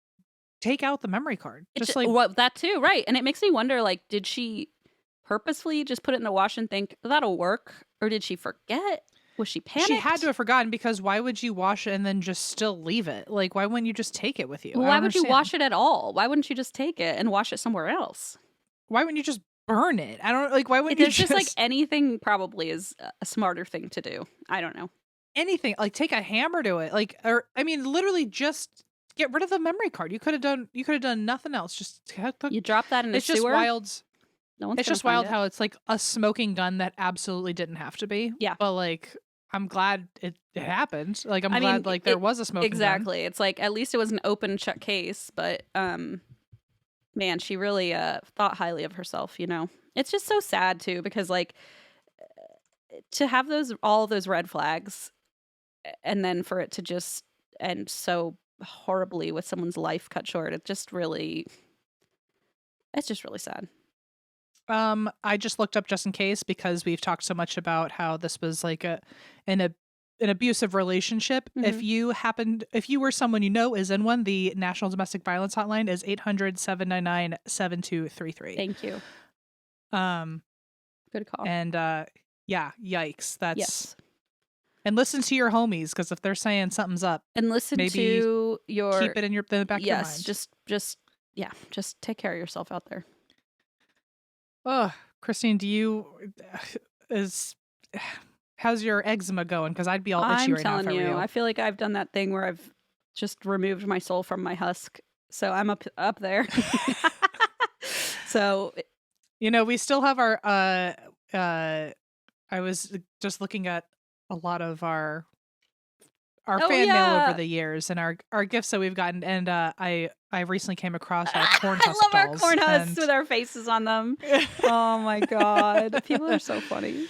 take out the memory card. That too, right. And it makes me wonder, like, did she purposefully just put it in the wash and think that'll work? Or did she forget? Was she panicked? She had to have forgotten, because why would you wash it and then just still leave it? Like, why wouldn't you just take it with you? Well, why would you wash it at all? Why wouldn't you just take it and wash it somewhere else? Why wouldn't you just burn it? I don't like. Why wouldn't you just like anything? Probably is a smarter thing to do. I don't know. Anything, like take a hammer to it, like, or literally just get rid of the memory card. You could have done nothing else. Just you drop that in the sewer. It's just wild. No one's it's just wild how it's like a smoking gun that absolutely didn't have to be. Yeah, but like, I'm glad it happened. Like, I'm glad like there was a smoking gun. Exactly. It's like at least it was an open shut case, but man, she really thought highly of herself, It's just so sad too, because like to have all those red flags and then for it to just end so horribly with someone's life cut short, it's just really sad. I just looked up just in case, because we've talked so much about how this was like an abusive relationship. Mm-hmm. If you were someone is in one, the National Domestic Violence Hotline is 800-799-7233. Thank you. Good call. And yikes. That's yes. And listen to your homies, because if they're saying something's up, and listen to your keep it in the back of your mind. Just take care of yourself out there. Oh, Christine, how's your eczema going? Because I'd be all itchy right now if I were you. I feel like I've done that thing where I've just removed my soul from my husk. So I'm up there. So, we still have our I was just looking at a lot of our fan mail over the years and our gifts that we've gotten, and I recently came across our corn husk I love our dolls, corn husks with our faces on them. Oh my god, people are so funny.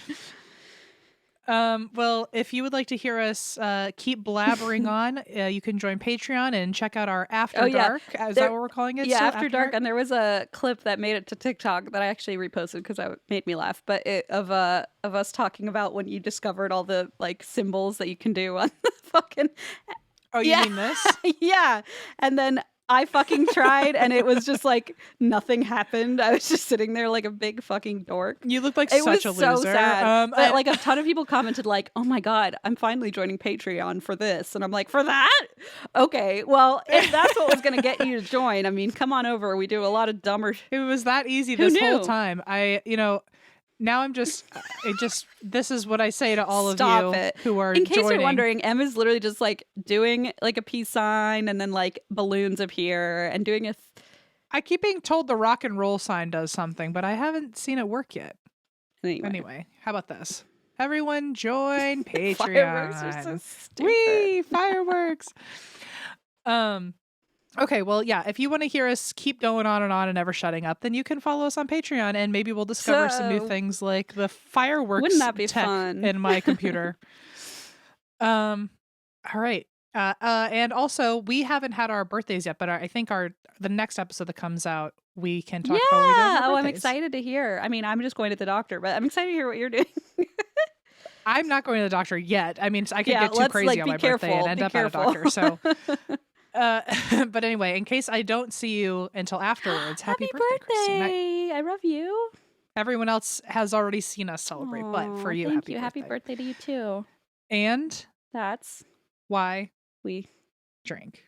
Well, if you would like to hear us keep blabbering on, you can join Patreon and check out our After Dark. Is that what we're calling it? Yeah, So, After Dark. And there was a clip that made it to TikTok that I actually reposted because it made me laugh. But of us talking about when you discovered all the like symbols that you can do on the fucking. Oh, you mean this? Yeah, and then I fucking tried, and it was just like nothing happened. I was just sitting there like a big fucking dork. You look like such a loser. So sad. But like a ton of people commented like, "Oh my god, I'm finally joining Patreon for this," and I'm like, "For that? Okay, well, if that's what was gonna get you to join, I mean, come on over. We do a lot of dumber. It was that easy Who this knew? whole time. Now I'm just, this is what I say to all Stop of you it. who are In case joining. you're wondering, Emma's literally just like doing like a peace sign and then like balloons appear and doing I keep being told the rock and roll sign does something, but I haven't seen it work yet. Anyway, how about this? Everyone join Patreon. Fireworks are so stupid. Whee! Fireworks. Okay, well, yeah, if you want to hear us keep going on and never shutting up, then you can follow us on Patreon, and maybe we'll discover some new things like the fireworks Wouldn't that be tech fun? in my computer. All right. And also, we haven't had our birthdays yet, but I think the next episode that comes out, we can talk about what we did on our I'm birthdays. excited to hear. I mean, I'm just going to the doctor, but I'm excited to hear what you're doing. I'm not going to the doctor yet. I mean, I could get too let's, crazy on my birthday and end up at a doctor, so... but anyway, in case I don't see you until afterwards, happy birthday, Christine. I love you. Everyone else has already seen us celebrate, but for you, happy birthday to you too. And that's why we drink.